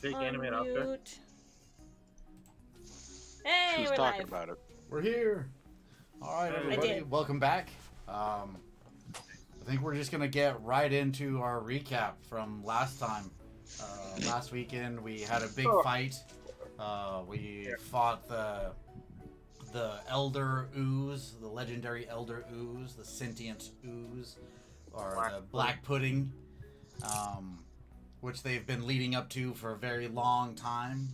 Fake animate outfit. Unmute. Hey, Who's we're talking live. about it? We're here. All right, I everybody, did. welcome back. I think we're just gonna get right into our recap from last time. Last weekend we had a big fight. We fought the Elder Ooze, the legendary Elder Ooze, the sentient ooze, or the Black Pudding, which they've been leading up to for a very long time.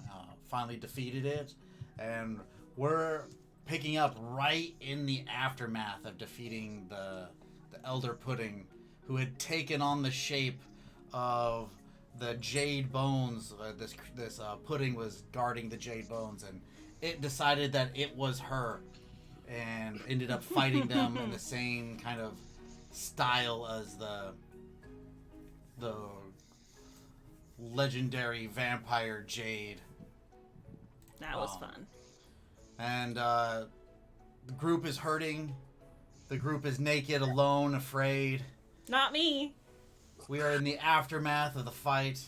Finally defeated it, and we're picking up right in the aftermath of defeating the Elder Pudding, who had taken on the shape of the Jade Bones. This pudding was guarding the Jade Bones, and it decided that it was her, and ended up fighting them in the same kind of style as the legendary vampire Jade. That was fun. And the group is hurting. The group is naked, alone, afraid. Not me. We are in the aftermath of the fight.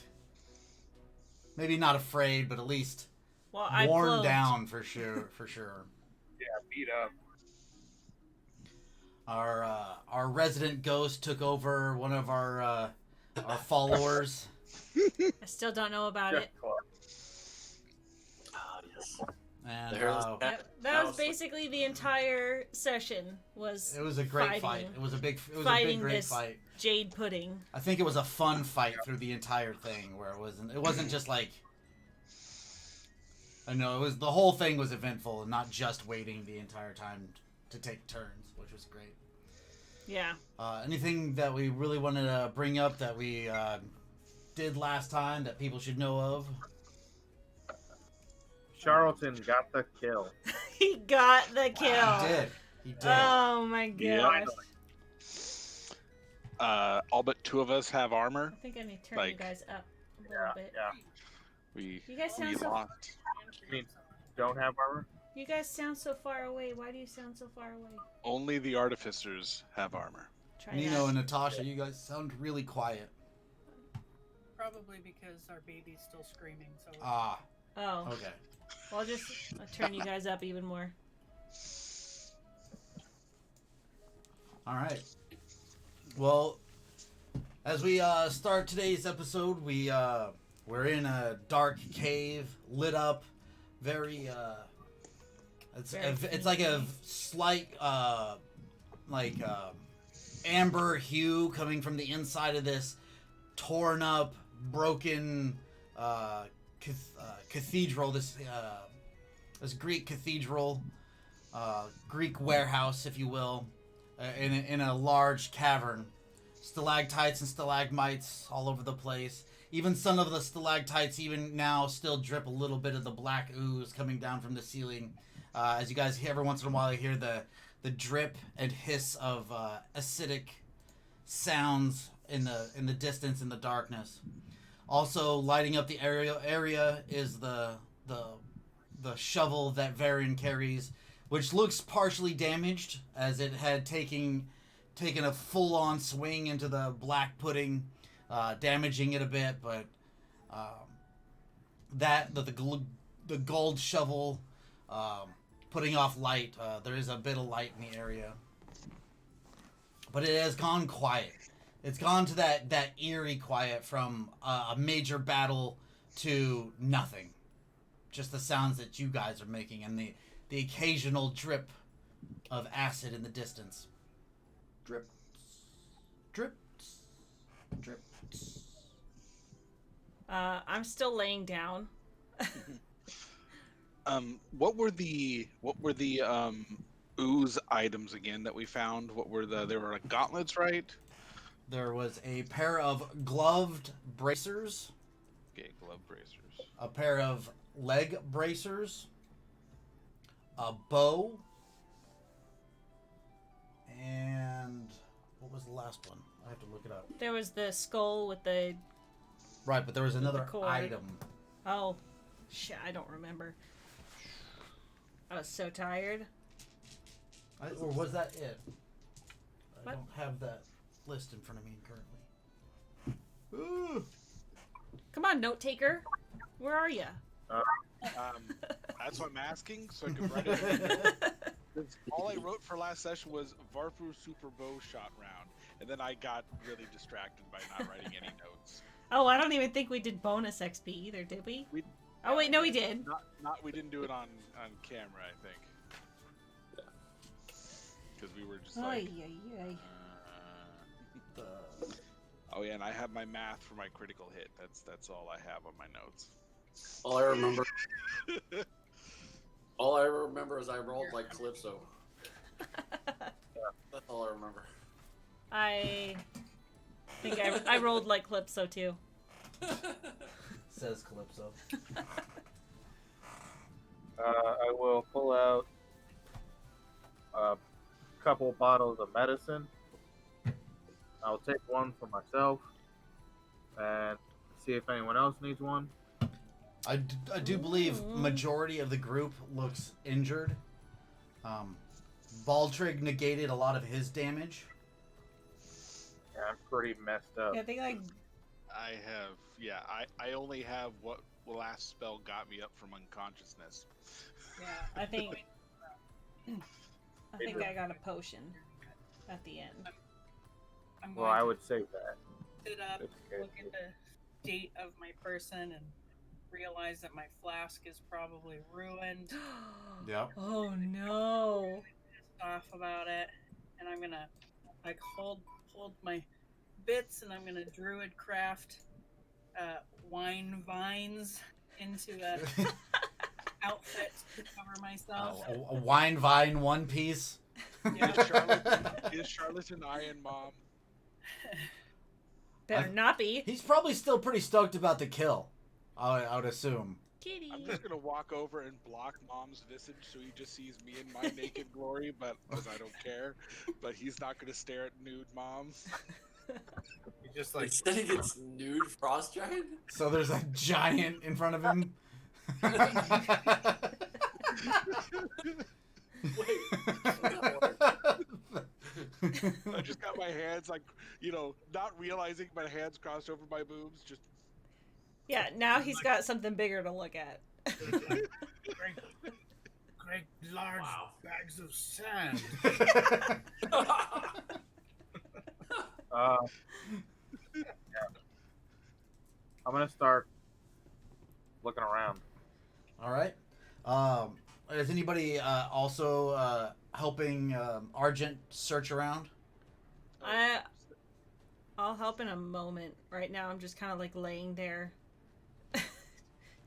Maybe not afraid, but at least Well, I worn closed. down for sure. For sure. Yeah, beat up. Our resident ghost took over one of our followers. I still don't know about it. Yes. And That was basically the entire session. it was a great fight. It was a big fighting great this fight. Jade Pudding. I think it was a fun fight through the entire thing, where it wasn't just like, I know, it was, the whole thing was eventful and not just waiting the entire time to take turns, which was great. Yeah. Anything that we really wanted to bring up that we did last time that people should know of? Charlton got the kill. He got the kill. He did. Oh my gosh. All but two of us have armor. I think I need to turn Like- you guys up a little bit. We You guys sound so. lost. You mean don't have armor? You guys sound so far away. Why do you sound so far away? Only the artificers have armor. Try Nino that. and Natasha, you guys sound really quiet. Probably because our baby's still screaming. So Ah, Oh. okay. Well, I'll turn you guys up even more. All right. Well, as we start today's episode, we're in a dark cave, lit up, very it's like a slight amber hue coming from the inside of this torn up, broken cathedral. This Greek cathedral, Greek warehouse, if you will. In a large cavern, stalactites and stalagmites all over the place. Even some of the stalactites, even now, still drip a little bit of the black ooze coming down from the ceiling. As you guys every once in a while hear the drip and hiss of acidic sounds in the distance, in the darkness. Also lighting up the area is the shovel that Varian carries, which looks partially damaged, as it had taken a full-on swing into the Black Pudding, damaging it a bit. But the gold shovel putting off light, there is a bit of light in the area, but it has gone quiet. It's gone to that eerie quiet from a major battle to nothing. Just the sounds that you guys are making and the occasional drip of acid in the distance. Drip. Drip. Drip. I'm still laying down. What were the ooze items again that we found? They were like gauntlets, right? There was a pair of gloved bracers, Okay, glove bracers. a pair of leg bracers, a bow, and what was the last one? I have to look it up. There was the skull with the. Right, but there was another cord. item. Oh, shit! I don't remember. I was so tired. Or was that it? I What? don't have that list in front of me currently. Ooh. Come on, note taker. Where are you? That's what I'm asking, so I can write it. All I wrote for last session was Varfu Super Bow Shot Round, and then I got really distracted by not writing any notes. Oh, I don't even think we did bonus XP either, did we? Oh wait, no, we did. We didn't do it on camera, I think. Because we were just like. Oh yeah, and I have my math for my critical hit. That's all I have on my notes. All I remember is I rolled like Calypso. That's all I remember. I think I rolled like Calypso too. Says Calypso. I will pull out a couple bottles of medicine. I'll take one for myself and see if anyone else needs one. I do believe majority of the group looks injured. Baldrig negated a lot of his damage. Yeah, I'm pretty messed up. Yeah, I think I only have what last spell got me up from unconsciousness. Yeah. I think I got a potion at the end. I'm Well, going I to would save that. sit up, It's good. look at the state of my person, and realize that my flask is probably ruined. Yep. Oh no. Pissed off about it, and I'm gonna like hold my bits, and I'm gonna druid craft wine vines into a outfit to cover myself. A wine vine one piece. Is Charlotte an Iron Mom? Better not be. He's probably still pretty stoked about the kill. I would assume. Kitty. I'm just gonna walk over and block Mom's visage so he just sees me in my naked glory, but because I don't care. But he's not gonna stare at nude Mom. You just like Instead he gets nude frost giant? So there's a giant in front of him. Wait. I just got my hands like, not realizing my hands crossed over my boobs, just Yeah, now he's got something bigger to look at. great large bags of sand. Yeah. I'm gonna start looking around. All right. Is anybody also helping Argent search around? I'll help in a moment. Right now, I'm just kind of like laying there,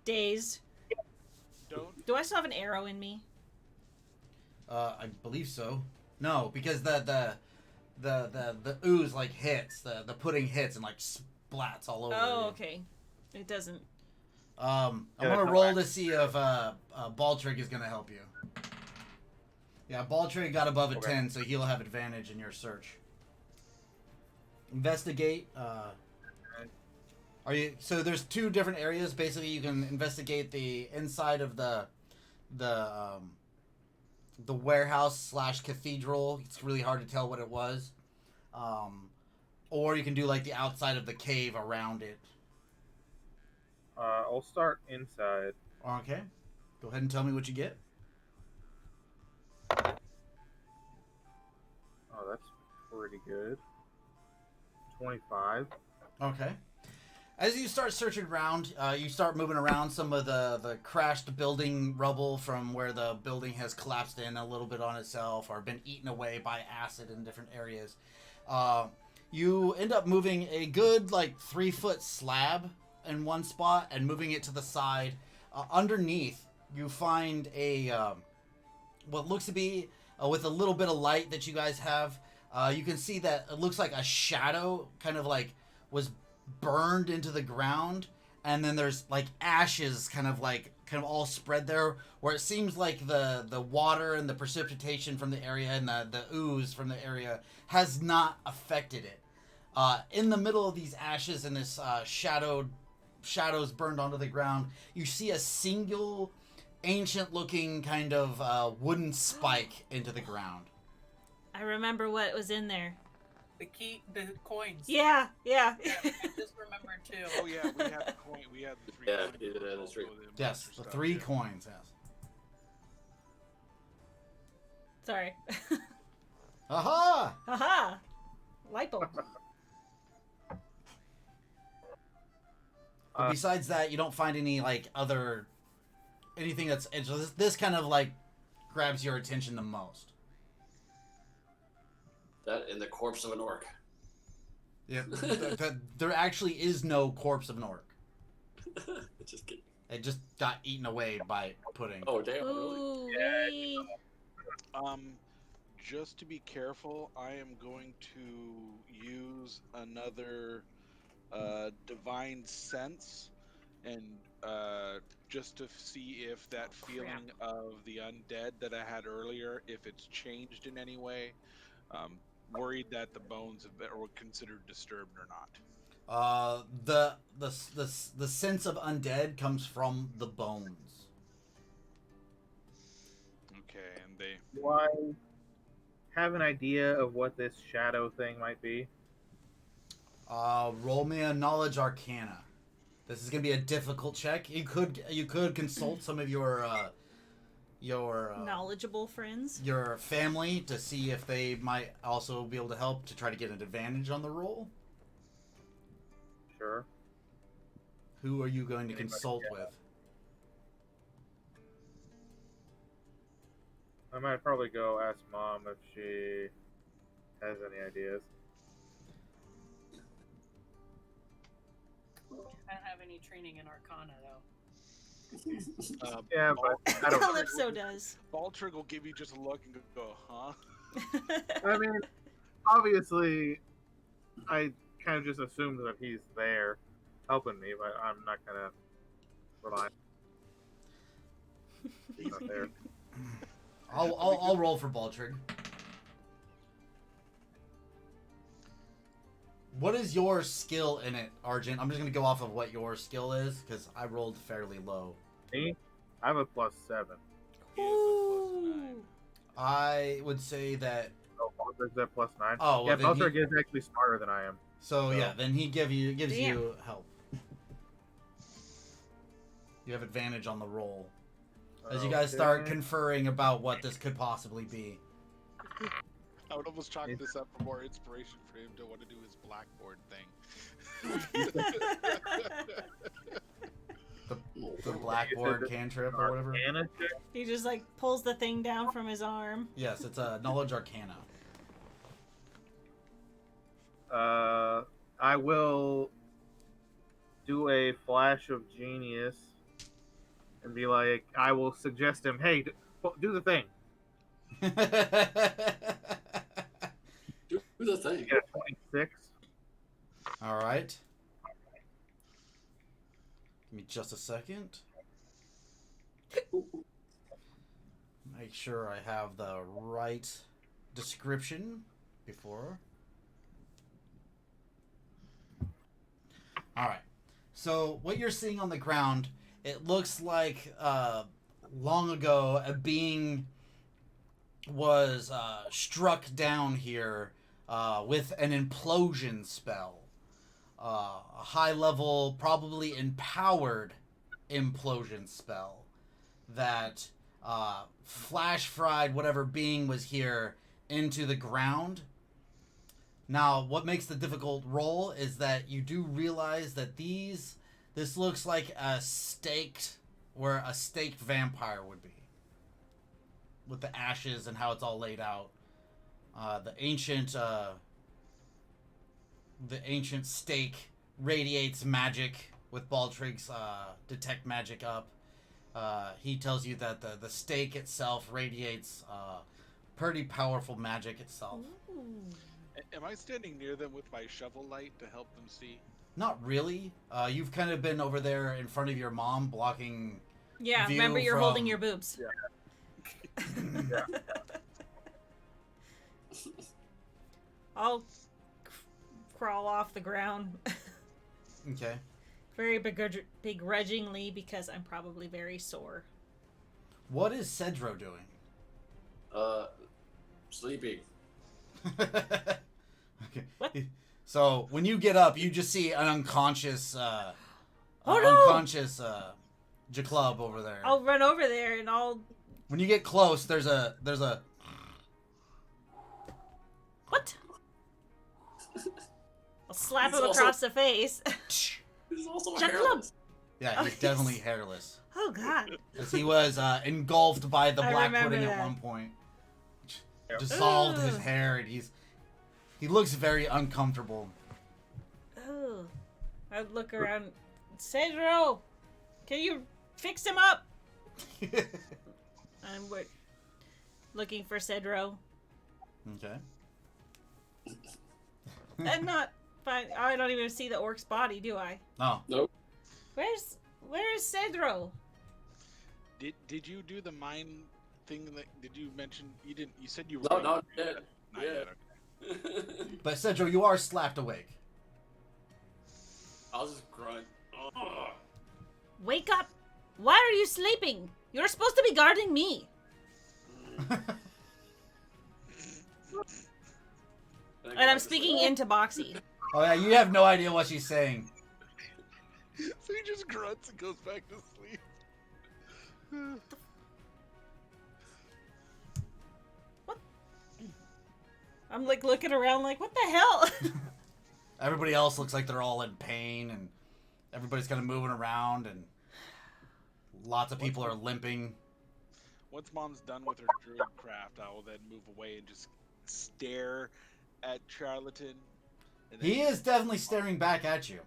dazed. don't. Do I still have an arrow in me? I believe so. No, because the ooze like hits the pudding hits and like splats all over. Oh, you. okay. It doesn't. I'm Yeah, gonna come roll back. to see if Baldrig is gonna help you. Yeah, Baldrig got above a Okay. 10, so he'll have advantage in your search. Investigate. Are you? So there's two different areas. Basically, you can investigate the inside of the warehouse / cathedral. It's really hard to tell what it was. Or you can do like the outside of the cave around it. I'll start inside. Okay. Go ahead and tell me what you get. Oh, that's pretty good. 25. Okay. As you start searching around, you start moving around some of the crashed building rubble from where the building has collapsed in a little bit on itself or been eaten away by acid in different areas. You end up moving a good 3-foot slab in one spot and moving it to the side. Underneath, you find a what looks to be with a little bit of light that you guys have. You can see that it looks like a shadow kind of was burned into the ground, and then there's ashes kind of all spread there, where it seems like the water and the precipitation from the area and the ooze from the area has not affected it. In the middle of these ashes and this shadows burned onto the ground, you see a single ancient looking kind of wooden spike into the ground. I remember what was in there. the coins. Yeah. Yeah, I just remembered too. Oh yeah, we had the coin. We had the 3 Yeah, coins. we did have the Also 3. Yes, monster the stuff, 3 yeah. coins. Yes. Sorry. Aha! Haha. Light bulb. But besides that, you don't find any like other anything that's this kind of like grabs your attention the most. That and the corpse of an orc. Yeah, there actually is no corpse of an orc. Just kidding. It just got eaten away by pudding. Oh damn! Really? Ooh. wee. Just to be careful, I am going to use another divine sense, and just to see if that feeling of the undead that I had earlier, if it's changed in any way. Worried that the bones were considered disturbed or not. The sense of undead comes from the bones. Okay, and they. Do I have an idea of what this shadow thing might be? Roll me a knowledge arcana. This is gonna be a difficult check. You could consult some of your Knowledgeable friends. your family to see if they might also be able to help to try to get an advantage on the roll. Sure. Who are you going to Anybody, consult yeah. with? I might probably go ask Mom if she has any ideas. I don't have any training in Arcana though. Yeah, but I don't. Calypso does. Baltrig will give you just a look and go, huh? I mean, obviously, I kind of just assumed that he's there helping me, but I'm not gonna rely. He's not there. I'll roll for Baltrig. What is your skill in it, Argent? I'm just gonna go off of what your skill is because I rolled fairly low. Me? I have a +7. Ooh. I would say that. Oh, Baltrig's at +9. Oh, well, yeah, then Baltrig is actually smarter than I am. So yeah, So- then he gives Damn. you help. You have advantage on the roll as you guys start Okay. conferring about what this could possibly be. I would almost chalk this up for more inspiration for him to want to do his blackboard thing. The blackboard cantrip or whatever. Arcana check? He just like pulls the thing down from his arm. Yes, it's a knowledge arcana. I will do a flash of genius and be like, I will suggest him, hey, do the thing. Do the thing. You get a 26. All right. Give me just a second. Make sure I have the right description before. All right. So what you're seeing on the ground, it looks like long ago a being was struck down here with an implosion spell. A high level, probably empowered implosion spell that flash fried whatever being was here into the ground. Now, what makes the difficult roll is that you do realize that this looks like a staked vampire would be, with the ashes and how it's all laid out. The ancient stake radiates magic with Baltrig's detect magic up. He tells you that the stake itself radiates pretty powerful magic itself. Ooh. Am I standing near them with my shovel light to help them see? Not really. You've kind of been over there in front of your mom, blocking. Yeah, View remember you're holding from- your boobs. Yeah. I'll crawl off the ground Okay. very begrudgingly because I'm probably very sore. What is Cedro doing? Sleeping. Okay. What? So when you get up, you just see an unconscious, Oh, no! unconscious Jaclub over there. I'll run over there and I'll. When you get close, there's a What? I'll slap He's him also- across the face. He's also Jack hairless. yeah, Oh, he's yes. definitely hairless. Oh God. Because he was engulfed by the I black remember pudding at that. one point. Yep. Dissolved his Ugh. hair, and he looks very uncomfortable. Oh. I'd look around. Cedro, can you fix him up? We're looking for Cedro. Okay. I'm not fine. I don't even see the orc's body, do I? No. Nope. Where's Cedro? Did you do the mind thing? That did you mention? You didn't. You said you were. No, going not to do yet. that. Not Yeah. yet. Okay. But Cedro, you are slapped awake. I'll just grunt. Ugh. Wake up! Why are you sleeping? You're supposed to be guarding me. And I'm speaking into Boxy. Oh yeah, you have no idea what she's saying. So he just grunts and goes back to sleep. I'm like looking around like, what the hell? Everybody else looks like they're all in pain, and everybody's kind of moving around, and lots of people are limping. Once Mom's done with her druid craft, I will then move away and just stare at Charlatan. And then He is definitely staring back at you,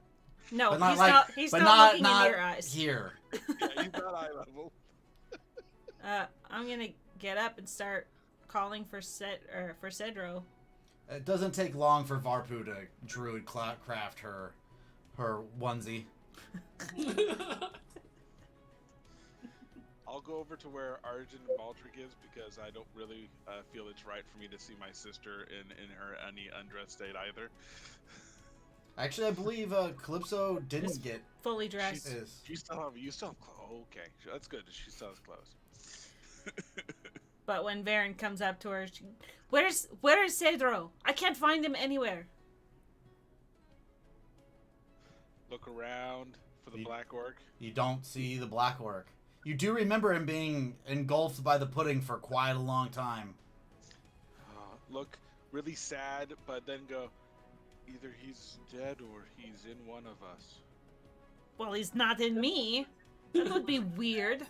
No, but not he's like, not. He's but not, looking not in your eyes. here. Yeah, he's not eye level. I'm gonna get up and start calling for Cedro. It doesn't take long for Varpu to druid craft her onesie. I'll go over to where Arjun and Baldric is because I don't really feel it's right for me to see my sister in her any undressed state either. Actually, I believe Calypso didn't get Fully dressed. his. You still have clothes. Oh, okay, that's good. She still has clothes. But when Varen comes up to her, where is Cedro? I can't find him anywhere. Look around for the black orc. You don't see the black orc. You do remember him being engulfed by the pudding for quite a long time. Look really sad, but then go. Either he's dead or he's in one of us. Well, he's not in me. That would be weird.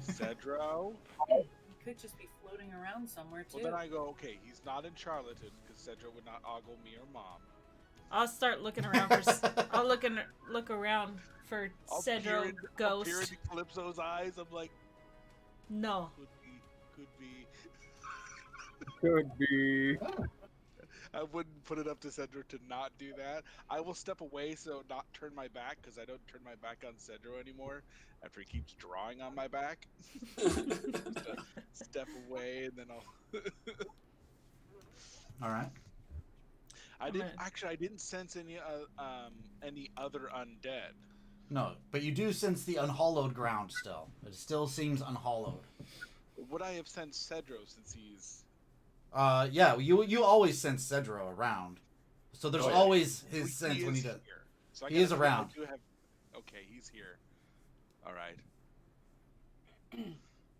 Cedro. He could just be floating around somewhere too. Well, then I go. Okay, he's not in Charlatan because Cedro would not ogle me or Mom. I'll start looking around for. I'll look around for I'll peer Cedro in- I'll peer ghost. into Calypso's eyes. I'm like, No. could be. Could be. I wouldn't put it up to Cedro to not do that. I will step away so not turn my back because I don't turn my back on Cedro anymore after he keeps drawing on my back. Step away and then I'll. All right. I gonna- didn't sense any other undead. No, but you do sense the unhallowed ground still. It still seems unhallowed. Would I have sensed Cedro since he's? Yeah, you always sense Cedro around. So there's Oh, yeah. always his sense when he is does. here. So I He gotta is figure around. I do have- Okay, he's here. All right.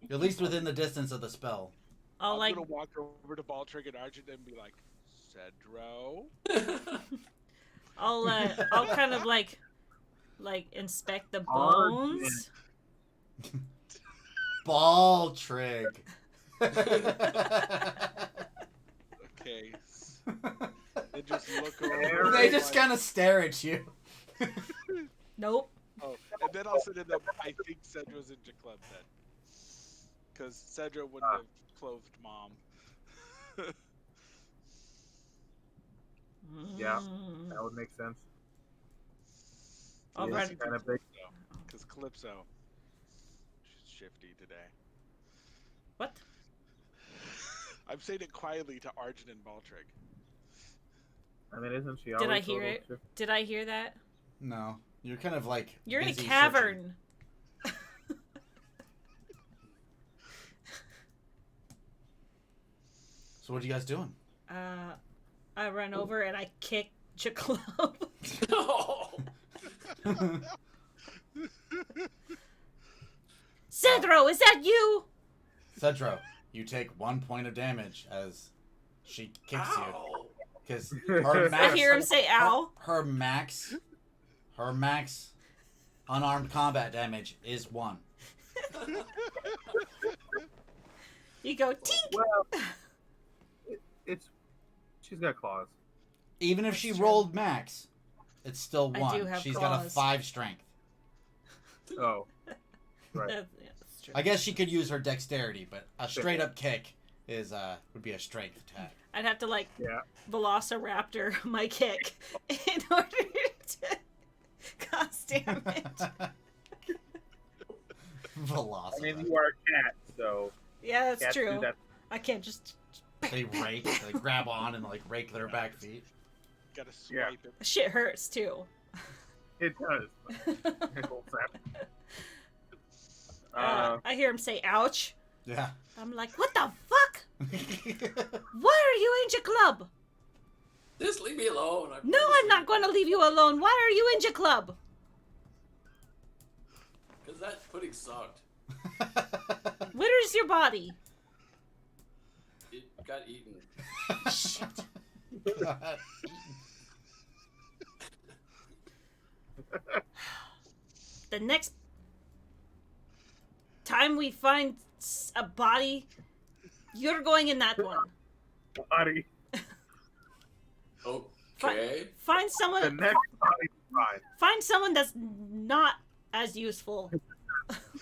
At least within the distance of the spell. I'll I'm gonna walk over to Baldric and Argent and be like, Cedro. I'll kind of like inspect the Oh, bones. Ball trig. Okay. They just look over. They just kind of stare at you. Nope. Oh, and then I'll sit in the. I think Cedro's in Jaclub then. Because Cedro wouldn't have clothed Mom. Yeah. Mm. That would make sense. I'll He run. is kind of big. Because Calypso. She's shifty today. What? I'm saying it quietly to Arjun and Baldric. I mean, isn't she Did always I hear a little it? shift- Did I hear that? No, you're kind of like. You're in a busy searching. cavern. So what are you guys doing? I run over and I kick Jacob. No. Cedro, is that you? Cedro, you take 1 point of damage as she kicks you. Ow. Because her I max, hear him say ow. her max unarmed combat damage is 1. You go tink. Well, it's she's got claws. Even if That's she true. rolled max, it's still I 1. do have She's got a claws. 5 strength. Oh, right. Yeah, that's true. I guess she could use her dexterity, but a straight up kick is would be a strength attack. I'd have to like Yeah. Velociraptor my kick in order to cause damage. Velocity. I mean, you are a cat, so Yeah, that's cats do true. that. I can't just. They grab on and like rake their back feet. Gotta Yeah. swipe it. Shit hurts too. It does. Pickle sap. I hear him say ouch. Yeah. I'm like, what the fuck? Why are you in your club? Just leave me alone. No, I'm not going to leave you alone. Why are you in your club? Because that pudding sucked. Where is your body? It got eaten. Shit. The next time we find a body, you're going in that one. Body. Okay. Find The someone. next body fine. Find someone that's not as useful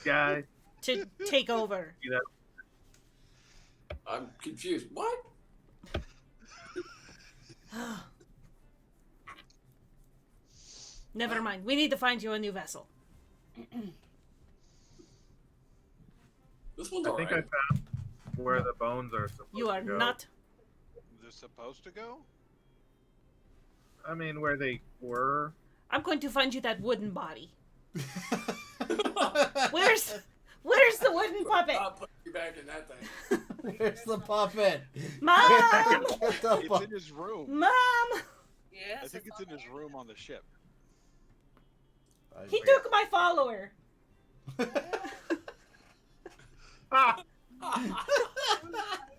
Guy. to take over. See that? I'm confused. What? Never mind. We need to find you a new vessel. This one's I think I alright. found where the bones are supposed You are to go. not. They're supposed to go? I mean, where they were. I'm going to find you that wooden body. Where's the wooden puppet? I'll put you back in that thing. Where's the puppet? Mom! Get the It's fu- in his room. Mom! Yes. I think it's in his room on the ship. He took my follower. Ah! I'd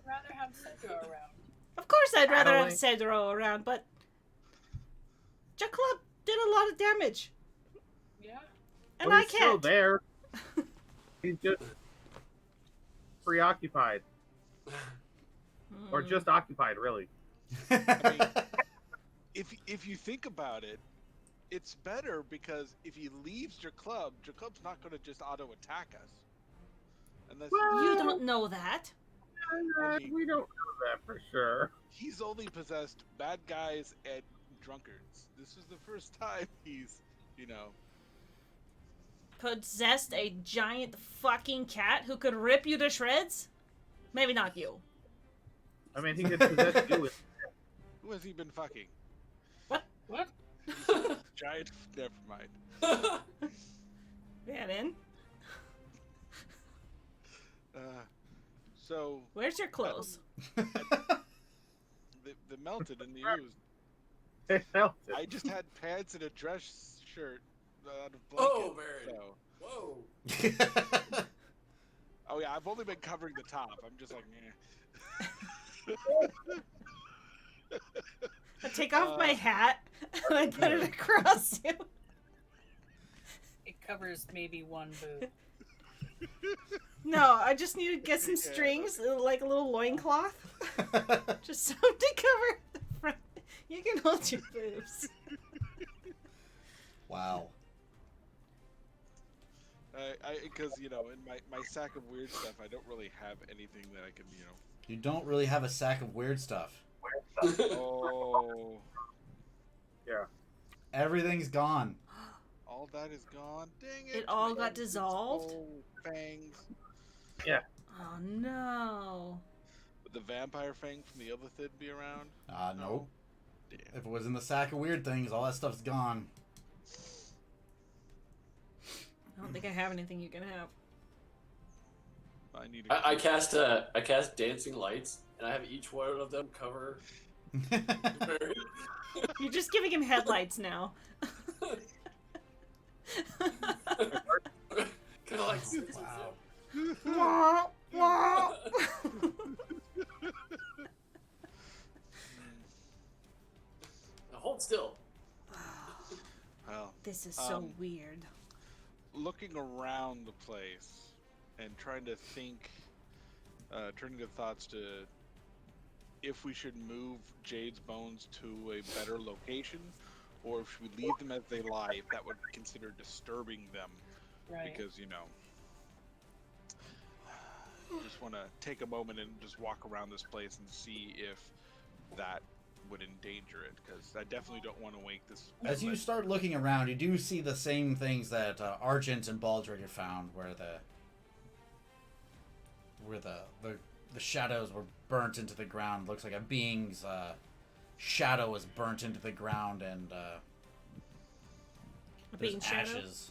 rather have Cedro around. Of course, I'd rather have Battling. Cedro around, but Jacob did a lot of damage, Yeah. and Well, I he's still can't. there. He's just preoccupied, or Hmm. just occupied, really. If you think about it, it's better because if he leaves your club, Jacob's not going to just auto attack us. Unless You don't know that. We don't know that for sure. he's only possessed bad guys and drunkards. This is the first time he's, Possessed a giant fucking cat who could rip you to shreds? Maybe not you. I mean, he could possess you. who has he been fucking? What? Giant. Never mind. Yeah, then. So Where's your clothes? the melted and the used. It melted. I just had pants and a dress shirt out of Oh, blanket. very. So. Whoa. Oh yeah, I've only been covering the top. I'm just like, I take off my hat and I put it across you. It covers maybe one boob. No, I just need to get some Yeah. strings, like a little loincloth. Just something to cover the front. You can hold your boobs. Wow. because in my sack of weird stuff, I don't really have anything that I can, You don't really have a sack of weird stuff. Oh, Yeah. Everything's gone. all that is gone. Dang it! It all got It's dissolved? all fangs. Oh no. Would the vampire fang from the Illithid be around? Nope. Damn. If it was in the sack of weird things, all that stuff's gone. I don't think I have anything you can have. I need. I cast dancing lights, and I have each one of them cover Very- You're just giving him headlights now. Kind of like Wow. Wah, wah. Now hold still. Well, This is so Um, weird. looking around the place and trying to think, turning the thoughts to if we should move Jade's bones to a better location, or if we leave them as they lie, if that would be considered disturbing them, Right. because just want to take a moment and just walk around this place and see if that would endanger it, because I definitely don't want to wake this. As you start looking around, you do see the same things that Argent and Baldric had found, where the shadows were burnt into the ground. Looks like a being's shadow was burnt into the ground, and A there's being shadow? ashes.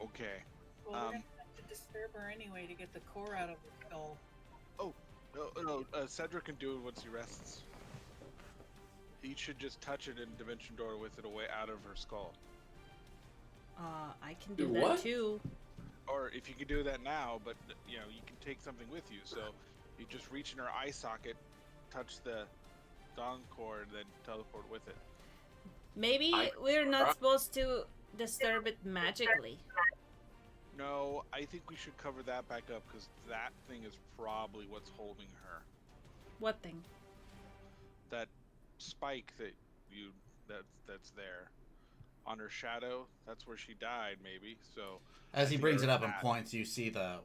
Okay. Well, we're gonna have to disturb her anyway to get the core out of her skull. No, Cedric can do it once he rests. He should just touch it in Dimension Door with it away out of her skull. I can do Do that what? too. Or if you can do that now, but you can take something with you. So you just reach in her eye socket, touch the dawn core, and then teleport with it. Maybe we're not supposed to disturb it magically. No, I think we should cover that back up, because that thing is probably what's holding her. What thing? That spike that's there on her shadow. That's where she died, maybe. So As I he think brings it up and that- points, you see the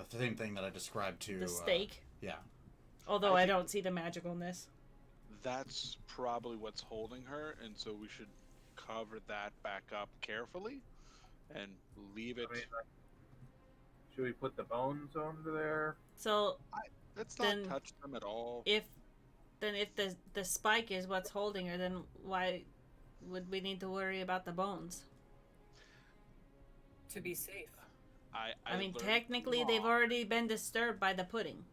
same thing that I described to The stake? yeah. Although I I think- don't see the magicalness. that's probably what's holding her, and so we should cover that back up carefully and leave it. I mean, should we put the bones under there? So Let's not then touch them at all. if the spike is what's holding her, then why would we need to worry about the bones? To be safe. I I mean, learned technically from they've Mom- already been disturbed by the pudding.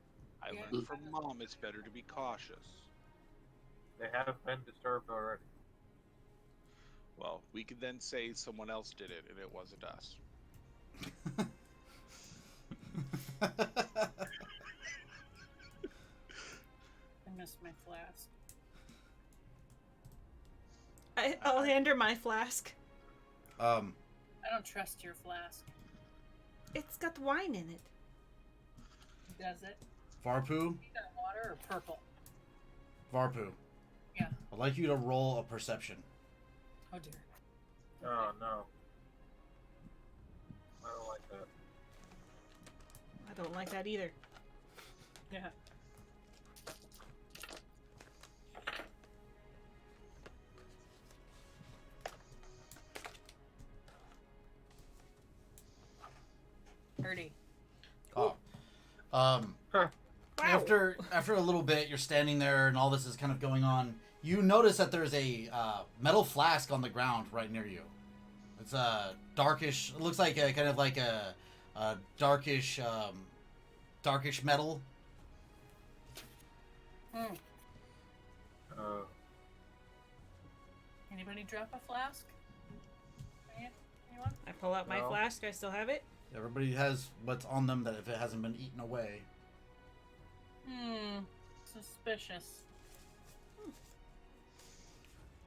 I Yeah. learned from Mom it's better to be cautious. They have been disturbed already. Well, we could then say someone else did it and it wasn't us. I missed my flask. I'll hand her my flask. I don't trust your flask. It's got wine in it. Does it? Varpu, Either water or purple? Varpu. Yeah. I'd like you to roll a perception. Oh dear. Oh no. I don't like that. I don't like that either. Yeah. Dirty. Oh. Huh. Wow. After a little bit, you're standing there, and all this is kind of going on. You notice that there's a metal flask on the ground right near you. It's a darkish. It looks like a kind of like a darkish metal. Hmm. Uh, Anybody drop a flask? Anyone? I pull out my No. flask. I still have it. Everybody has what's on them that if it hasn't been eaten away. Suspicious.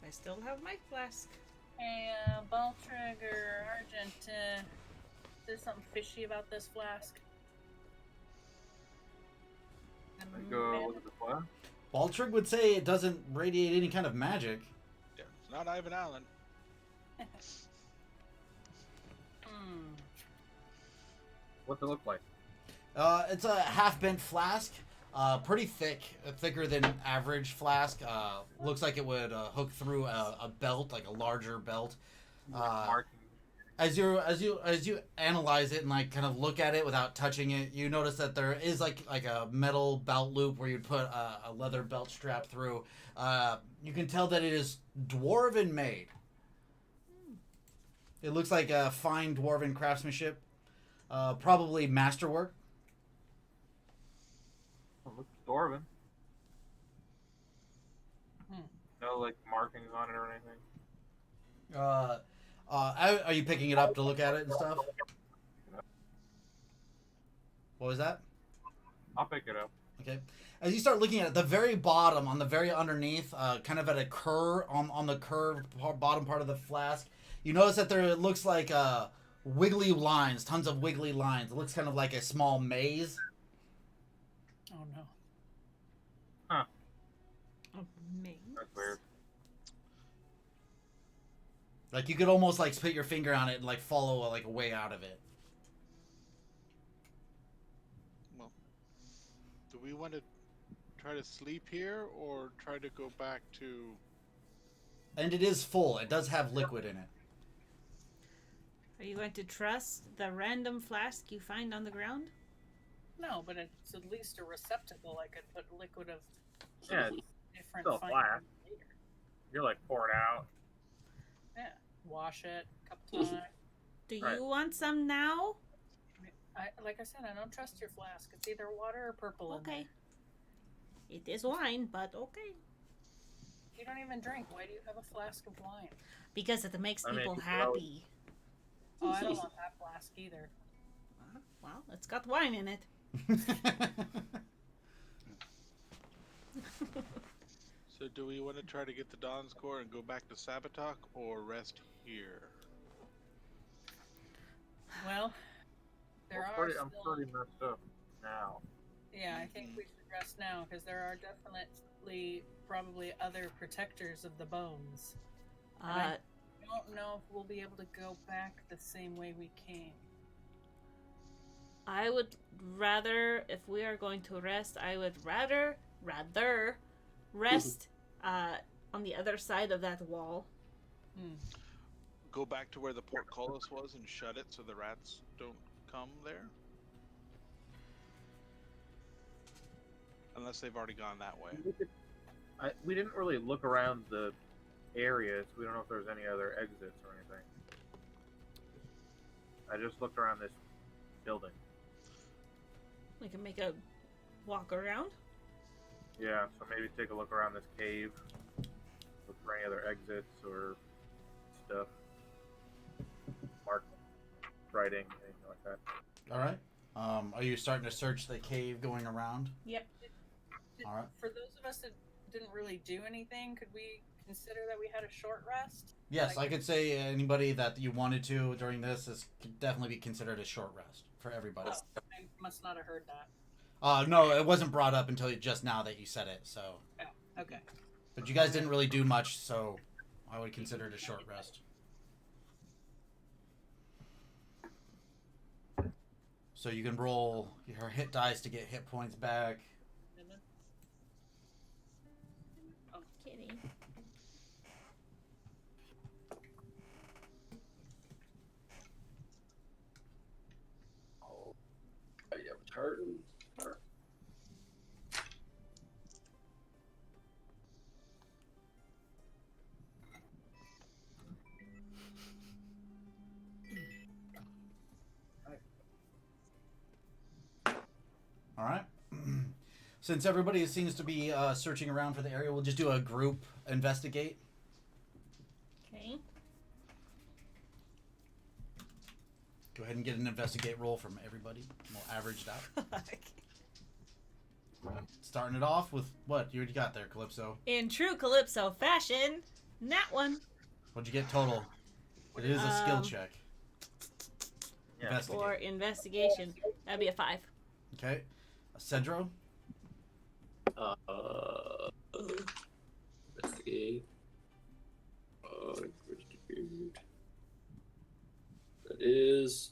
I still have my flask. Hey, Baltrig or Argent, there's something fishy about this flask. I go look at the flash. Baltrig would say it doesn't radiate any kind of magic. Yeah, it's not Ivan Allen. What's it look like? It's a half-bent flask. Pretty thick, thicker than average flask. Looks like it would hook through a belt, like a larger belt. Marking. As you analyze it and like kind of look at it without touching it, you notice that there is like a metal belt loop where you'd put a leather belt strap through. You can tell that it is dwarven made. It looks like a fine dwarven craftsmanship, probably masterwork. Oh, looks dwarven. no like markings on it or anything? Are you picking it up to look at it and stuff? What was that? I'll pick it up. Okay. As you start looking at it, the very bottom, on the very underneath, kind of at a curve, on the curved bottom part of the flask, you notice that there looks like wiggly lines, tons of wiggly lines. It looks kind of like a small maze. Oh no. Amazing. That's weird. Like you could almost like put your finger on it and like follow like a way out of it. Well, do we want to try to sleep here or try to go back to? And it is full. It does have liquid in it. Are you going to trust the random flask you find on the ground? No, but it's at least a receptacle. I could put liquid of Yeah, it's different still a fine flask. later. You're like pour it out. Yeah, wash it a couple times. Do Right. you want some now? Like I said, I don't trust your flask. It's either water or purple. In Okay. there. It is wine, but okay. You don't even drink. Why do you have a flask of wine? Because it makes I mean, people you could always- happy. Oh, I don't want that flask either. Well, it's got wine in it. So do we want to try to get the Dawn's Core and go back to Sabatok or rest here? Well, there I'm are I'm still... pretty messed up now. Yeah, I think we should rest now because there are definitely probably other protectors of the bones. Uh, I don't know if we'll be able to go back the same way we came. I would rather, if we are going to rest, I would rather rest on the other side of that wall. Go back to where the portcullis was and shut it so the rats don't come there? Unless they've already gone that way. We didn't really look around the area, so we don't know if there's any other exits or anything. I just looked around this building. We can make a walk around. Yeah, so maybe take a look around this cave. Look for any other exits or stuff. Mark writing, anything like that. All right. Are you starting to search the cave going around? Yep. All right. For those of us that didn't really do anything, could we consider that we had a short rest? Yes, Like- I could say anybody that you wanted to during this could definitely be considered a short rest for everybody. Oh, I must not have heard that. No, it wasn't brought up until just now that you said it. So, Oh, okay. but you guys didn't really do much, so I would consider it a short rest. So you can roll your hit dice to get hit points back. Kitty. Oh, yeah, it's hurting. All right. Since everybody seems to be searching around for the area, we'll just do a group investigate. Okay. Go ahead and get an investigate roll from everybody. We'll average it out. Starting it off with what you got there, Calypso. In true Calypso fashion, that one. What'd you get total? It is a skill Um, check. Yeah. Investigate. For investigation, that'd be a 5. Okay. Cedro. Investigate. Investigate. That is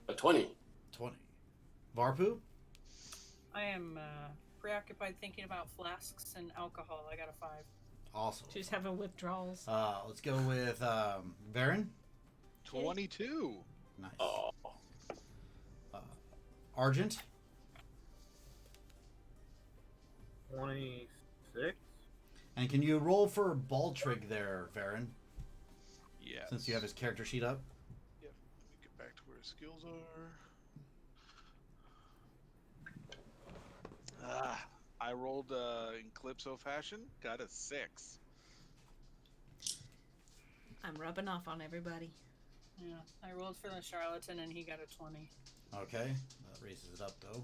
a 20. 20. Varpu. I am preoccupied thinking about flasks and alcohol. I got a 5. Awesome. She's having withdrawals. Let's go with Varen. 22. Nice. Oh, Argent. 26? And can you roll for Baltrig there, Varen? Yes. Since you have his character sheet up. Yep. Let me get back to where his skills are. I rolled in Calypso fashion. Got a 6. I'm rubbing off on everybody. Yeah, I rolled for the charlatan and he got a 20. Okay, that raises it up though.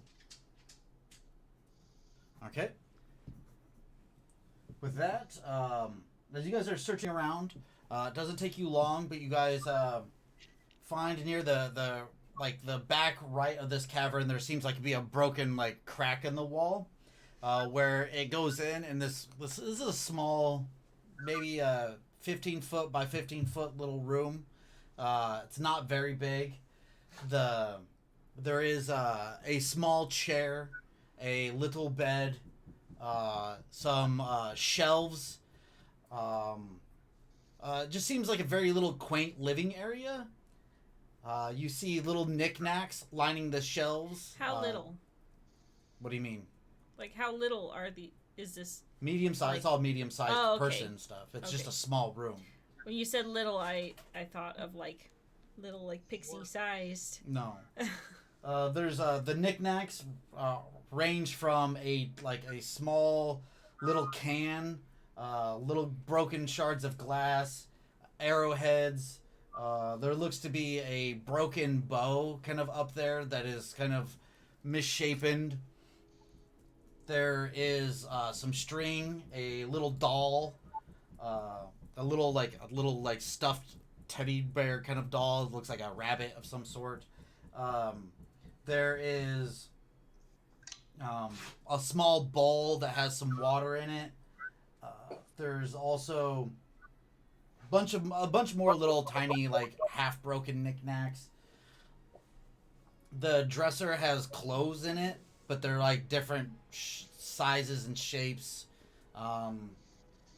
Okay. With that, as you guys are searching around, it doesn't take you long, but you guys find near the back right of this cavern, there seems like to be a broken like crack in the wall, where it goes in, and this is a small, maybe 15-foot by 15-foot little room. It's not very big. There is a small chair, a little bed, some shelves. Just seems like a very little quaint living area. You see little knickknacks lining the shelves. How little? What do you mean? Like, how little is this? Medium size. Like- It's all medium sized Oh, okay. person stuff. It's just Okay. a small room. When you said little, I thought of like little like pixie sized. No. There's the knickknacks range from a small little can, little broken shards of glass, arrowheads. There looks to be a broken bow kind of up there that is kind of misshapen. There is some string, a little doll, a little stuffed teddy bear kind of doll. It looks like a rabbit of some sort. There is a small bowl that has some water in it. There's also a bunch more little tiny like half broken knickknacks. The dresser has clothes in it, but they're like different sizes and shapes,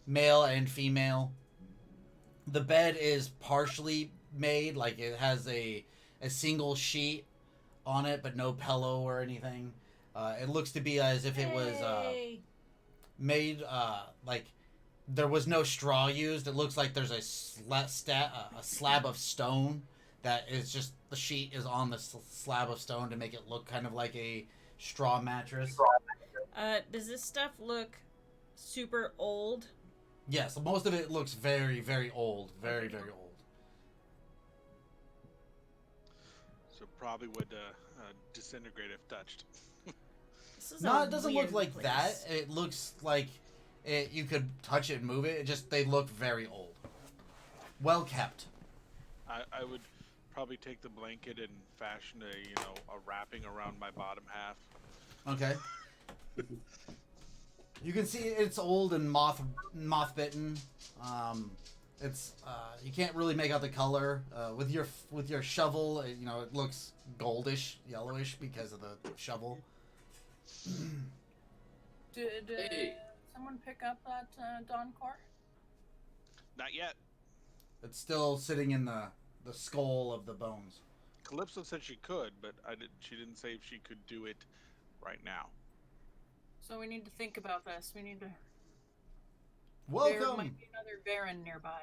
male and female. The bed is partially made, like it has a single sheet on it, but no pillow or anything. It looks to be as if it was Hey! made like there was no straw used. It looks like there's a slab of stone that is just the sheet is on the slab of stone to make it look kind of like a straw mattress. Does this stuff look super old? Yes, most of it looks very, very old. Very, very old. So probably would disintegrate if touched. This is No, a it doesn't look weird like place. that. It looks like you could touch it and move it. They look very old. Well kept. I would probably take the blanket and fashion a wrapping around my bottom half. Okay. You can see it's old and moth bitten. It's you can't really make out the color with your shovel. It looks goldish, yellowish because of the shovel. Did Hey. someone pick up that Dawn Core? Not yet. It's still sitting in the skull of the bones. Calypso said she could, but she didn't say if she could do it right now. So we need to think about this. We need to. There Welcome. might be another Baron nearby.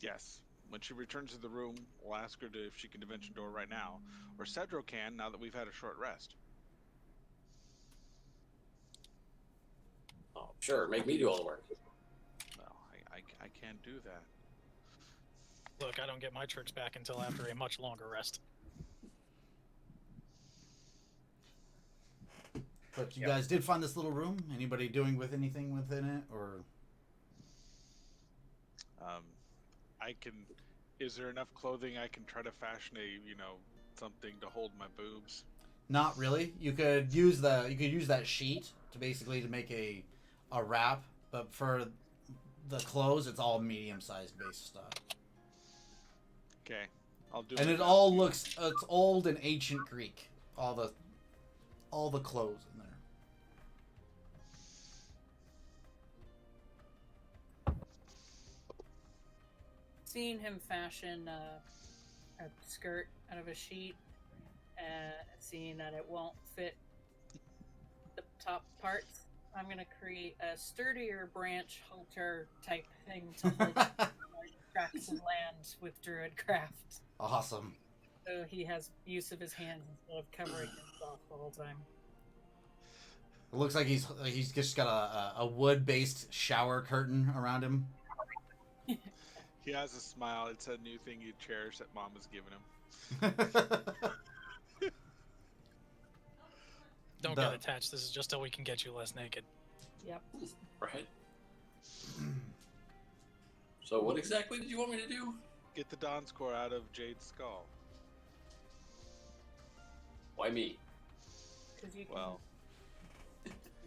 Yes. When she returns to the room, we'll ask her if she can dimension door right now, or Cedro can now that we've had a short rest. Oh, sure. Make me do all the work. Well, I can't do that. Look, I don't get my tricks back until after a much longer rest. But you guys did find this little room. Anybody doing with anything within it, or? I can. Is there enough clothing I can try to fashion something to hold my boobs? Not really. You could use that sheet to make a wrap, but for the clothes, it's all medium-sized base stuff. Okay, I'll do. And my it best. all looks it's old and ancient Greek. All the clothes in there. Seeing him fashion a skirt out of a sheet, seeing that it won't fit the top parts, I'm gonna create a sturdier branch halter type thing to hold tracts of land with Druidcraft. Awesome. So he has use of his hands instead of covering himself the whole time. It looks like he's just got a wood-based shower curtain around him. He has a smile. It's a new thing you cherish that Mom has given him. Don't The- get attached. This is just so we can get you less naked. Yep. Right. So what exactly did you want me to do? Get the Dawn's Core out of Jade's skull. Why me? Because you can. Well,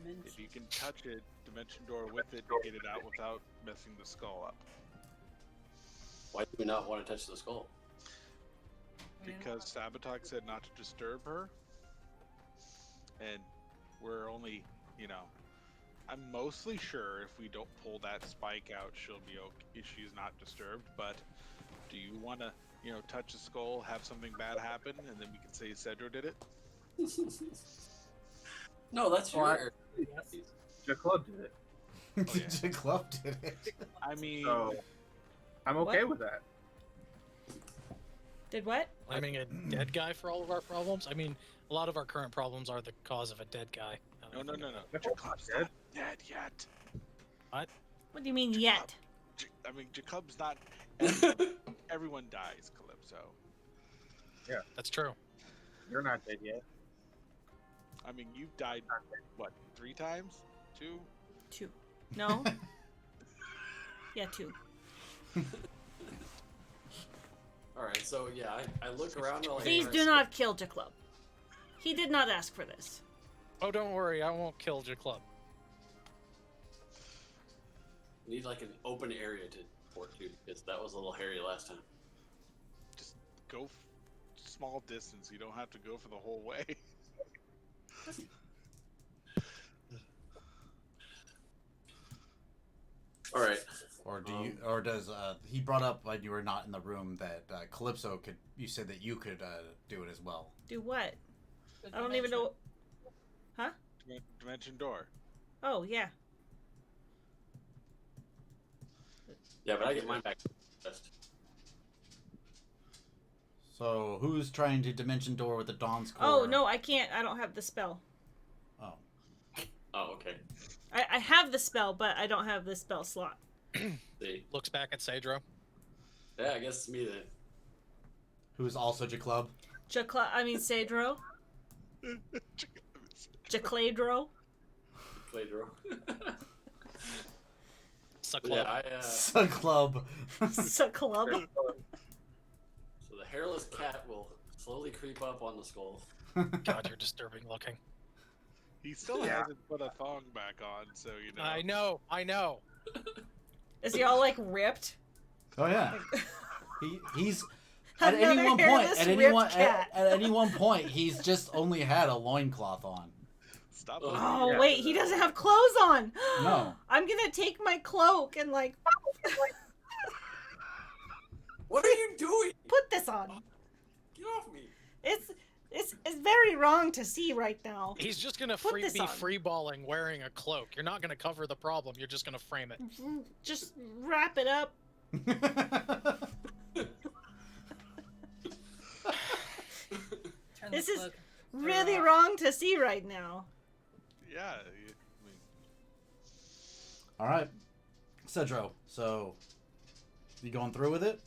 mention- if you can touch it, Dimension Door with it, to get it out without messing the skull up. Why do we not want to touch the skull? we didn't Because Sabotage said not to disturb her. And we're only, I'm mostly sure if we don't pull that spike out, she'll be okay. She's not disturbed. But do you want to, touch the skull, have something bad happen, and then we can say Cedro did it? No, that's Well, your. Yes. The club did it. yeah. Club did it. I mean, So I'm okay What? with that. Did what? Blaming a dead guy for all of our problems? I mean, a lot of our current problems are the cause of a dead guy. no. That's Jacob's not not dead yet. What do you mean yet? Jacob's not. Everyone dies, Calypso. That's true. You're not dead yet. I mean, you've died, what, 3 times? 2? 2. No. Yeah, 2. All right, so yeah, I look around. All Please do not kill Jaclub. He did not ask for this. Oh, don't worry. I won't kill your club. Need like an open area to port to, because that was a little hairy last time. Just go small distance. You don't have to go for the whole way. All right. Or do you? Or does he brought up when you were not in the room that Calypso could? You said that you could do it as well. Do what? The I don't even know. Huh? Dimension Door. Oh, yeah. Yeah, but I get mine back first. So who's trying to dimension door with the Dawn's Core? Oh, no, I can't. I don't have the spell. Oh. Oh, okay. I have the spell, but I don't have the spell slot. See. Looks back at Cedro. Yeah, I guess it's me then. Who's also Jaclub? Cedro. Jacladro. Playdro. Suck Yeah, club. Club. Club. So the hairless cat will slowly creep up on the skull. God, you're disturbing looking. He still Yeah. hasn't put a thong back on, so I know. Is he all like ripped? Oh yeah. He's Another at any one point. hairless, ripped cat. At any one point, he's just only had a loincloth on. Stop. Oh. Oh, Yeah. wait, he doesn't have clothes on. No. I'm gonna take my cloak and like What are you doing? put this on. Get off me! It's very wrong to see right now. He's just gonna Put be this on. freeballing wearing a cloak. You're not gonna cover the problem. You're just gonna frame it. Just wrap it up. Turn This the is cloak. Really wrong to see right now. Yeah. All right, Cedro. So, you going through with it?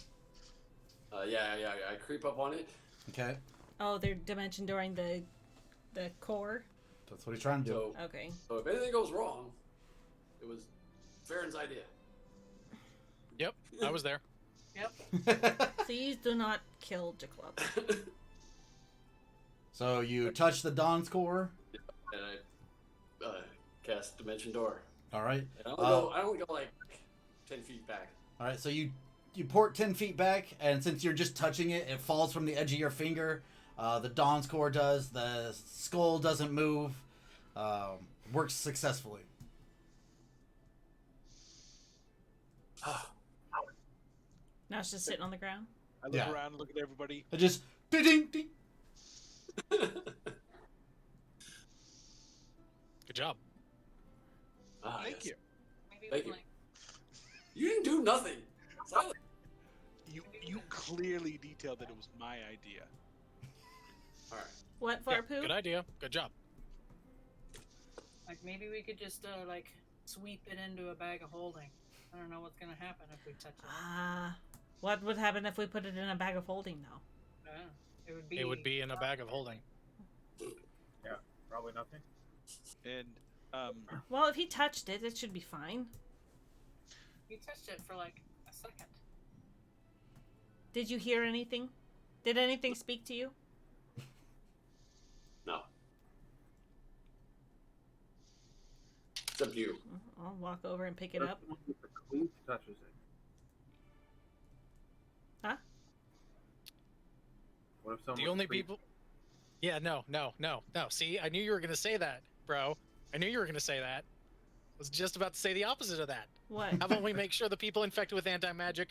Yeah, I creep up on it. Okay, Oh, they're dimension dooring the core. that's what he's trying to do. So, Okay. so if anything goes wrong, it was Farron's idea. Yep, I was there. Please do not kill Jaclub. So you touch the Dawn's Core. And I cast Dimension Door. All right. And I only go like 10 feet back. All right. So you port 10 feet back, and since you're just touching it, it falls from the edge of your finger. The Dawn's Core does. The skull doesn't move. Works successfully. Now it's just sitting on the ground. I look Yeah. around, look at everybody. It just ding ding ding. Good job. Thank you. Maybe Thank we you. like You didn't do nothing. Silent. You clearly detailed that it was my idea. All right. What, Yeah, Farpoo? good idea. Good job. maybe we could just like sweep it into a bag of holding. I don't know what's gonna happen if we touch it. What would happen if we put it in a bag of holding, though? I don't know. It would be. It would be in a bag of holding. Yeah, probably nothing. And Well, if he touched it, it should be fine. You touched it for like a second. Did you hear anything? Did anything speak to you? No. Except you. I'll walk over and pick it What if up. someone with the cleave touches it? Huh? What if someone The with only cleave- people. Yeah, no. See, I knew you were gonna say that, bro. I knew you were gonna say that. I was just about to say the opposite of that. What? How about we make sure the people infected with anti-magic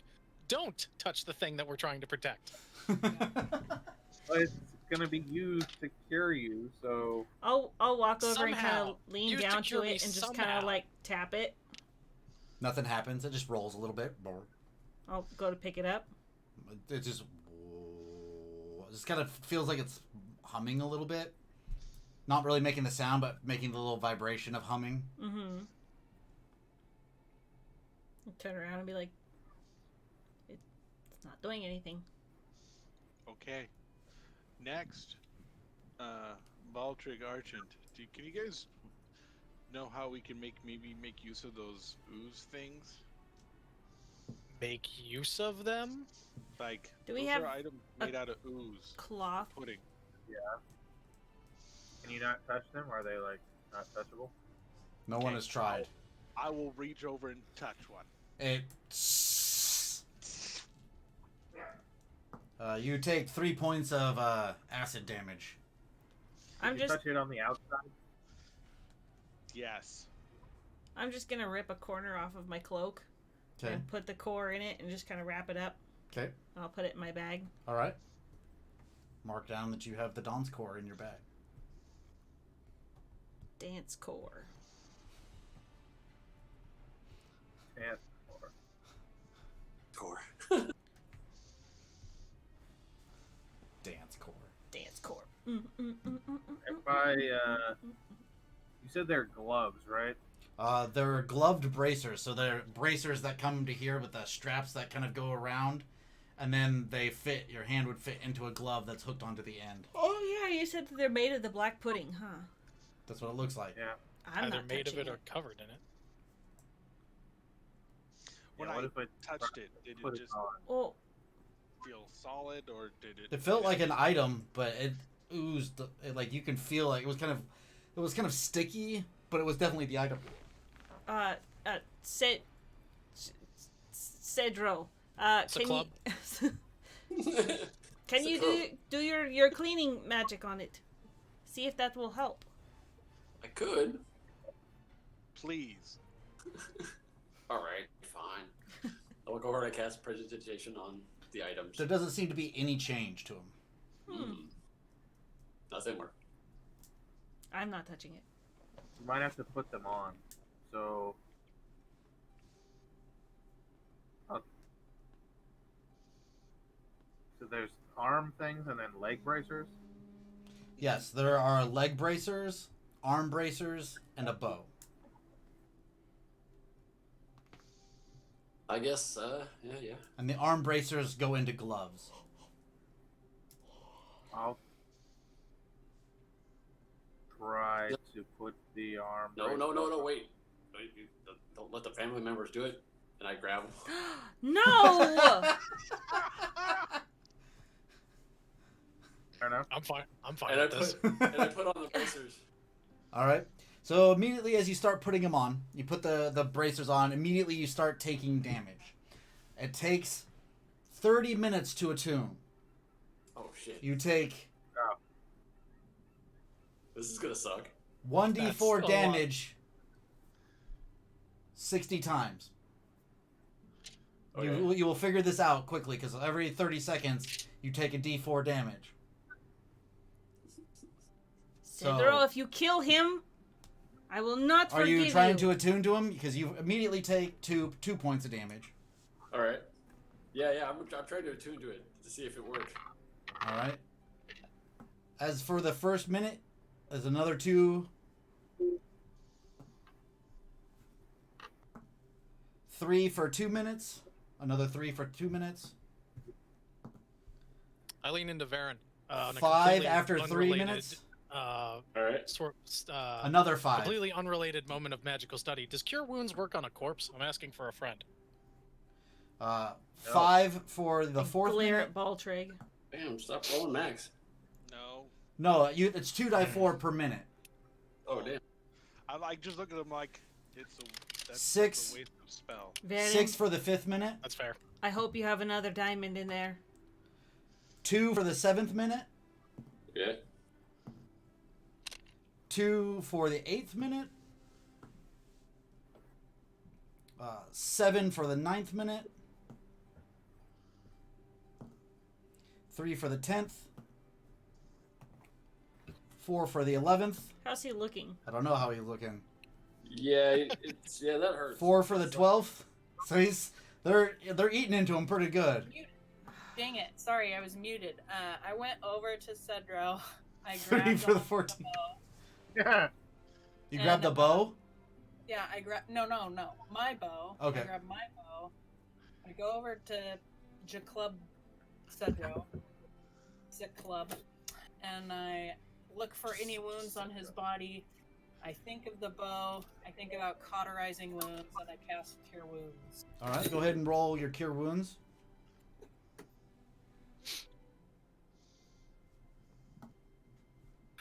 don't touch the thing that we're trying to protect? But it's gonna be used to cure you, so I'll walk over and kind Somehow. of lean Use to down to cure me it and just kind of somehow. like tap it. Nothing happens. It just rolls a little bit. I'll go to pick it up. It just kind of feels like it's humming a little bit. Not really making the sound, but making the little vibration of humming. Mm-hmm. I'll turn around and be like, it's not doing anything. okay. Next, Baldric Argent. Can you guys know how we can maybe make use of those ooze things? Make use of them? Like, Do we those have are items made out of ooze Cloth. pudding. can you not touch them? Are they like not touchable? No one Okay, has tried. I will reach over and touch one. It. You take 3 points of acid damage. I'm Did you just touch it on the outside? Yes. gonna rip a corner off of my cloak Okay. and put the core in it and just kind of wrap it up. Okay. I'll put it in my bag. All right. Mark down that you have the Dawn's Core in your bag. Dance core. Yeah. Core. Dance Core. Dance core. If I, you said they're gloves, right? They're gloved bracers, so they're bracers that come to here with the straps that kind of go around, and then they fit. Your hand would fit into a glove that's hooked onto the end. Oh yeah, you said that they're made of the black pudding, huh? That's what it looks like. Yeah. I'm Either not made of touching it or covered in it. When Yeah, I what if I touched it, did put it it just on? Oh, feel solid, or did it? It felt like an item, but it oozed. Like you can feel like it was kind of sticky, but it was definitely the item. Cedro. It's a Can club. you can It's a you club. do your cleaning magic on it? See if that will help. I could. Please. Alright, fine. I'll go over and cast Prestidigitation on the items. There doesn't seem to be any change to them. Hmm. Nothing more. I'm not touching it. You might have to put them on. So. So there's arm things and then leg bracers. Yes, there are leg bracers, arm bracers, and a bow. I guess, yeah. And the arm bracers go into gloves. I'll try to put the arm. No, wait. Don't let the family members do it. And I grab them. No! Fair enough. I'm fine. I'm fine And I with this. put on the bracers. All right. So immediately as you start putting them on, you put the bracers on, immediately you start taking damage. It takes 30 minutes to attune. Oh shit. You take This is gonna suck. 1d4 That's a lot. damage 60 times. Okay. You will figure this out quickly because every 30 seconds you take a d4 damage. Cedro, if you kill him, I will not Are forgive you trying to attune to him? Because you immediately take two points of damage. Alright. Yeah, I'm trying to attune to it to see if it works. All right. As for the first minute, there's another 2. 3 for 2 minutes. Another 3 for 2 minutes. I lean into Varen. On a 5 completely after 3 unrelated, minutes. All right. Another 5. Completely unrelated moment of magical study. Does Cure Wounds work on a corpse? I'm asking for a friend. 5 for the 4th Glare minute. at Baltrig. Damn, stop rolling max. No. No, it's 2d4 per minute. Oh, damn. I like just look at him like that's 6. a waste of spell. Varen, 6 for the 5th minute. That's fair. I hope you have another diamond in there. 2 for the 7th minute. Yeah. 2 for the 8th minute. 7 for the 9th minute. 3 for the 10th. 4 for the 11th. How's he looking? I don't know how he's looking. Yeah, that hurts. 4 for the 12th. So they're eating into him pretty good. Dang it! Sorry, I was muted. I went over to Cedro. I 3 grabbed for the off 14th. bow. Yeah. You And, grabbed the bow? Yeah, I grabbed. No, my bow. Okay. I grabbed my bow. I go over to Jaclub Cedro, Sick Club, and I look for any wounds on his body. I think of the bow. I think about cauterizing wounds, and I cast Cure Wounds. All right, go ahead and roll your cure wounds.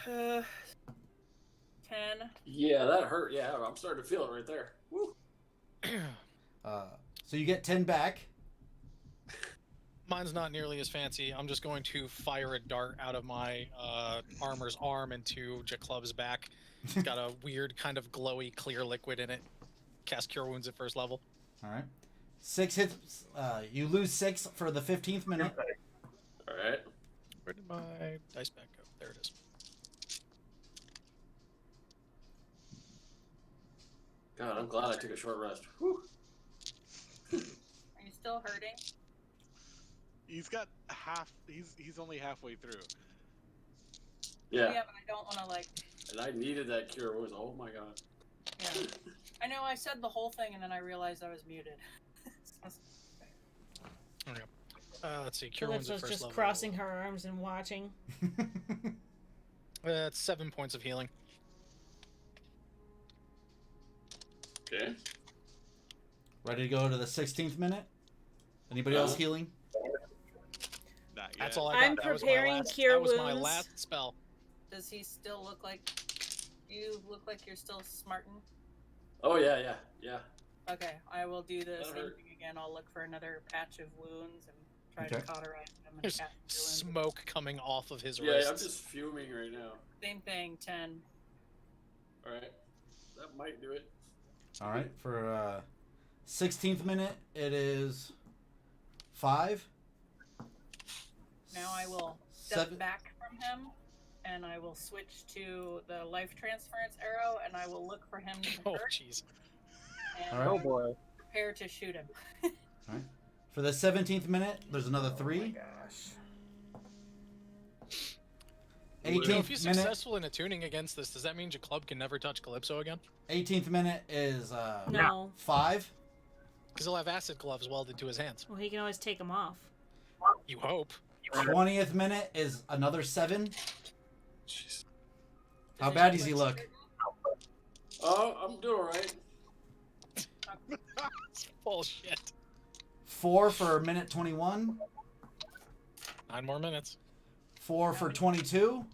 Uh, 10. Yeah, that hurt. Yeah, I'm starting to feel it right there. Woo. So you get 10 back. Mine's not nearly as fancy. I'm just going to fire a dart out of my armor's arm into Jaclub's back. It's got a weird kind of glowy clear liquid in it. Cast Cure Wounds at first level. All right. 6 hits. You lose 6 for the 15th minute. All right. Where did my dice bag go? There it is. God, I'm glad I took a short rest. Whew. Are you still hurting? He's got half. He's only halfway through. Yeah. Yeah, but I don't want to like. And I needed that cure wounds. Oh my god. Yeah. I know I said the whole thing and then I realized I was muted. Okay. Let's see. Cure Wounds Calypso's at first just level. crossing her arms and watching. It's 7 points of healing. Okay. Ready to go to the 16th minute? Anybody else healing? Not yet. That's all I got. I'm That was my preparing last- Cure That was my Wounds. last spell. Does he still look like? You look like you're still smarting. Oh yeah. Okay, I will do the That same hurt. thing again. I'll look for another patch of wounds and try Okay. to cauterize them and There's cast Cure Wounds. smoke coming off of his Yeah, wrists. I'm just fuming right now. Same thing. 10. All right. That might do it. All right. For 16th minute, it is 5. Now I will step 7. back from him, and I will switch to the life transference arrow, and I will look for him to Oh, hurt, jeez. and All right. Oh boy. prepare to shoot him. For the 17th minute, there's another 3. Gosh. You know, 18th if he's minute. successful in attuning against this, does that mean Jaclub can never touch Calypso again? 18th minute is No. 5. Because he'll have acid gloves welded to his hands. Well, he can always take them off. You hope. 20th minute is another 7. Jeez. How bad does he look? Oh, I'm doing all right. It's bullshit. 4 for minute 21. 9 more minutes. 4 for 22.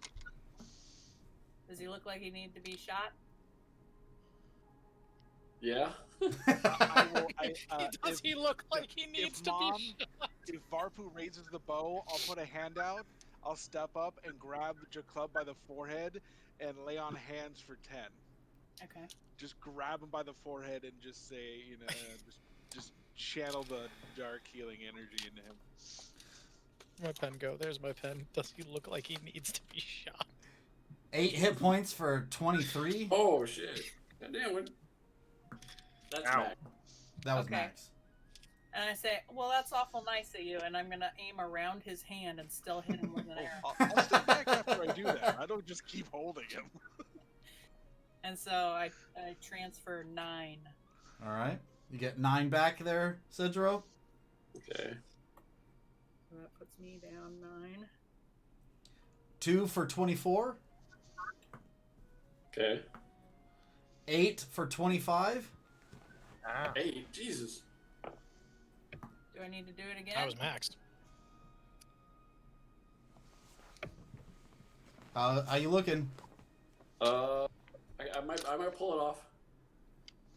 Does he look like he needs to be shot? Yeah. Does he look like he needs to Mom, be shot? If Varpu raises the bow, I'll put a hand out. I'll step up and grab Jaclub by the forehead and lay on hands for 10. Okay. Just grab him by the forehead and just say, just channel the dark healing energy into him. My pen go. There's my pen. Does he look like he needs to be shot? 8 hit points for 23. Oh shit. God damn it. That's Ow. max. That was Okay. max. And I say, well, that's awful nice of you, and I'm gonna aim around his hand and still hit him with an arrow. I'll step back after I do that. I don't just keep holding him. And so I transfer 9. All right. You get 9 back there, Cedro. Okay. So that puts me down 9. 2 for 24. Okay. 8 for 25. Ah. Hey, Jesus. Do I need to do it again? I was maxed. How you looking? I might pull it off.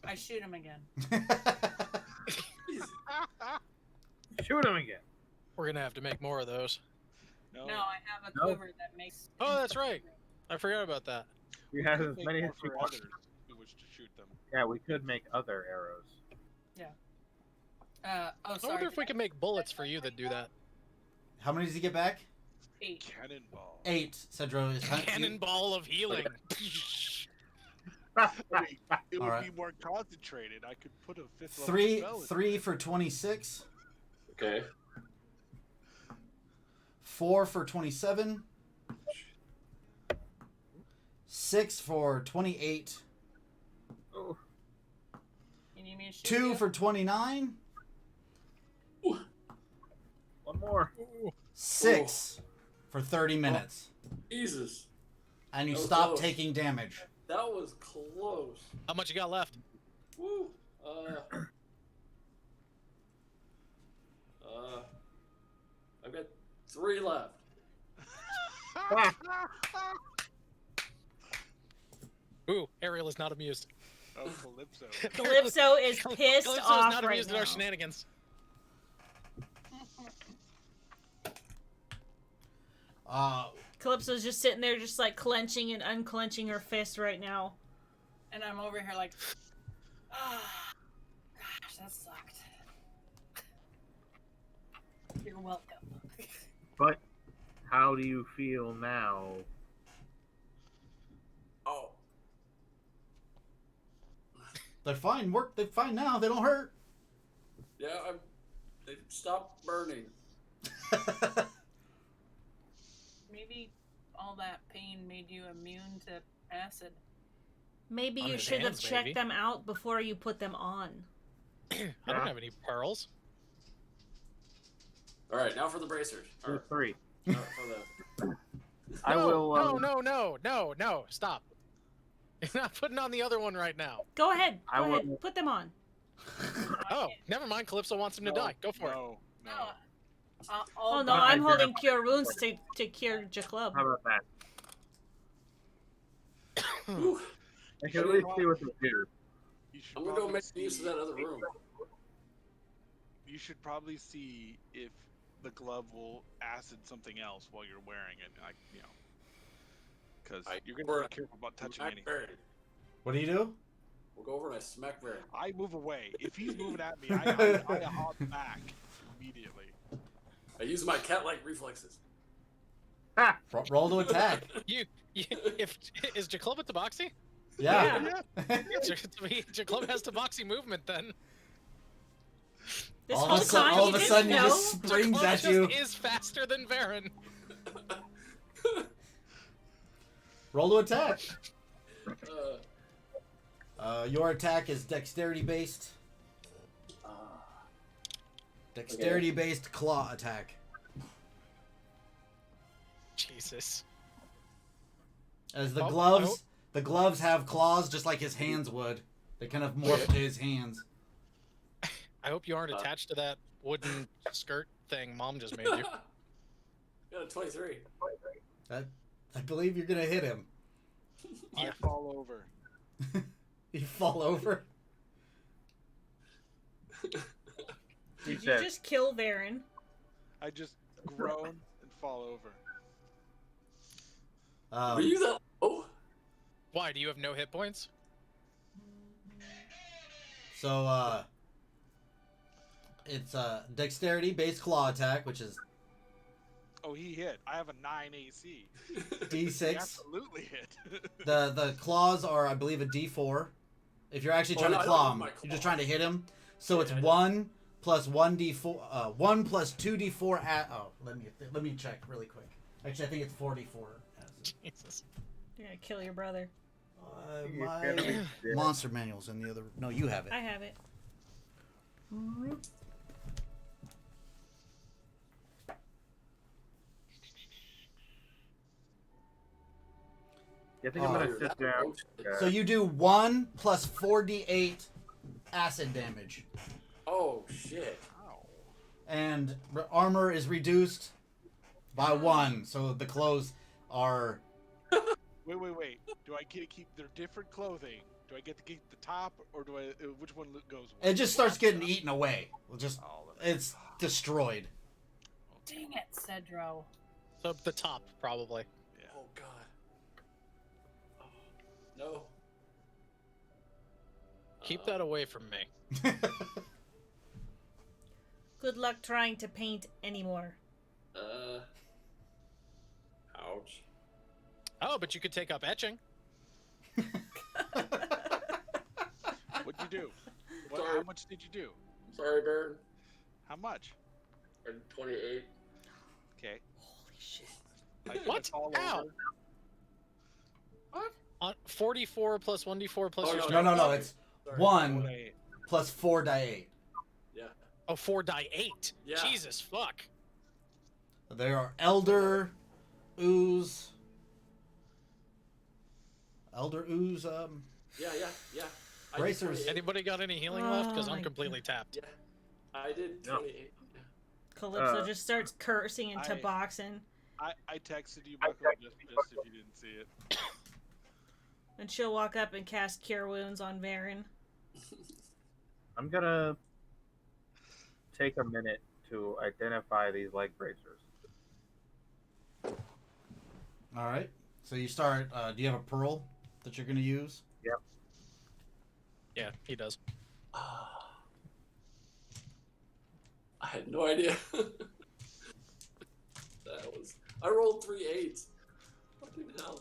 I shoot him again. Shoot him again. We're gonna have to make more of those. No, No, I have a No. quiver that makes. Oh, that's right. I forgot about that. We have we as can many make as more we for want. others who wish to shoot them. Yeah, we could make other arrows. Oh, I sorry. wonder if we can make bullets for you that do that. How many does he get back? 8. Cannonball. 8. Cedro is Cannonball of healing. I mean, it would All right. be more concentrated. I could put a 5th level 3 spell in 3 for 26. Okay. 4 for 27. 6 for 28. Oh, You need me to shoot 2 you? for 29. one more. 6 for 30 minutes. Jesus. And you That was stop close. taking damage. That was close. How much you got left? Woo. I've got 3 left. Ooh, Ariel is not amused. Oh, Calypso. Calypso is pissed Calypso off is not right amused now. at our shenanigans. Calypso's just sitting there, just like clenching and unclenching her fist right now. And I'm over here like, ah, gosh, that sucked. You're welcome. But how do you feel now? Oh. They're fine. They're fine now. They don't hurt. Yeah, they stopped burning. Maybe all that pain made you immune to acid. Maybe On you his should have hands, checked maybe. them out before you put them on. I don't have any pearls. All right, now for the bracers. Or, 3. for the. I No, will. no, stop. You're not putting on the other one right now. Go ahead. I Go ahead. will- Put them on. Oh, never mind. Calypso wants him to die. Go for it. No, no. Oh no, I I'm did holding it. cure wounds to cure Jaclub. How about that? Whew. I can at least see what they do. You should I'm gonna go probably make use of that other room. You should probably see if the glove will acid something else while you're wearing it. Because you're gonna We're- be careful about touching Smack anything. Baron. What do you do? We'll go over and I smack Baron. I move away. If he's moving at me, I hop back immediately. I use my cat-like reflexes. Ha! Roll to attack. You if is Jaclub a Tabaxi? Yeah. Jaclub has Tabaxi movement then. This all whole of a sudden, time all you of a didn't sudden, you know. just springs Jaclub at just you. is faster than Varen. Roll to attack. Uh, Your attack is dexterity based. uh, Dexterity based claw attack. Jesus. As the Oh, gloves, oh. the gloves have claws just like his hands would. They kind of morph to his hands. I hope you aren't attached to that wooden skirt thing Mom just made you. got a 23. I believe you're gonna hit him. I Yeah. fall over. You fall over. Did you dead. just kill Varen? I just groan and fall over. Were you that low? Why? Do you have no hit points? So it's a dexterity based claw attack, which is Oh, he hit. I have a 9 AC. He D6. absolutely hit. The claws are, I believe, a D4. If you're actually Oh, trying no, to I claw don't him, have my you're just claw. trying to hit him. So it's Yeah, I 1 plus 1d4, 1 plus 2d4 at. Oh, let me check really quick. Actually, I think it's 4d4. Jesus. You're gonna kill your brother. You're gonna be dead. Monster manual's in the other. No, you have it. I have it. I think I'm Oh, gonna you're sit that down. roach. So you do 1 plus 4d8 acid damage. Oh shit. Ow. And armor is reduced by 1. So the clothes are... Wait. Do I get to keep their different clothing? Do I get to keep the top, or do I? Which one goes? It just starts getting eaten away. Just Oh, that it's destroyed. Dang it, Cedro. So the top, probably. Oh god. Oh, no. Keep that away from me. Good luck trying to paint anymore. Ouch. Oh, but you could take up etching. What'd you do? How Sorry. much did you do? Sorry, Baron. How much? Or 28. Okay. Holy shit. I think What? it's all How? over. 44 plus 1d4 plus Oh, your no, strength. No, it's Sorry. 1 Wait. plus 4 die 8. Yeah. Oh, 4 die 8. Yeah. Jesus fuck. There are Elder Ooze. Yeah. I did Bracers. 28. Anybody got any healing left? Because Oh I'm my completely tapped. Yeah. I did No. 28. Yeah. Calypso just starts cursing into I- boxing, I texted you, Bucko, just if you didn't see it. and she'll walk up and cast Cure Wounds on Varen. I'm gonna take a minute to identify these leg bracers. All right. So you start. Do you have a pearl that you're going to use? Yeah, he does. I had no idea. That was. I rolled 3 8s. Fucking hell.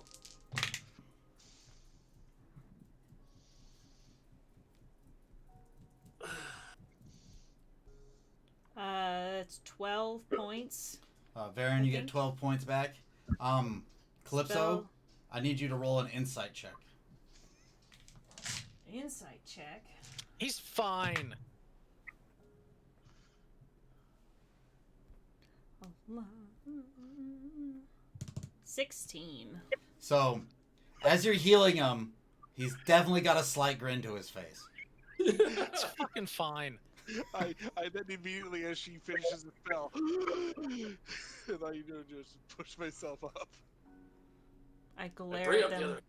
It's 12 points. Varen, you Okay. get 12 points back. Calypso, Spell. I need you to roll an insight check. Insight check. He's fine. 16. So, as you're healing him, he's definitely got a slight grin to his face. He's fucking fine. I then immediately, as she finishes the spell, and all you do is just push myself up. I And glare bring at up the them. other.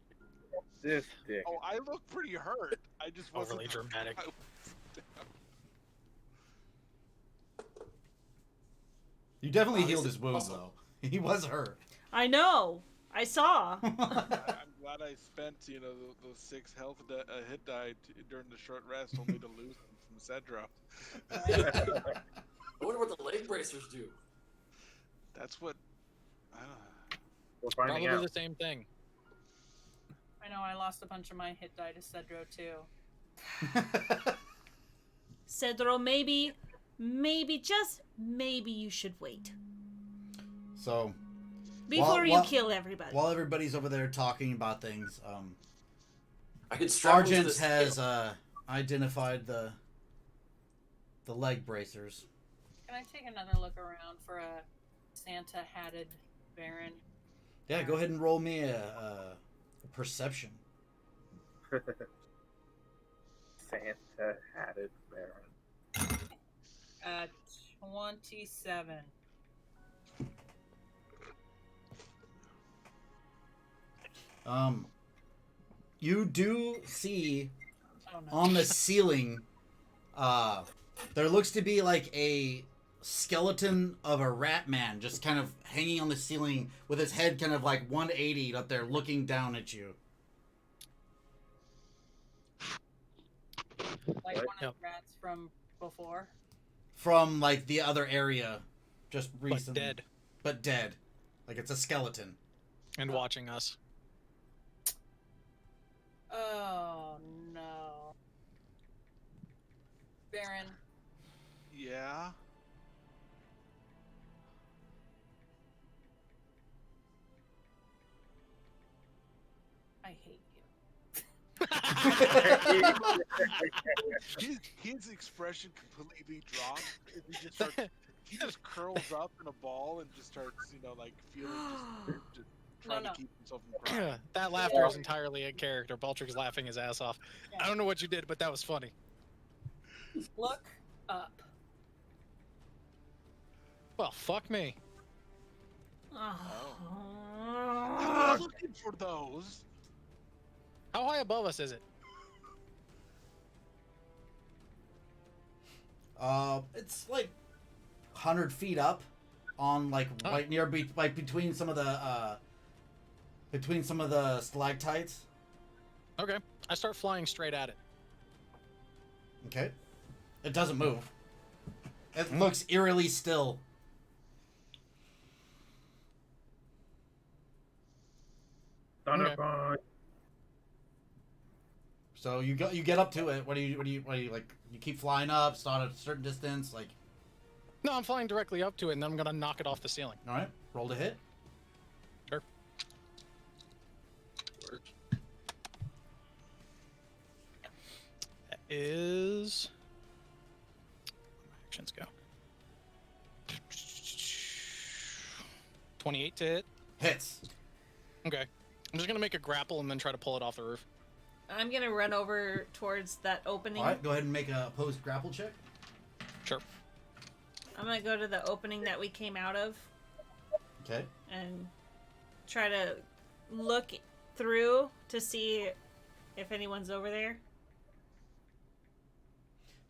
This dick. Oh, I look pretty hurt. I just wasn't Overly dramatic. You definitely Oh, healed this his is wounds, awesome. though. He was hurt. I know. I saw. I'm glad I spent, those 6 hit die during the short rest, only to lose them from Cedro. I wonder what the leg bracers do. That's what. We're finding Probably out. the same thing. I know I lost a bunch of my hit die to Cedro too. Cedro, maybe, just maybe you should wait. So, Before you while- kill everybody. while everybody's over there talking about things, I could strap them to Sargent the has scale. identified the leg bracers. Can I take another look around for a Santa hatted Baron? Yeah, go ahead and roll me a perception. Santa hatted Baron. 27. You do see Oh no. on the ceiling, there looks to be like a skeleton of a rat man just kind of hanging on the ceiling with his head kind of like 180 up there looking down at you. Like one Yep. of the rats from before. From like the other area just But recently. dead. But dead. Like it's a skeleton. And watching us. Oh no. Baron, Yeah. I hate you. his expression completely drops. And he just curls up in a ball and just starts, like feeling just trying No. to keep himself from crying. That laughter is entirely in character. Baltric's laughing his ass off. I don't know what you did, but that was funny. Look up. Well, fuck me. Oh. I'm not looking for those. How high above us is it? It's like 100 feet up, on like Oh. right near between some of the stalactites. Okay. I start flying straight at it. Okay. It doesn't move. It looks eerily still. Thunderbird. So you get up to it. What do you like? You keep flying up, start at a certain distance. Like, No, I'm flying directly up to it, and then I'm gonna knock it off the ceiling. all right, roll to hit. Sure. That is. Actions go. 28 to hit. Hits. Okay. I'm just gonna make a grapple and then try to pull it off the roof. I'm gonna run over towards that opening. All right, go ahead and make a opposed grapple check. Sure. I'm gonna go to the opening that we came out of Okay. and try to look through to see if anyone's over there.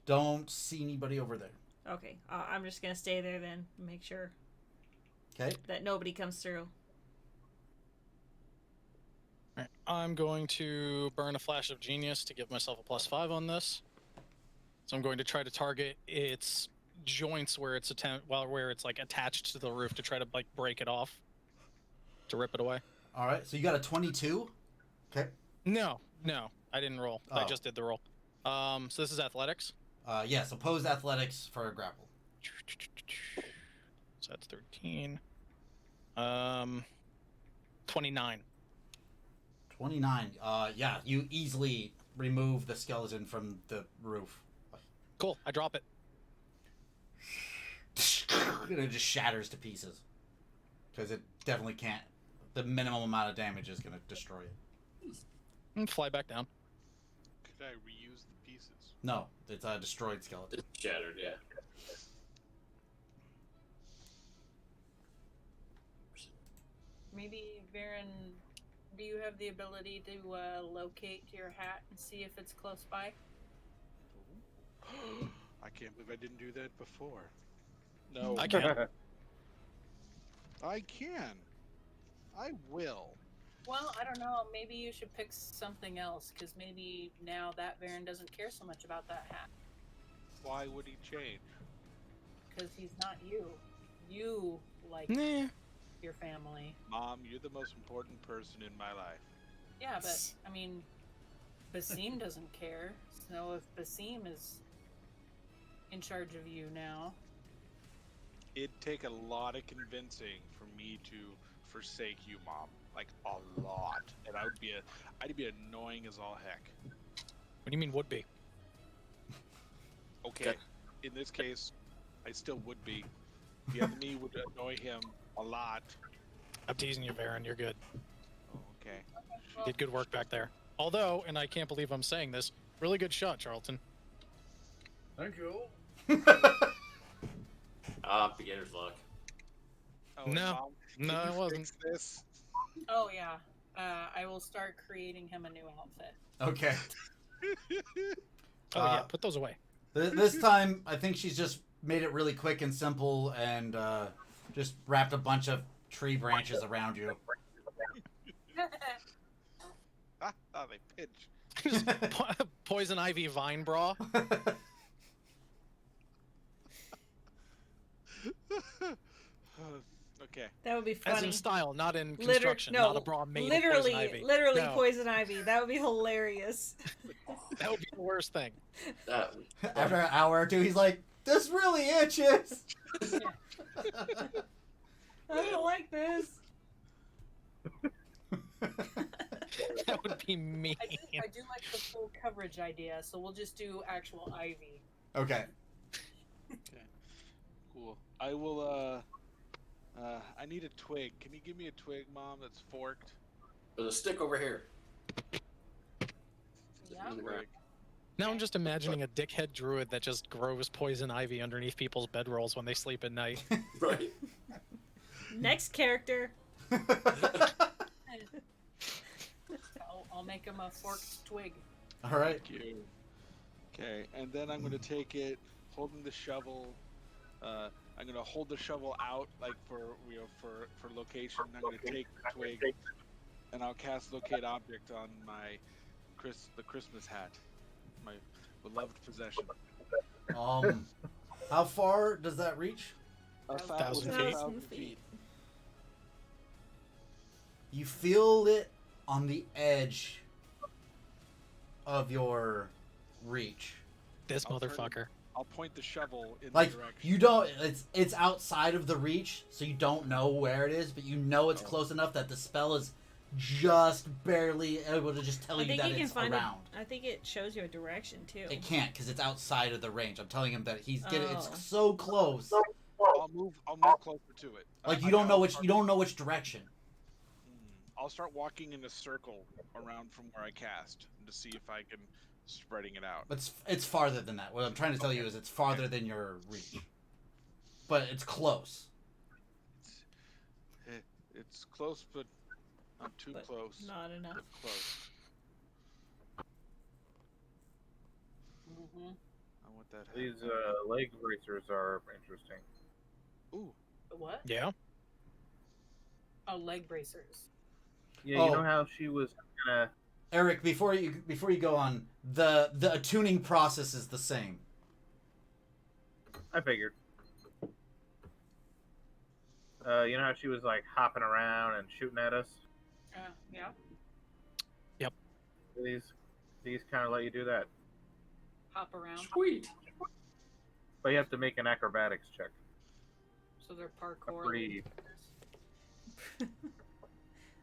Don't see anybody over there. Okay, I'm just gonna stay there then, and make sure Okay. that nobody comes through. Alright, I'm going to burn a flash of genius to give myself a +5 on this. So I'm going to try to target its joints where it's where it's like attached to the roof to try to like break it off, to rip it away. All right. So you got a 22. Okay. No, I didn't roll. I Oh. just did the roll. So this is athletics. Yes. Opposed athletics for a grapple. So that's 13. 29. 29. Yeah. You easily remove the skeleton from the roof. Cool. I drop it. And it just shatters to pieces. Because it definitely can't. The minimum amount of damage is going to destroy it. And fly back down. Could I reuse the pieces? No, it's a destroyed skeleton. It's shattered, yeah. Maybe, Varen, do you have the ability to locate your hat and see if it's close by? I can't believe I didn't do that before. No, I can. I can. I will. Well, I don't know. Maybe you should pick something else, because maybe now that Varen doesn't care so much about that hat. Why would he change? Because he's not you. You like Nah. your family. Mom, you're the most important person in my life. Yeah, but, I mean, Basim doesn't care. So if Basim is in charge of you now... It'd take a lot of convincing for me to forsake you, Mom. Like, a lot. And I'd be annoying as all heck. What do you mean would be? Okay, in this case, I still would be. The enemy would annoy him a lot. I'm teasing you, Varen. You're good. Oh, okay. You did good work back there. Although, and I can't believe I'm saying this, really good shot, Charlton. Thank you. Beginner's luck. Oh, No. Mom, No, can it you wasn't. fix this? Oh, yeah. I will start creating him a new outfit. Okay. Oh, yeah, put those away. This time, I think she's just made it really quick and simple and just wrapped a bunch of tree branches around you. Ah, they pinch. Just poison ivy vine bra. Okay. That would be As funny. in style, not in construction. no, not a bra made literally, of poison ivy. literally No, poison ivy. That would be hilarious. that would be the worst thing. That, After an hour or two, he's like, "This really itches." I don't like this. That would be me. I do like the full coverage idea, so we'll just do actual ivy. Okay. Cool. I will. I need a twig. Can you give me a twig, Mom? That's forked. There's a stick over here. Yeah. In the ground. Now I'm just imagining a dickhead druid that just grows poison ivy underneath people's bedrolls when they sleep at night. Right. Next character. I'll make him a forked twig. All right. Thank you. Okay, and then I'm gonna take it, holding the shovel. I'm gonna hold the shovel out, like for location. I'm gonna take the twig, and I'll cast locate object on my the Christmas hat, my beloved possession. How far does that reach? 1,000 feet. 1,000 feet. You feel it on the edge of your reach. This I'll turn it- motherfucker. I'll point the shovel in Like the direction. you don't. It's outside of the reach, so you don't know where it is, but you know it's close enough that the spell is just barely able to just tell I you think that you can it's find around. I think it shows you a direction too. It can't because it's outside of the range. I'm telling him that he's getting. Oh. It's so close. I'll move closer to it. Like I you don't know gotta which direction. I'll start walking in a circle around from where I cast to see if I can spreading it out. But it's farther than that. What I'm trying to tell you is it's farther than your reach. But it's close. It's close, but not too But close. Not enough. But close. Mm-hmm. I want that. These leg bracers are interesting. Ooh. What? Yeah. Oh, leg bracers. Yeah, you Oh. know how she was gonna. Eric, before you go on, the attuning process is the same. I figured. You know how she was like hopping around and shooting at us? Yeah. These kind of let you do that, Hop around. Sweet. but you have to make an acrobatics check. So they're parkour. Pretty-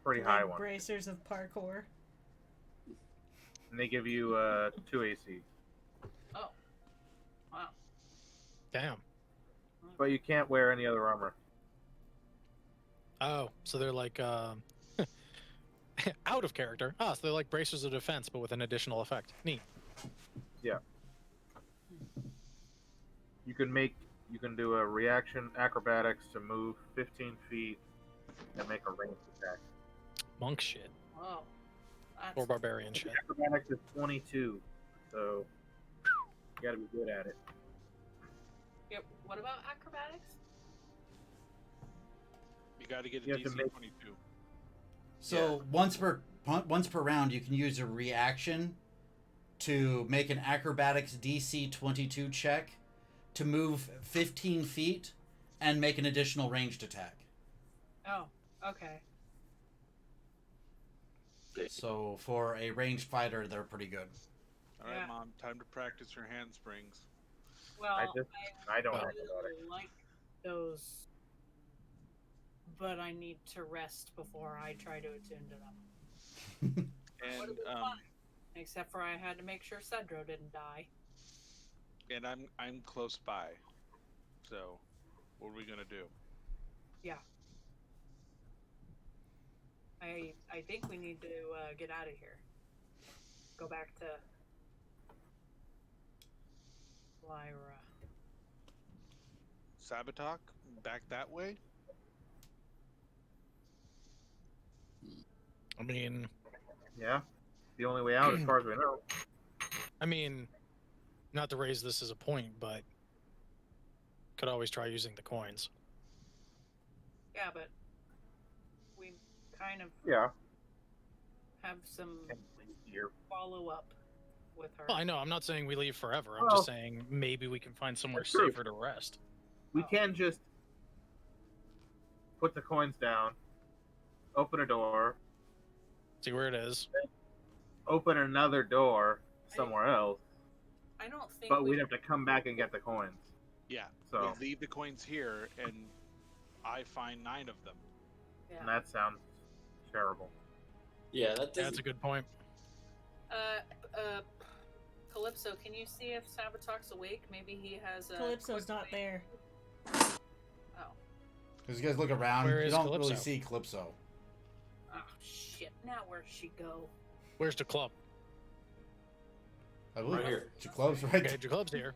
Pretty high Leg one, bracers of parkour. and they give you 2 AC, Oh. Wow. Damn. but you can't wear any other armor. Oh, so they're like out of character. Ah, so they're like bracers of defense, but with an additional effect. Neat. You can do a reaction acrobatics to move 15 feet and make a ranged attack. Monk shit. Wow. That's Or barbarian shit. Acrobatics is 22, so you got to be good at it. Yep. What about acrobatics? You got to get a You have to DC make- 22. So once per round, you can use a reaction to make an acrobatics DC 22 check to move 15 feet and make an additional ranged attack. Oh. Okay. So for a ranged fighter, they're pretty good. All right, Yeah. Mom. Time to practice your handsprings. Well, I don't Oh. know about it. really like those, but I need to rest before I try to attune to them. And Would've been fun. Except for I had to make sure Cedro didn't die. and I'm close by. So, what are we gonna do? I think we need to get out of here. Go back to Lyra. Sabotage? Back that way? I mean, Yeah, the only way out, as far as we know. not to raise this as a point, but could always try using the coins. Yeah, but we kind of Yeah. have some Here. follow up with her. Well, I know. I'm not saying we leave forever. I'm Well, just saying maybe we can find somewhere that's true. safer to rest. We can just put the coins down, open a door, See where it is. open another door somewhere else, I don't think but we we'd have to come back and get the coins. Yeah. So, We leave the coins here, and I find 9 of them. yeah. and that sounds terrible. Yeah, that That's doesn't. a good point. Calypso, can you see if Sabotalk's awake? Maybe he has a. Calypso's quick not way- there. Oh. Because you guys look around, Where you is don't really Calypso? see Calypso. Oh shit! Now where'd she go? Where's the club? I believe Right here. Jaclub's right Okay, there. the club's here.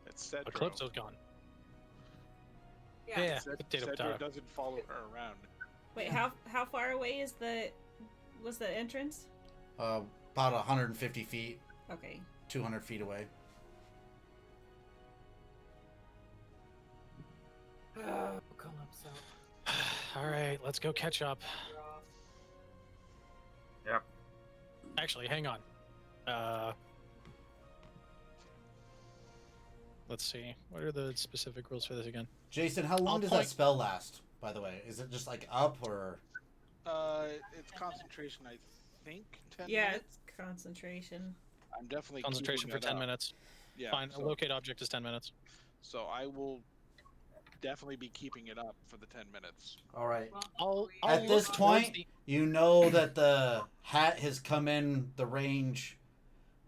It's But Cedro. Calypso's gone. Yeah. Yeah, Ced- potato Cedro potato. doesn't follow her around. Wait, how far away was the entrance? About 150 feet, Okay. 200 feet away. Oh, Calypso. All right, let's go catch up. Yep. Actually, hang on. Let's see. What are the specific rules for this again? Jason, how long I'll does point- that spell last, by the way? Is it just like up or... It's concentration, I think. 10 Yeah, minutes. it's concentration. I'm definitely Concentration for keeping 10 it up. minutes. Yeah. Fine. So, A locate object is 10 minutes. so I will definitely be keeping it up for the 10 minutes. All right. I'll At look this towards point, the- you know that the hat has come in the range,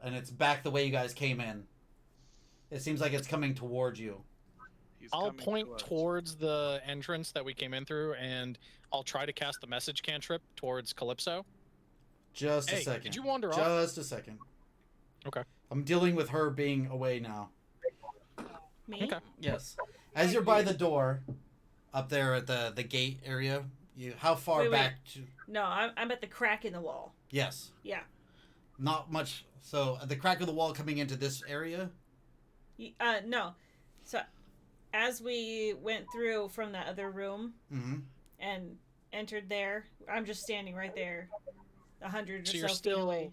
and it's back the way you guys came in. It seems like it's coming towards you. He's I'll coming point to us. towards the entrance that we came in through, and I'll try to cast the message cantrip towards Calypso. Just a Hey, second. did you wander off? Just a second. Okay. I'm dealing with her being away now. Me? Okay. Yes. As you're by the door, up there at the gate area, how far Wait, wait. back to... No, I'm at the crack in the wall. Yes. Yeah. Not much. So, the crack of the wall coming into this area? No. So, as we went through from that other room Mm-hmm. and entered there, I'm just standing right there, 100 or So so you're feet still away.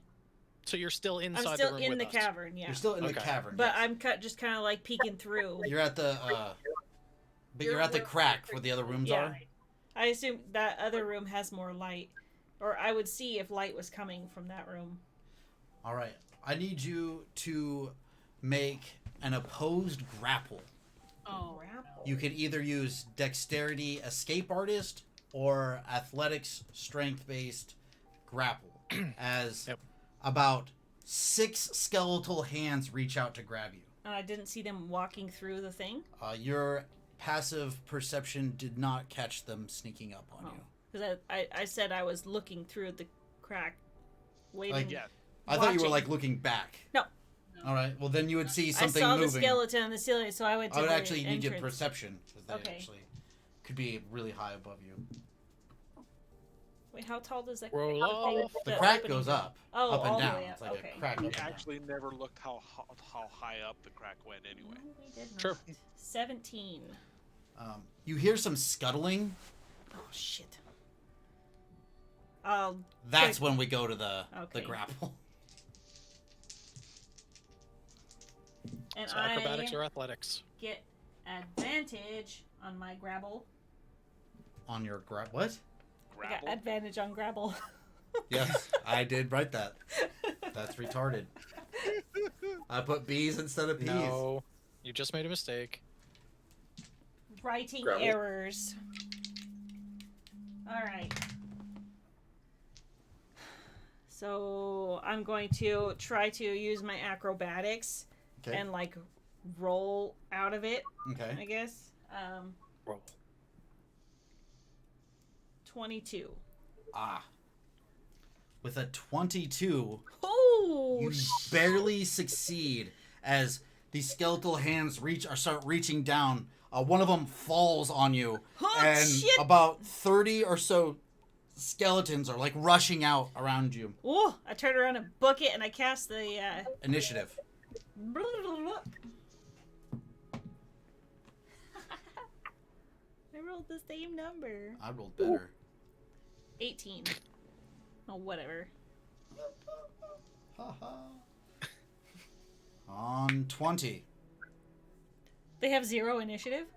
So you're still inside I'm still the room in with the us. cavern, yeah. You're still in the Okay. cavern. But yes. I'm just kind of like peeking through. You're at the but you're at the crack where the other rooms Yeah. are. I assume that other room has more light, or I would see if light was coming from that room. All right. I need you to make an opposed grapple. Oh. Grapple. You can either use dexterity escape artist or athletics strength based grapple as Yep. about 6 skeletal hands reach out to grab you. I didn't see them walking through the thing Your passive perception did not catch them sneaking up on Oh. you. because I said I was looking through the crack, waiting. Like, Yeah. I thought you were Watching. like looking back. No. All right. Well, then you would see I something saw moving. the skeleton on the ceiling, so I went to I would the actually need your entrance. perception because they Okay. actually could be really high above you. Wait, how tall does that Roll thing- off. The crack opening goes go? up, Oh, up and all down. the way It's up. like Okay. a crack. We Up and down. actually never looked how high up the crack went anyway. No, we did Sure. not. 17. You hear some scuttling. Oh shit. That's Quick. when we go to the Okay. grapple. And So acrobatics I or athletics? get advantage on my grapple. On your what? I got Grapple. advantage on grapple. Yes, I did write that. That's retarded. I put B's instead of P's. No, you just made a mistake. Writing Grapple. errors. Alright. So I'm going to try to use my acrobatics Okay. and like roll out of it, Okay. I guess. Roll. 22. With a 22, Oh, you barely succeed as these skeletal hands start reaching down. One of them falls on you, Oh, and shit. about 30 or so skeletons are like rushing out around you. Oh, I turn around and book it and I cast the Initiative. I rolled the same number. I rolled better. 18. Oh, whatever. On 20. They have 0 initiative?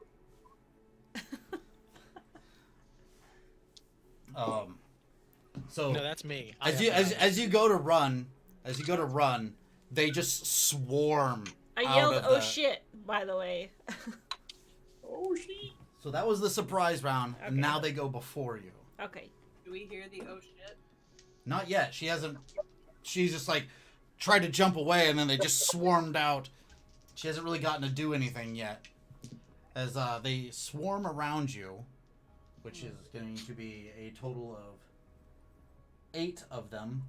So No, that's me. I as have you that. as you go to run, they just swarm. I out yelled, of oh the- shit, by the way. Oh shit. So that was the surprise round, and Okay. now they go before you. Okay. Do we hear the oh shit? Not yet. She hasn't. She's just like tried to jump away, and then they just swarmed out. She hasn't really gotten to do anything yet. As they swarm around you, which is going to be a total of 8 of them.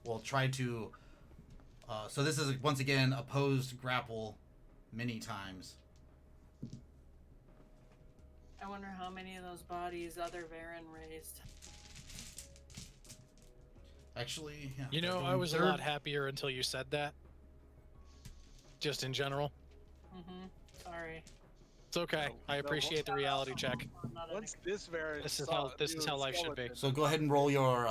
Will try to. So this is once again opposed grapple many times. I wonder how many of those bodies other Varen raised. Actually, yeah. You know, they're I going was a third. lot happier until you said that. Just in general. Mm-hmm. Sorry. It's okay. I appreciate the reality check. I'm not an Once this Varen This is saw how the life should be. skeleton, So go ahead and roll your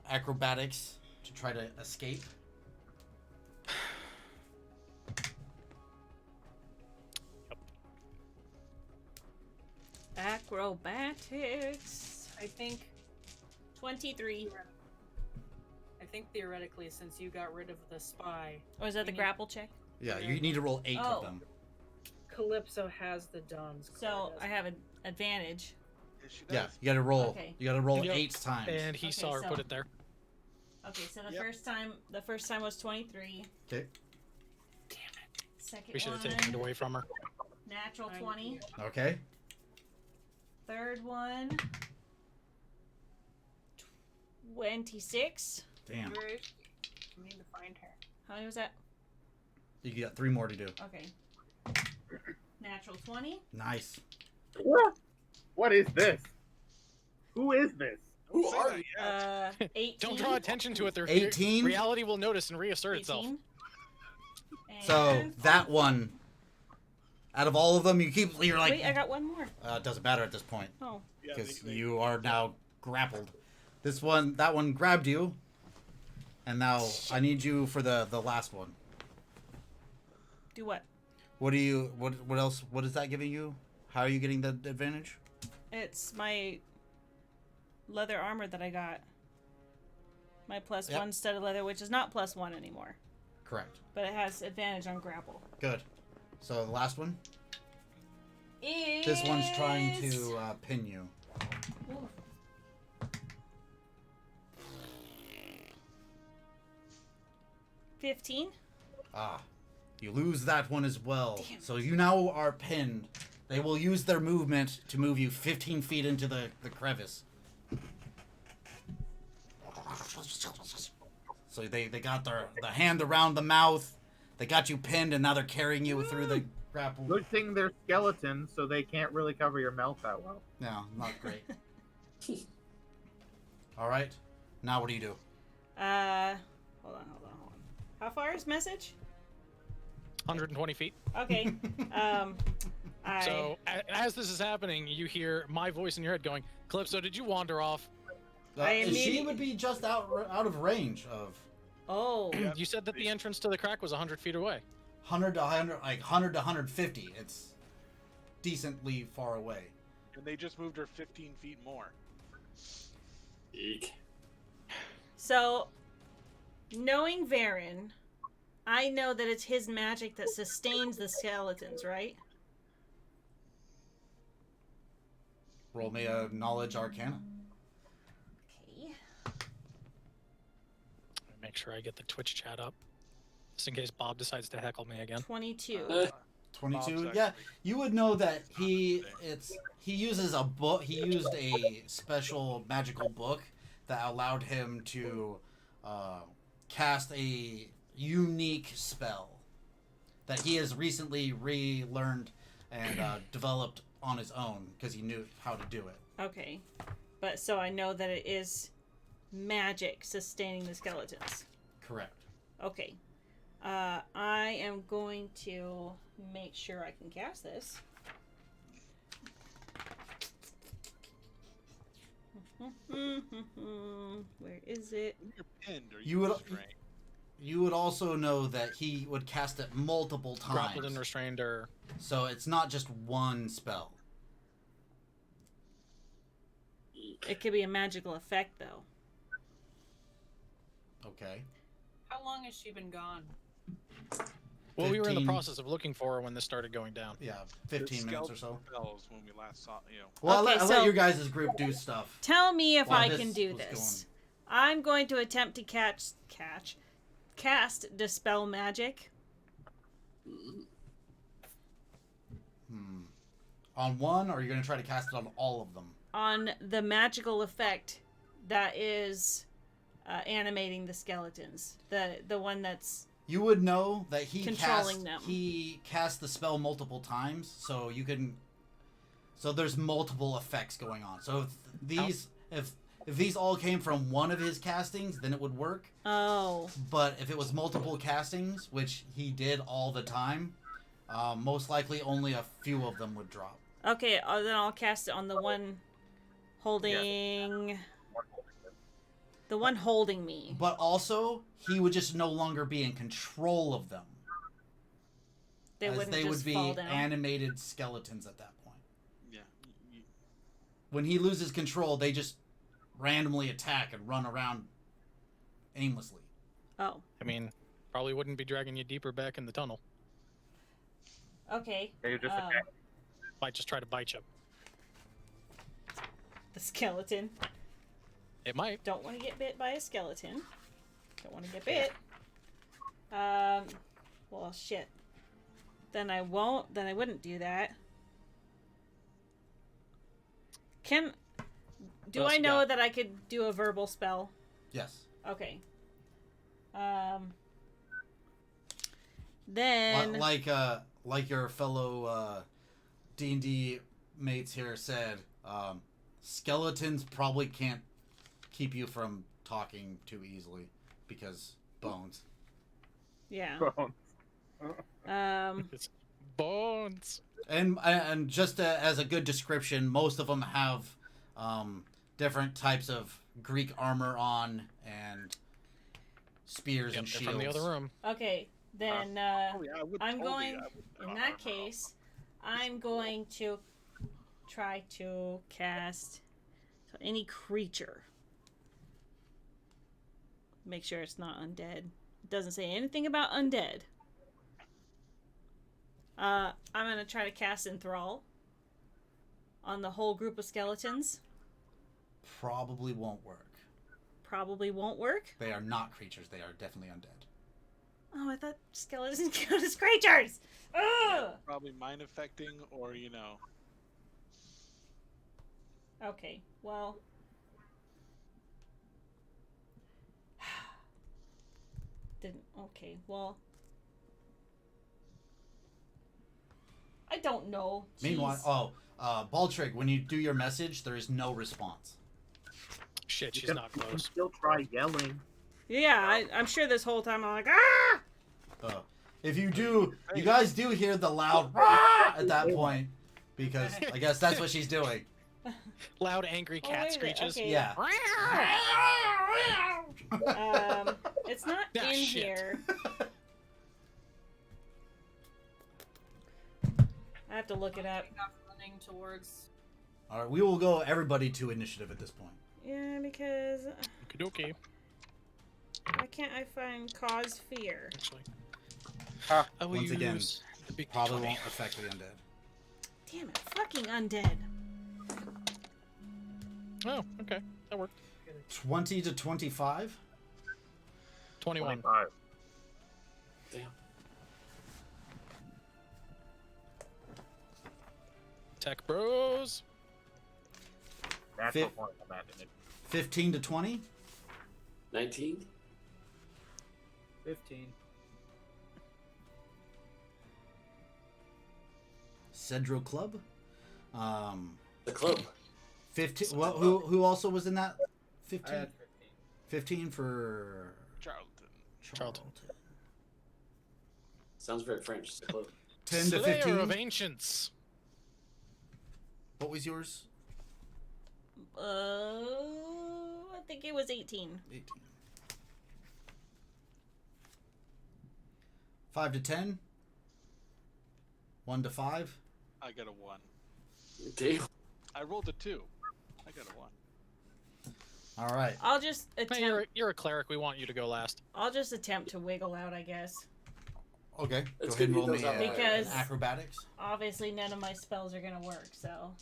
acrobatics to try to escape. Acrobatics. I think 23. theoretically, since you got rid of the spy, Oh, is that the We need- grapple check? Yeah, you need to roll 8 Oh. of them. Calypso has the Duns. So I have an advantage. yeah, she Yeah, does. you got to roll. Okay. You got to roll Yep. 8 times. And he Okay, saw her so- put it there. Okay, so the Yep. first time was 23. Okay. Second We should have one, taken it away from her. natural Thank 20. you. Okay. Third one, 26. Damn. Where is she? I need to find her. How many was that? You got 3 more to do. Okay. Natural 20. Nice. What is this? Who is this? Who Don't say are that you? yet. 18. Don't draw attention to it. The 18? reality will notice and reassert itself. 18. So And- that one, out of all of them, you're like, Wait, I got one more. it doesn't matter at this point Oh. Yeah, because they- you are now grappled. That one grabbed you, and now I need you for the last one. Do what? What else? What is that giving you? How are you getting the advantage? It's my leather armor that I got. My plus Yep. 1 studded leather, which is not plus 1 anymore. Correct. But it has advantage on grapple. Good. So the last one. Is... This one's trying to pin you. Ooh. $15. Ah, you lose that one as well. Damn. So you now are pinned. They will use their movement to move you 15 feet into the crevice. So they got the hand around the mouth. They got you pinned, and now they're carrying you through the grapple. Good thing they're skeletons, so they can't really cover your mouth that well. No, not great. All right. Now what do you do? Hold on. How far is message? 120 feet. Okay. I... So as this is happening, you hear my voice in your head going, "Calypso, did you wander off?" I She immediately- would be just out of range of Oh. You said that the entrance to the crack was 100 feet away. 100 to 150. It's decently far away. And they just moved her 15 feet more. Eek. So, knowing Varen, I know that it's his magic that sustains the skeletons, right? Roll me a knowledge arcana. Okay. Make sure I get the Twitch chat up, just in case Bob decides to heckle me again. 22. 22. Bob's Yeah, actually- you would know that he uses a book. He used a special magical book that allowed him to cast a unique spell that he has recently relearned and developed on his own because he knew how to do it. Okay. But so I know that it is magic sustaining the skeletons. Correct. Okay. I am going to make sure I can cast this. Where is it? When you're pinned, or You would- restrained? You would also know that he would cast it multiple Grappled and times, restrained, or so it's not just one spell. Eek. It could be a magical effect, though. Okay. How long has she been gone? Well, we were in the 15 process of looking for her when this started going down. Yeah, 15 minutes or so. Spells when we last saw, Well, Okay, I'll so- let your guys' group do stuff. Tell me if While I this can do was this. I'm going to attempt to cast Dispel Magic. Mm. On one, or are you going to try to cast it on all of them? On the magical effect that is animating the skeletons. The one that's... You would know that Controlling them. he cast the spell multiple times, so you can. So there's multiple effects going on. So if these all came from one of his castings, then it would work. Oh. But if it was multiple castings, which he did all the time, most likely only a few of them would drop. Okay, then I'll cast it on the one holding... The one holding me. But also, he would just no longer be in control of them. They as wouldn't they just would fall be down. animated skeletons at that point. Yeah. When he loses control, they just randomly attack and run around aimlessly. Oh. I mean, probably wouldn't be dragging you deeper back in the tunnel. Okay. Yeah, you just um, attack. Might just try to bite you. The skeleton. It might. Don't want to get bit by a skeleton. Don't want to get bit. Well, shit. Then I won't. Then I wouldn't do that. Do else I you know got? that I could do a verbal spell? Yes. Okay. Then Like your fellow D&D mates here said, skeletons probably can't keep you from talking too easily because bones. yeah. It's bones. And just as a good description, most of them have different types of Greek armor on and spears Yep, and they're shields. from the other room. Okay. Then Oh, yeah, I would I'm totally- going. I would- In that case, I'm going to try to cast any creature. Make sure it's not undead. It doesn't say anything about undead. I'm gonna try to cast Enthrall on the whole group of skeletons. Probably won't work. Probably won't work. They are not creatures. They are definitely undead. Oh, I thought skeletons count as creatures. Ugh! Probably mind affecting or, Okay, well. Didn't. Okay, well. I don't know. Meanwhile, Jeez. Baltrig, when you do your message, there is no response. Shit, You she's can- not you can close. still try yelling. Yeah, I'm sure this whole time I'm like, ah! If you do, you guys do hear the loud "Rah!" at that point, because I guess that's what she's doing. Loud, angry Oh, cat wait a minute, screeches. okay. Yeah. It's not Ah, in shit. here. I have to look it up. Off running towards. All right, we will go everybody to initiative at this point. Yeah, because Okay. why can't I find cause fear? Actually. Ah, I will once again, use the big Probably 20. won't affect the undead. Damn it, fucking undead. Oh, okay. That worked. 20 to 25. 21. 25. Damn. Tech bros. Natural Fif- one, I'm adding it. 15 to 20. 19? 15. Cedro Club. The club. 15. Well, who also was in that? I 15. had 15. 15 for Charlton. Charlton. Sounds very French. The club. 10 to Slayer 15. of Ancients. What was yours? I think it was 18. 18. 5 to 10. 1 to 5. I got a 1. Damn. I rolled a 2. I got a 1. All right. I'll just Hey, attempt. you're a cleric. We want you to go last. I'll just attempt to wiggle out, I guess. Okay, go Let's ahead and give roll you me those up. Because- an acrobatics. Obviously, none of my spells are gonna work. So.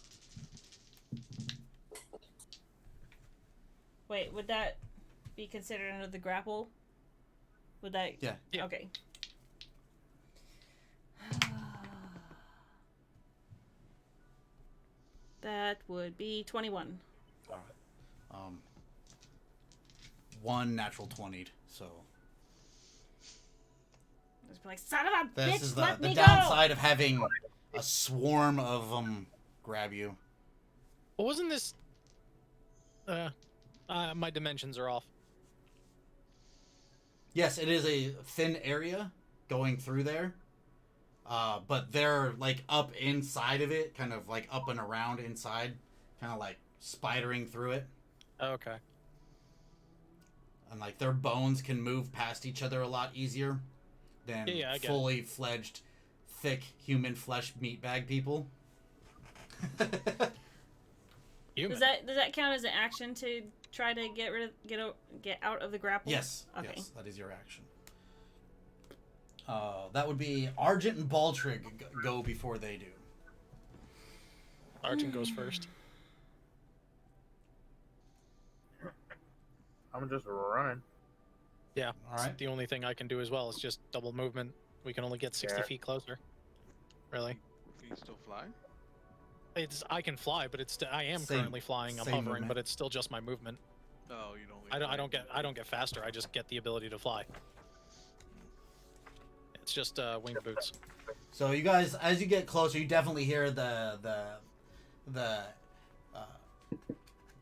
Wait, would that be considered under the grapple? Would that? Yeah. Yeah. Okay. That would be 21. Um, one natural 20'd, so Just be like, son of a this bitch, is let the me downside of having a swarm of them grab you. Well, wasn't this? My dimensions are off. Yes, it is a thin area going through there, but they're like up inside of it, kind of like up and around inside, kind of like spidering through it. Okay. And like their bones can move past each other a lot easier than Yeah, I get it. fully fledged, thick human flesh meatbag people. Human. Does that count as an action to try to get out of the grapple? Yes. Okay. Yes, that is your action. That would be Argent and Baltrig go before they do. Argent goes first. I'm just running. Yeah. All right. It's the only thing I can do as well. It's just double movement. We can only get 60 Yeah. feet closer. Really? Can you still fly? I can fly, but I am Same- currently flying. I'm same hovering, movement. but it's still just my movement. Oh, you don't. I don't get faster. I just get the ability to fly. It's just winged boots. So you guys, as you get closer, you definitely hear the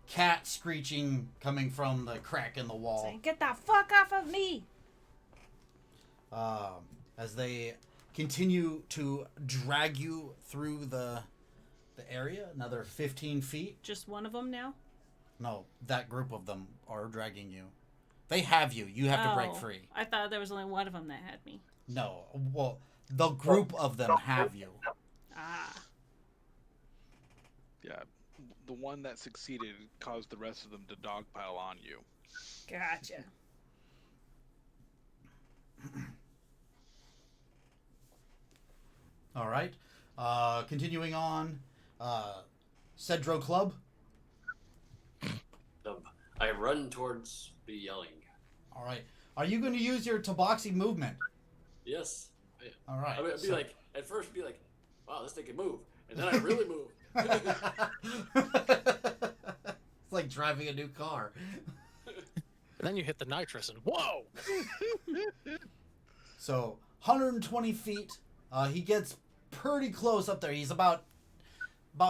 cat screeching coming from the crack in the wall. Saying, get the fuck off of me! As they continue to drag you through the area, another 15 feet. Just one of them now? No, that group of them are dragging you. They have you. You have to break Oh, free. I thought there was only one of them that had me. No, well, the group of them have you. Ah. Yeah, the one that succeeded caused the rest of them to dogpile on you. Gotcha. All right. Continuing on, Cedro Club. I run towards the yelling. All right. Are you going to use your Tabaxi movement? Yes. All right. I mean, it'd be so- like, at first, be like, wow, this thing can move. And then I really move. It's like driving a new car. And then you hit the nitrous and whoa! So 120 feet. He gets pretty close up there. He's about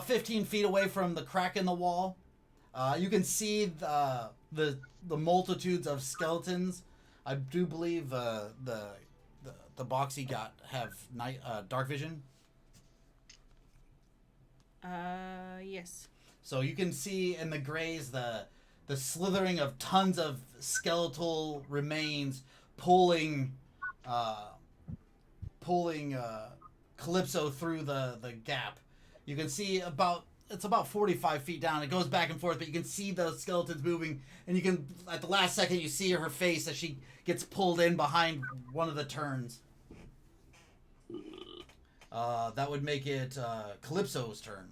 15 feet away from the crack in the wall. You can see the multitudes of skeletons. I do believe the Boxy have night dark vision. Yes. So you can see in the grays the slithering of tons of skeletal remains pulling Calypso through the gap. You can see it's about 45 feet down. It goes back and forth, but you can see the skeletons moving, and you can at the last second you see her face as she gets pulled in behind one of the turns. That would make it Calypso's turn,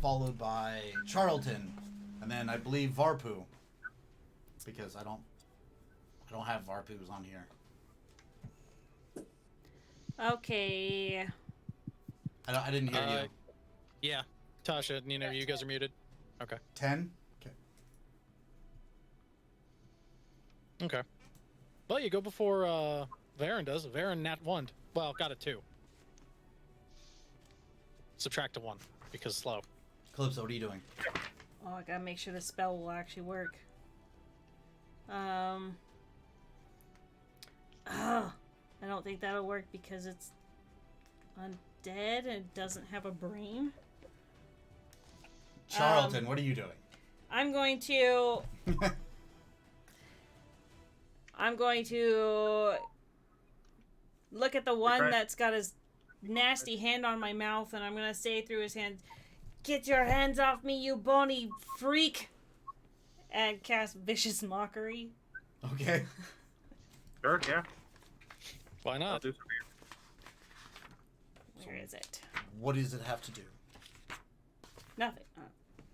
followed by Charlton, and then I believe Varpu, because I don't have Varpus on here. Okay. I didn't hear you. Yeah. Tasha, Nina, you guys are muted. Okay. 10. Okay. Okay. Well, you go before Varen does. Varen nat 1. Well, got a 2. Subtract a 1 because slow. Calypso, what are you doing? Oh, I gotta make sure the spell will actually work. I don't think that'll work because it's undead and it doesn't have a brain. Charlton, what are you doing? I'm going to look at the one Okay. that's got his nasty hand on my mouth, and I'm gonna say through his hand, "Get your hands off me, you bony freak!" And cast Vicious Mockery. Okay. Sure, yeah. Why I'll not? do some Where is it? What does it have to do? Nothing.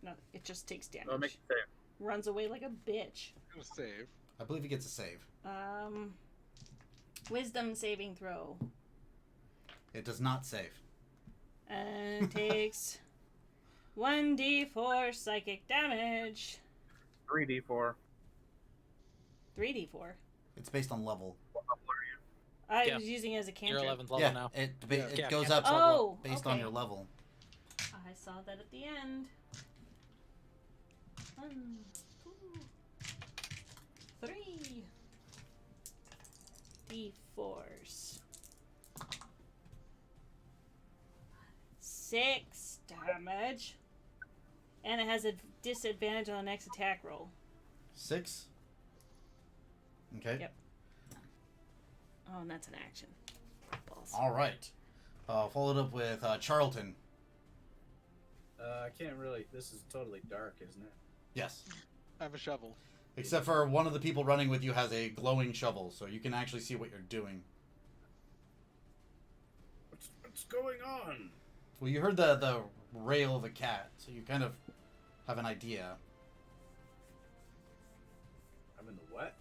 Nothing. It just takes damage. I'll make it safe. Runs away like a bitch. Gonna save. I believe he gets a save. Wisdom saving throw. It does not save. And takes 1d4 psychic damage. 3d4. 3d4. It's based on level. I Yeah. was using it as a You're cantrip. 11th level yeah, now. it Yeah, goes yeah. up Oh, based on okay. your level. I saw that at the end. 1, 2, 3 d4s. 6 damage. And it has a disadvantage on the next attack roll. 6. Okay. Yep. Oh, and that's an action. Balls. All right. Followed up with Charlton. I can't really. This is totally dark, isn't it? Yes. I have a shovel. Except for one of the people running with you has a glowing shovel, so you can actually see what you're doing. What's going on? Well, you heard the rail of a cat, so you kind of have an idea. I'm in the what?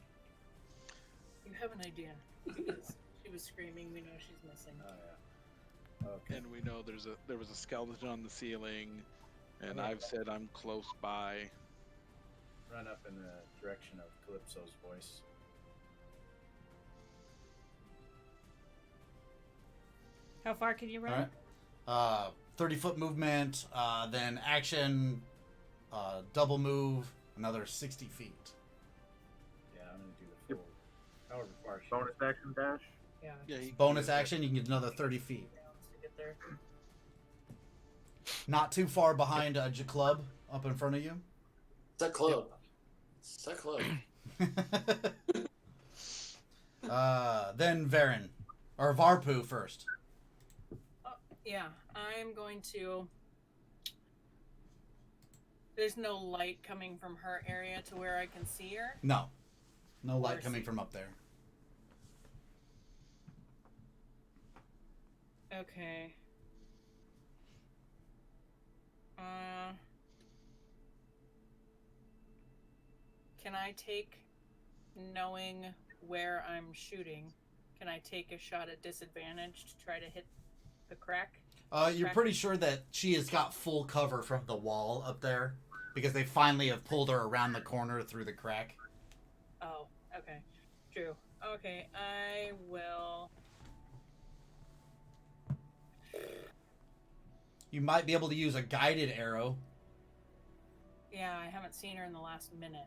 You have an idea. Because she was screaming. We know she's missing. Oh yeah. Okay. And we know there was a skeleton on the ceiling, and Okay. I've said I'm close by. Run up in the direction of Calypso's voice. How far can you run? All right. 30-foot movement, then action, double move, another 60 feet. Yeah, I'm gonna do the full. However far she. Bonus action dash. Yeah. Yeah, he Bonus action, you can get another 30 feet. Rounds to get there. Not too far behind Club up in front of you. It's a club. It's a club. Then Varen. Or Varpu first. Yeah, I'm going to. There's no light coming from her area to where I can see her. No. No light Or coming see- from up there. Okay. Can I take, knowing where I'm shooting, can I take a shot at disadvantage to try to hit the crack? You're pretty sure that she has got full cover from the wall up there because they finally have pulled her around the corner through the crack. Oh, okay. True. Okay, I will. You might be able to use a guided arrow. Yeah, I haven't seen her in the last minute.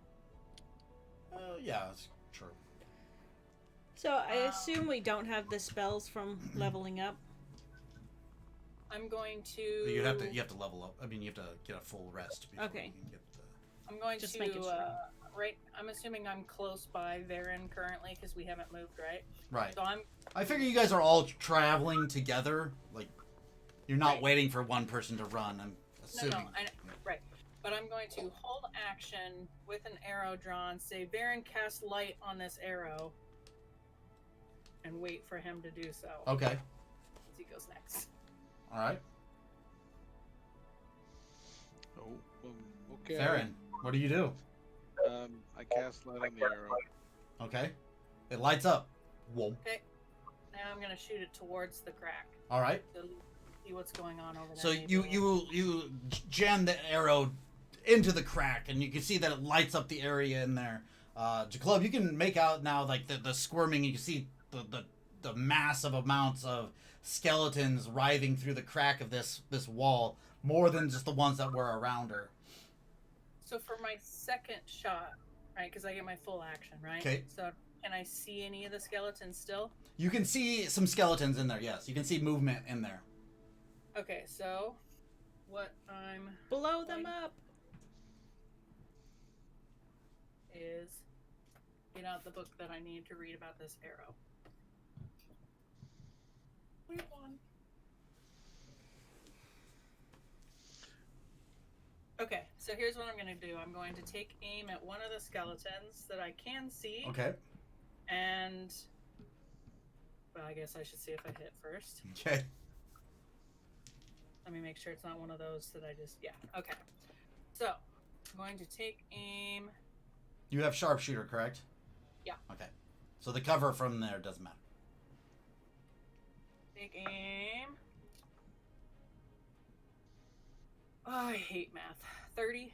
Yeah, that's true. So I assume we don't have the spells from leveling up. I'm going to. You have to level up. I mean, you have to get a full rest before Okay. you can get the... I'm going Just to. making sure. Right. I'm assuming I'm close by Varen currently because we haven't moved, right? Right. So I'm. I figure you guys are all traveling together. Like, you're not Right. waiting for one person to run. I'm No, assuming. right. But I'm going to hold action with an arrow drawn. Say, Varen, cast light on this arrow, and wait for him to do so. Okay. As he goes next. All right. Oh, okay. Farron, what do you do? I cast light on the arrow. Okay. It lights up. Whoa. Now I'm gonna shoot it towards the crack All right. to see what's going on over there. So maybe you jam the arrow into the crack, and you can see that it lights up the area in there. Jaclub, you can make out now like the squirming. You can see the massive amounts of skeletons writhing through the crack of this wall, more than just the ones that were around her. So for my second shot, right? Because I get my full action, right? 'Kay. So can I see any of the skeletons still? You can see some skeletons in there. Yes, you can see movement in there. Okay, so what I'm Blow them up. is get out the book that I need to read about this arrow. Wait one. Okay, so here's what I'm going to do. I'm going to take aim at one of the skeletons that I can see, Okay. and But I guess I should see if I hit first. Okay. Let me make sure it's not one of those that I just. Yeah. Okay. So I'm going to take aim. You have sharpshooter, correct? Yeah. Okay. So the cover from there doesn't matter. Take aim. Oh, I hate math. 30.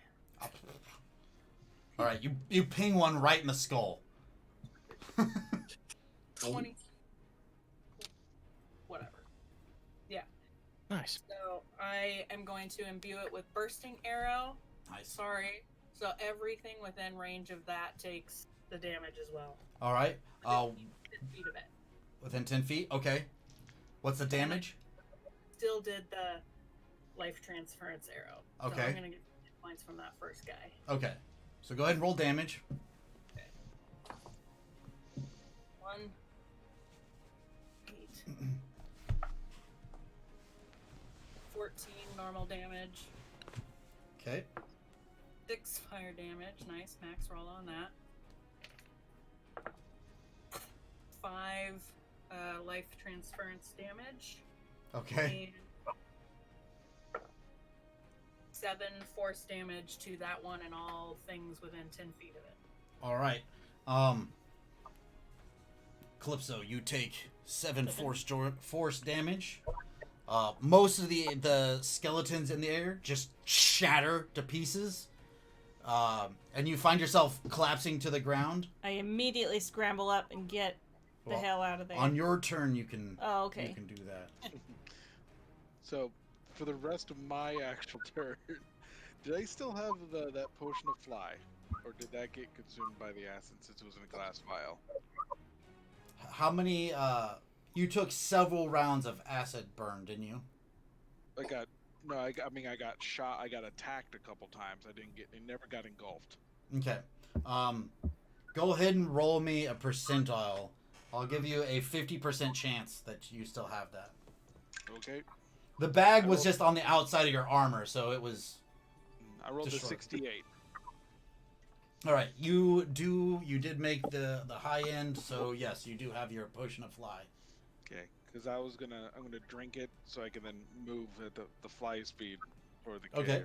All right, you ping one right in the skull. 20. Whatever. Yeah. Nice. So I am going to imbue it with bursting arrow. Nice. Sorry. So everything within range of that takes the damage as well. All right. 10 feet of it. Within 10 feet. Okay. What's the damage? Still did the life transference arrow. So Okay. I'm gonna get points from that first guy. Okay. So go ahead and roll damage. 1, 8, 14 normal damage, Okay. 6 fire damage. Nice, max roll on that. 5 life transference damage. Okay. And 7 force damage to that one and all things within 10 feet of it. All right. Calypso, you take 7 force damage. Most of the skeletons in the air just shatter to pieces. And you find yourself collapsing to the ground. I immediately scramble up and get the Well, hell out of there. On your turn, you can Oh, okay. you can do that. So, for the rest of my actual turn, did I still have that potion of fly, or did that get consumed by the acid since it was in a glass vial? How many? You took several rounds of acid burn, didn't you? I got shot. I got attacked a couple times. I never got engulfed. Okay. Go ahead and roll me a percentile. I'll give you a 50% chance that you still have that. Okay. The bag was just on the outside of your armor, so it was. I rolled a Just short. 68. All right, you did make the high end, so yes, you do have your potion of fly. Okay, because I'm gonna drink it so I can then move at the fly speed for the cave. Okay.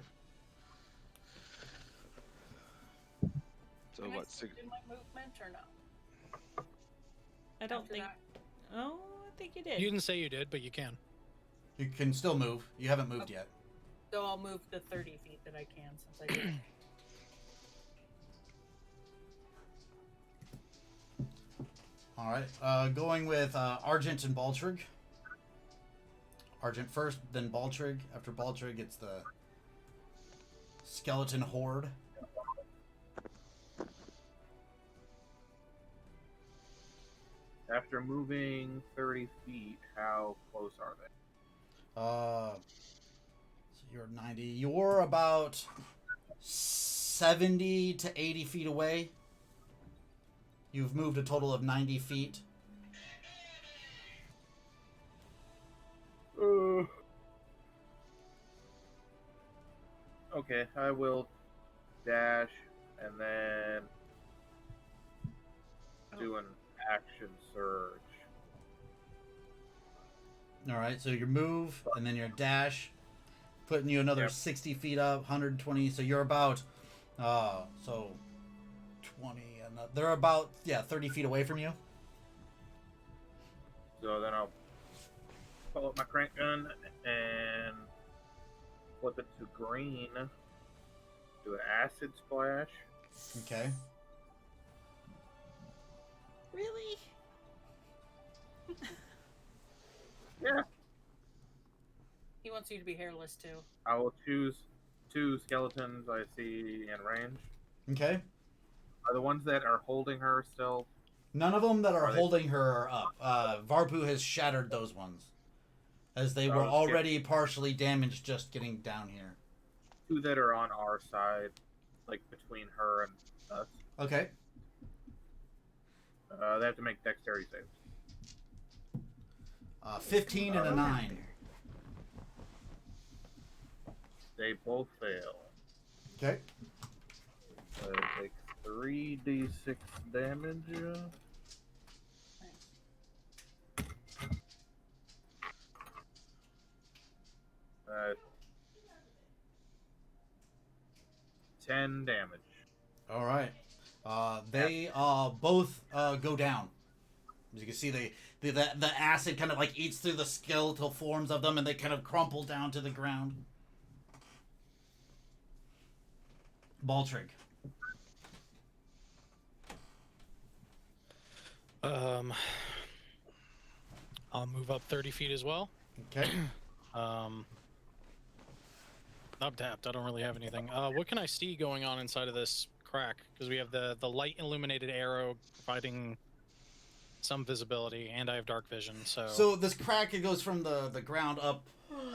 So Can I what? still do my movement or no? I don't After think. that? Oh, I think you did. You didn't say you did, but you can. You can still move. You haven't moved yet. So I'll move the 30 feet that I can since I did. All right, going with Argent and Baltrig. Argent first, then Baltrig. After Baltrig, it's the skeleton horde. After moving 30 feet, how close are they? So you're 90. You're about 70 to 80 feet away. You've moved a total of 90 feet. Okay, I will dash and then do an action surge. All right, so your move and then your dash, putting you another Yep. 60 feet up, 120. So you're about, so 20, and they're about 30 feet away from you. So then I'll pull up my crank gun and flip it to green. Do an acid splash. Okay. Really? Yeah. He wants you to be hairless too. I will choose 2 skeletons I see in range. Okay. Are the ones that are holding her still? None of them that are Are they- holding her up. Varpu has shattered those ones, as they were Oh, shit. already partially damaged just getting down here. 2 that are on our side, like between her and us. Okay. They have to make dexterity saves. 15 and a 9. They both fail. Okay. So they take 3d6 damage. Uh, 10 damage. All right. They both go down. As you can see, the acid kind of like eats through the skeletal forms of them, and they kind of crumple down to the ground. Baltrig. I'll move up 30 feet as well. Okay. Not tapped. I don't really have anything. What can I see going on inside of this crack? Because we have the light illuminated arrow providing some visibility, and I have dark vision. So this crack, it goes from the ground up,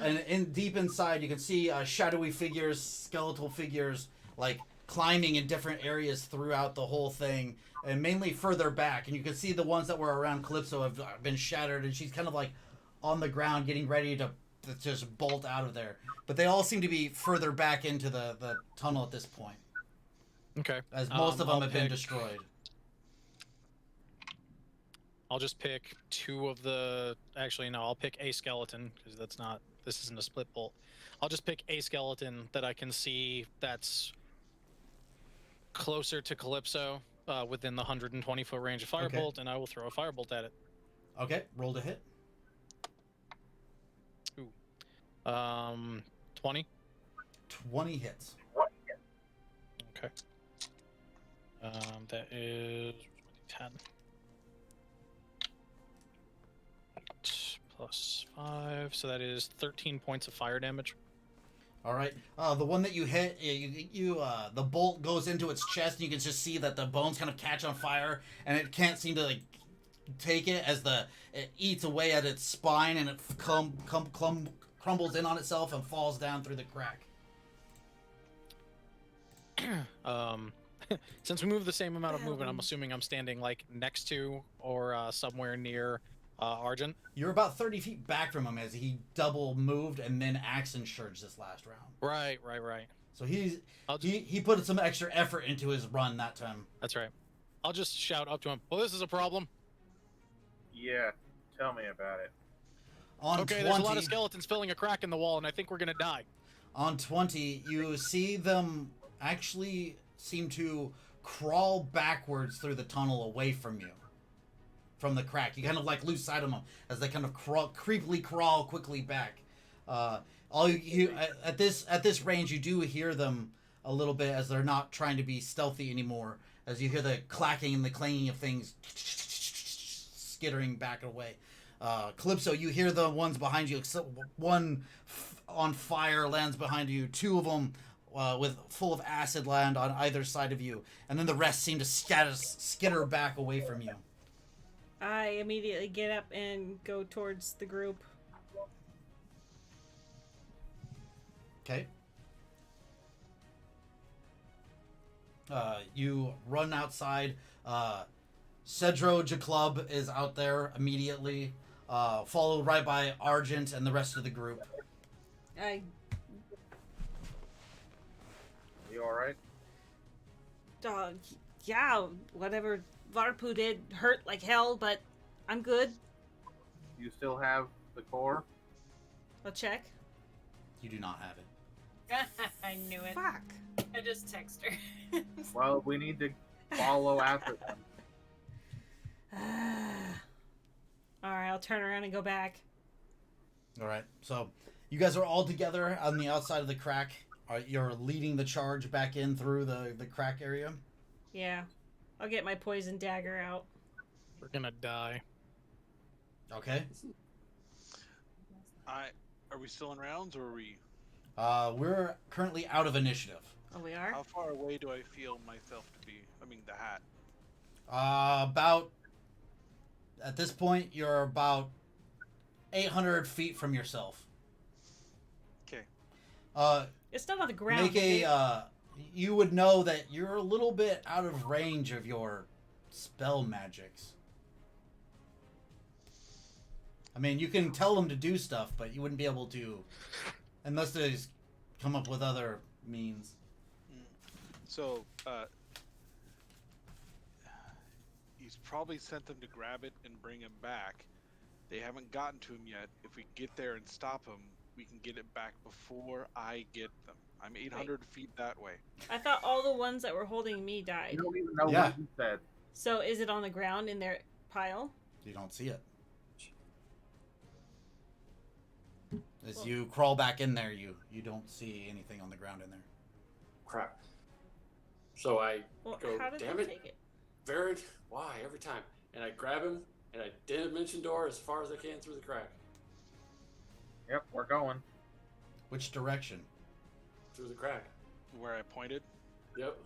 and deep inside you can see shadowy figures, skeletal figures, like climbing in different areas throughout the whole thing, and mainly further back. And you can see the ones that were around Calypso have been shattered, and she's kind of like on the ground getting ready to just bolt out of there. But they all seem to be further back into the tunnel at this point, Okay. as most of them I'll have been pick- destroyed. I'll just pick two of the. Actually, no. I'll pick a skeleton because that's not. This isn't a split bolt. I'll just pick a skeleton that I can see that's closer to Calypso, within the 120-foot range of firebolt, and I will throw a firebolt at it. Okay, roll to hit. 20. 20 hits. Okay. That is 10. Plus 5, so that is 13 points of fire damage. All right. The one that you hit, the bolt goes into its chest, and you can just see that the bones kind of catch on fire, and it can't seem to like take it as it eats away at its spine, and it crumbles in on itself and falls down through the crack. Since we move the same amount of movement, I'm assuming I'm standing like next to or somewhere near Argent. You're about 30 feet back from him as he double moved and then action surged this last round. Right. So he I'll put some extra effort into his run that time. That's right. I'll just shout up to him. Well, this is a problem. Yeah, tell me about it. On Okay, 20, there's a lot of skeletons filling a crack in the wall, and I think we're gonna die. On 20, you see them actually seem to crawl backwards through the tunnel away from you. From the crack. You kind of like lose sight of them as they kind of creepily crawl quickly back. All you at this range, you do hear them a little bit as they're not trying to be stealthy anymore. As you hear the clacking and the clanging of things skittering back away. Calypso, you hear the ones behind you. One on fire lands behind you. Two of them with full of acid land on either side of you, and then the rest seem to skitter back away from you. I immediately get up and go towards the group. Okay. You run outside. Cedro Jaclub is out there immediately, followed right by Argent and the rest of the group. You alright? Yeah, whatever Varpu did hurt like hell, but I'm good. You still have the core? I'll check. You do not have it. I knew it. Fuck. I just text her. Well, we need to follow after them. Alright, I'll turn around and go back. All right. So you guys are all together on the outside of the crack. You're leading the charge back in through the crack area. Yeah. I'll get my poison dagger out. We're gonna die. Okay. Are we still in rounds, or are we? We're currently out of initiative. Oh, we are? How far away do I feel myself to be? I mean, the hat. About at this point, you're about 800 feet from yourself. Okay. It's not on the ground. Make is it? a. You would know that you're a little bit out of range of your spell magics. I mean, you can tell them to do stuff, but you wouldn't be able to, unless they come up with other means. So, he's probably sent them to grab it and bring him back. They haven't gotten to him yet. If we get there and stop him, we can get it back before I get them. I'm 800 feet that way. I thought all the ones that were holding me died. You don't even know Yeah. what you said. So is it on the ground in their pile? You don't see it. As you crawl back in there, you don't see anything on the ground in there. Crap. So I Well, go, how did damn they it, take it? Varyn, why every time? And I grab him and I dimension door as far as I can through the crack. Yep, we're going. Which direction? Through the crack. Where I pointed. Yep.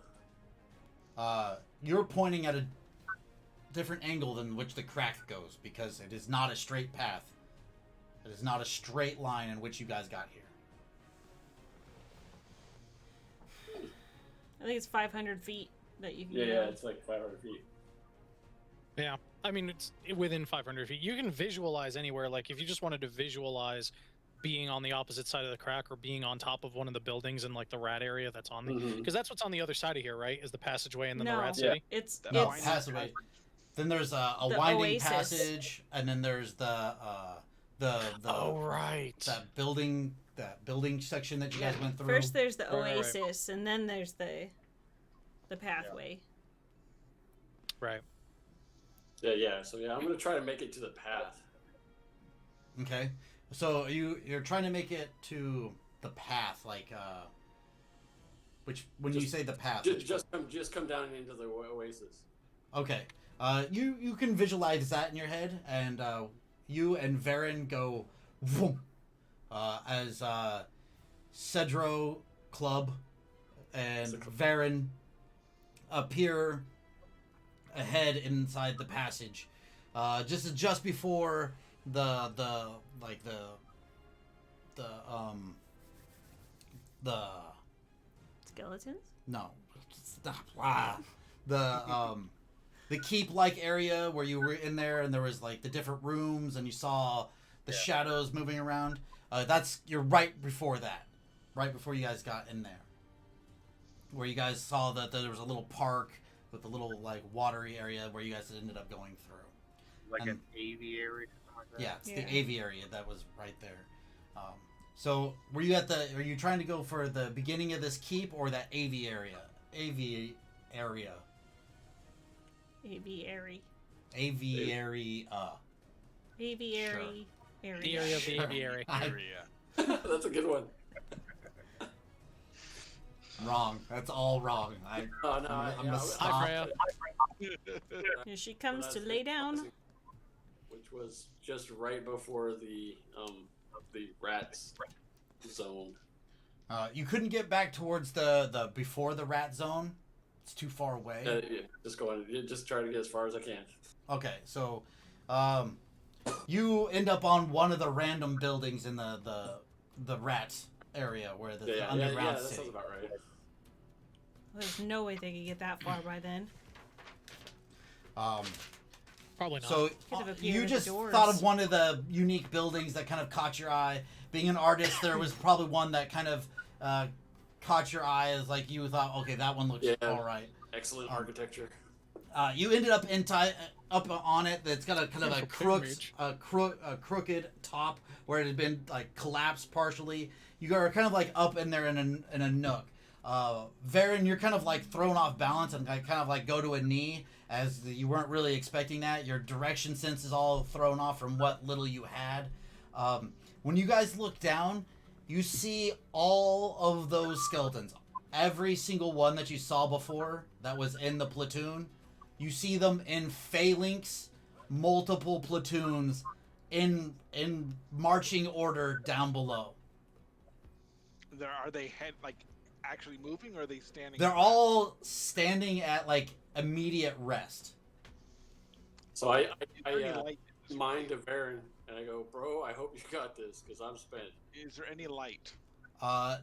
You're pointing at a different angle than which the crack goes, because it is not a straight path. It is not a straight line in which you guys got here. I think it's 500 feet that you can Yeah, go. yeah, it's like 500 feet. Yeah, I mean, it's within 500 feet. You can visualize anywhere. Like, if you just wanted to visualize being on the opposite side of the crack or being on top of one of the buildings in, like, the rat area that's on the... Mhm. Because that's what's on the other side of here, right? Is the passageway and then No. the rat Yeah. city? It's That No, winding passageway. Then there's a The winding oasis. passage, and then there's the Oh, right. that building section that you guys went through. First there's the Right. oasis, and then there's the pathway. Right. Yeah. So yeah, I'm gonna try to make it to the path. Okay, so you're trying to make it to the path, like which when you Just- say the path, Just come down into the oasis. okay, you can visualize that in your head, and you and Varyn go, vroom, as Cedro Club and Varyn appear ahead inside the passage, just before the Skeletons? no, stop, the keep like area where you were in there, and there was like the different rooms, and you saw the shadows moving around. You're right before that, right before you guys got in there, where you guys saw that there was a little park with a little like watery area where you guys ended up going through. Like And- an aviary or something like that. Yeah, it's Yeah. the aviary that was right there. So were you are you trying to go for the beginning of this keep or that aviary? Aviary. Aviary. Aviary. Area. Area. The area of the aviary. Area. That's a good one. Wrong. That's all wrong. Oh no, I'm gonna Hi, stop. Freya. Here she comes to lay down. Which was just right before the rats zone. You couldn't get back towards the before the rat zone. It's too far away. Just try to get as far as I can. Okay, so you end up on one of the random buildings in the rat area where the underground that city. sounds about right. There's no way they could get that far by then. Probably not. So Could have appeared you at just the doors. thought of one of the unique buildings that kind of caught your eye. Being an artist, there was probably one that kind of caught your eye as like you thought, okay, that one looks Yeah. all right. Excellent architecture. You ended up up on it. That's got a kind of a crooked top where it had been like collapsed partially. You are kind of like up in there in a nook. Varyn, you're kind of like thrown off balance and kind of like go to a knee as you weren't really expecting that. Your direction sense is all thrown off from what little you had. When you guys look down, you see all of those skeletons. Every single one that you saw before that was in the platoon, you see them in phalanx, multiple platoons in marching order down below. Are they actually moving, or are they standing? They're all standing at like immediate rest. So I Pretty light. mind to Varyn and I go, bro, I hope you got this because I'm spent. Is there any light?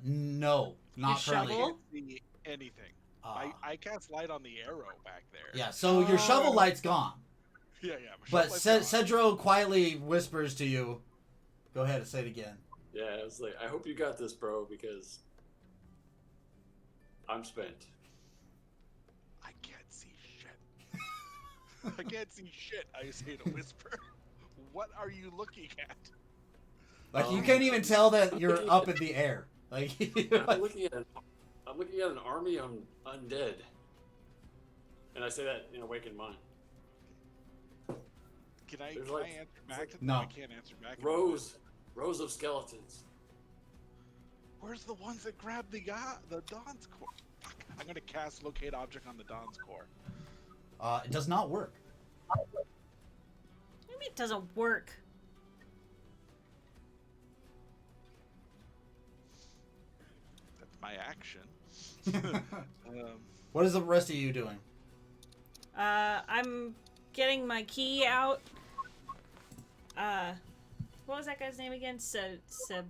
No, not Your currently. I shovel? can't see anything. Uh, I cast light on the arrow back there. yeah, so your shovel light's gone. Yeah. But shovel light's gone. Cedro quietly whispers to you, go ahead and say it again. Yeah, I was like, I hope you got this, bro, because I'm spent. I can't see shit. I can't see shit. I say in a whisper. What are you looking at? Like you can't even tell that you're up in the air. Like I'm looking at an army of undead, and I say that in awakened mind. Can I There's like- answer back? No. I can't answer back. Rows of skeletons. Where's the ones that grabbed the Dawn's core? Fuck. I'm gonna cast locate object on the Dawn's core. it does not work. Maybe it doesn't work. That's my action. What is the rest of you doing? I'm getting my key out. What was that guy's name again? Saboteur.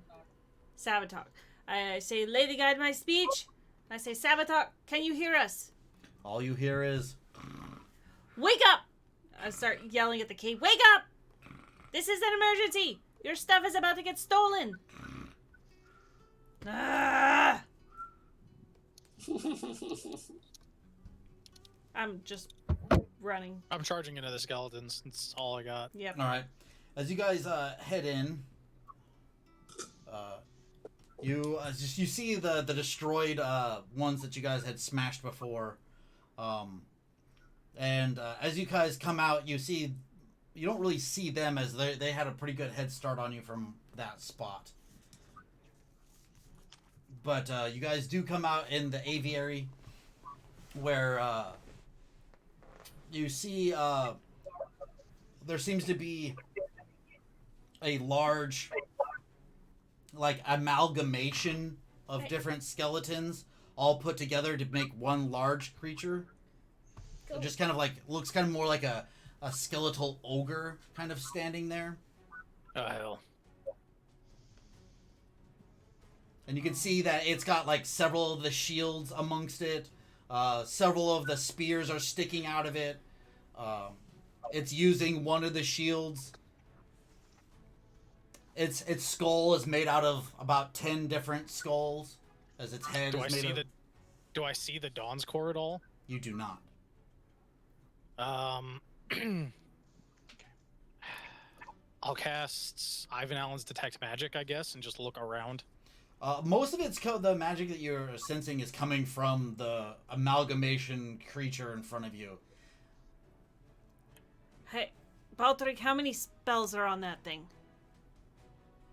I say, Lady Guide my speech. I say, Saboteur, can you hear us? All you hear is Wake up! I start yelling at the key. Wake up! This is an emergency! Your stuff is about to get stolen! Ah! I'm just running. I'm charging into the skeletons. That's all I got. Yep. all right. As you guys head in, you see the destroyed ones that you guys had smashed before, and as you guys come out, you don't really see them as they had a pretty good head start on you from that spot. But you guys do come out in the aviary, where you see there seems to be a large, like, amalgamation of different skeletons all put together to make one large creature. It just kind of like looks kind of more like a skeletal ogre kind of standing there. Oh hell. And you can see that it's got like several of the shields amongst it. Several of the spears are sticking out of it. It's using one of the shields. Its skull is made out of about 10 different skulls, as its head Do I is made see of... do I see the Dawn's Core at all? You do not. I'll cast Ivan Allen's Detect Magic, I guess, and just look around. Most of the magic that you're sensing is coming from the amalgamation creature in front of you. Hey, Baldric, how many spells are on that thing?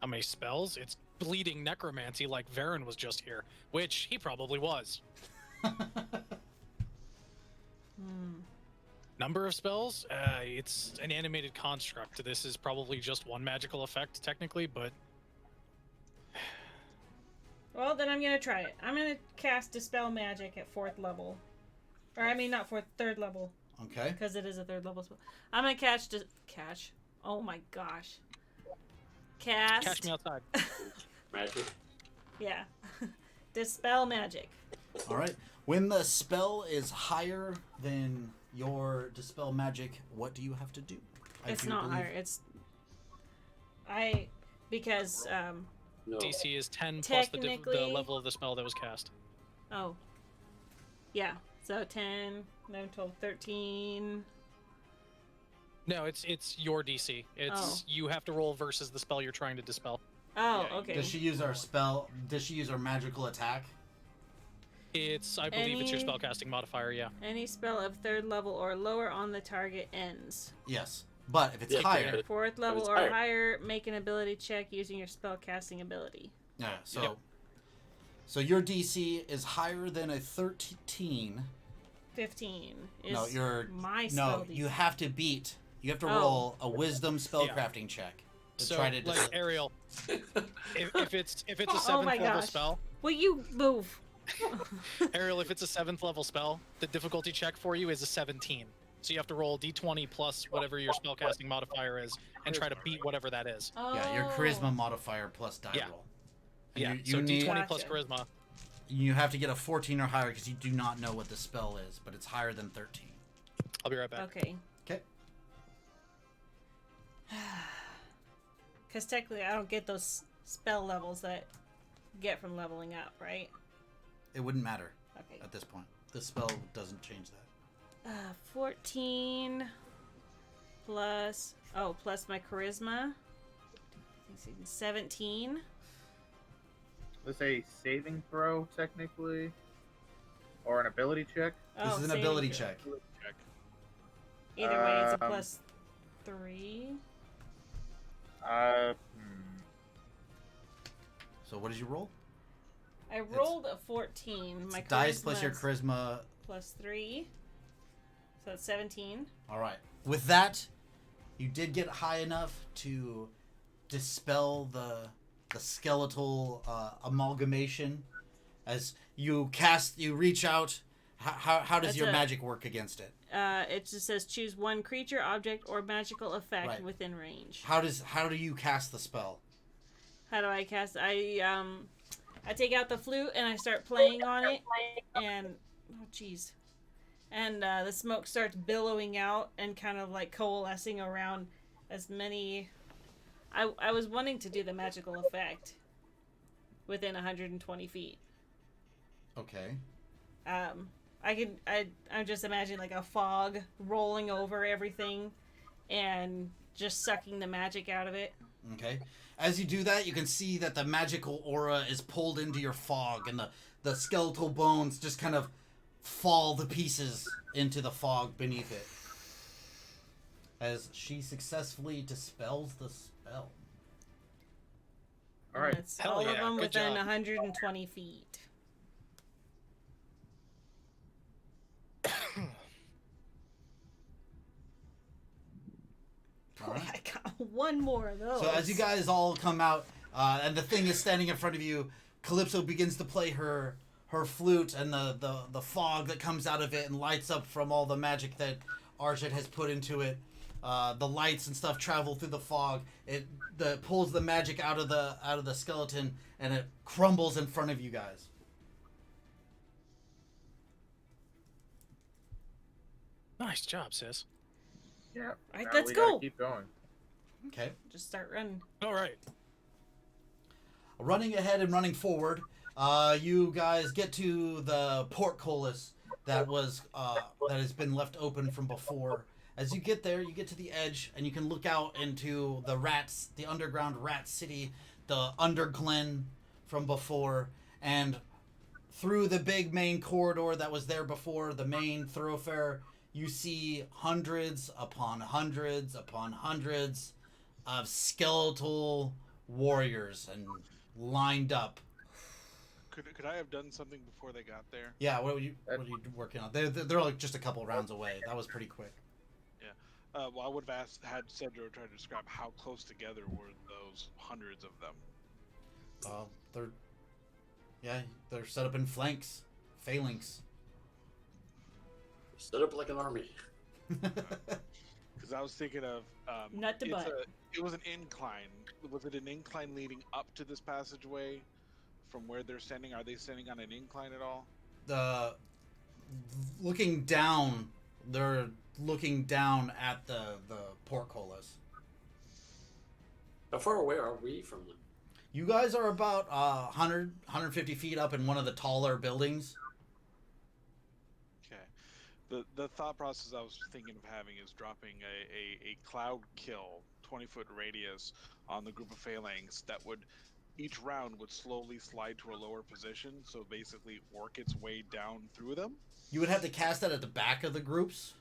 How many spells? It's bleeding necromancy like Varen was just here, which he probably was. Number of spells? It's an animated construct. This is probably just one magical effect, technically, but... Well, then I'm gonna try it. I'm gonna cast Dispel Magic at 4th level. Or, I mean, not 4th, 3rd level. Okay. Because it is a 3rd level spell. I'm gonna catch... Oh my gosh. Cast... Catch me outside. Magic. Yeah. Dispel Magic. All right. When the spell is higher than your Dispel Magic, what do you have to do? It's not higher. It's... Because, No. DC is 10 plus the Technically- level of the spell that was cast. Oh. Yeah. So 10, 11, 12, 13... No, it's your DC. It's you have to roll versus the spell you're trying to dispel. Oh, Yeah, okay. Does she use her spell? Does she use her magical attack? It's I believe it's your Any- spellcasting modifier, yeah. Any spell of 3rd level or lower on the target ends. Yes. But if it's Yeah, higher, 4th level it's or higher. higher, make an ability check using your spellcasting ability. yeah. So, Yep. so your DC is higher than a 13. 15 is No, you're my spell no. DC. You have to beat. You have to Oh. roll a Wisdom spellcrafting check to So try to. like Ariel, if it's a Oh 7th my level gosh. spell, Will you move? Ariel, if it's a 7th level spell, the difficulty check for you is a 17. So you have to roll d20 plus whatever your spellcasting modifier is, and try to beat whatever that is. Yeah, your charisma modifier plus die Yeah. roll. And Yeah. You, So you need. d20 plus Gotcha. charisma. You have to get a 14 or higher because you do not know what the spell is, but it's higher than 13. I'll be right back. Okay. Okay. Because technically, I don't get those spell levels that you get from leveling up, right? It wouldn't matter Okay. at this point. This spell doesn't change that. 14 plus... Oh, plus my charisma. 17. Let's say saving throw, technically, or an ability check. This is an saving ability throw. check. Check. Either way, it's a Um, plus 3. Uh, So what did you roll? I rolled a 14. My It's dice plus your charisma's charisma. plus 3. So that's 17. All right. With that, you did get high enough to dispel the skeletal amalgamation as you reach out. How does That's your a- magic work against it? It just says choose one creature, object, or magical effect Right. within range. How do you cast the spell? How do I cast? I take out the flute and I start playing on it, and oh jeez, and the smoke starts billowing out and kind of like coalescing around as many. I was wanting to do the magical effect within 120 feet. Okay. I'm just imagining like a fog rolling over everything and just sucking the magic out of it. Okay. As you do that, you can see that the magical aura is pulled into your fog, and the skeletal bones just kind of fall to pieces into the fog beneath it. As she successfully dispels the spell. all right. And it's Hell all yeah, of them good within job. 120 feet. All right. I got one more of those. So as you guys all come out, and the thing is standing in front of you, Calypso begins to play her flute, and the fog that comes out of it and lights up from all the magic that Arjit has put into it. The lights and stuff travel through the fog. It pulls the magic out of the skeleton, and it crumbles in front of you guys. Nice job, sis. Yeah. Alright, now let's we gotta go. Keep going. Okay. Just start running. All right. Running ahead and running forward, you guys get to the portcullis that has been left open from before. As you get there, you get to the edge, and you can look out into the underground rat city, the Underglen from before, and through the big main corridor that was there before, the main thoroughfare, you see hundreds upon hundreds upon hundreds of skeletal warriors and lined up. Could I have done something before they got there? Yeah, what are you working on? They're like just a couple rounds away. That was pretty quick. Well, I would have had Cedro try to describe how close together were those hundreds of them. They're set up in flanks, phalanx. Set up like an army. Because I was thinking of Nut to butt. It was an incline. Was it an incline leading up to this passageway from where they're standing? Are they standing on an incline at all? Looking down, they're looking down at the portcullis. How far away are we from them? You guys are about 150 feet up in one of the taller buildings. Okay. The thought process I was thinking of having is dropping a cloud kill 20-foot radius on the group of phalanx that would each round would slowly slide to a lower position, so basically work its way down through them. You would have to cast that at the back of the groups.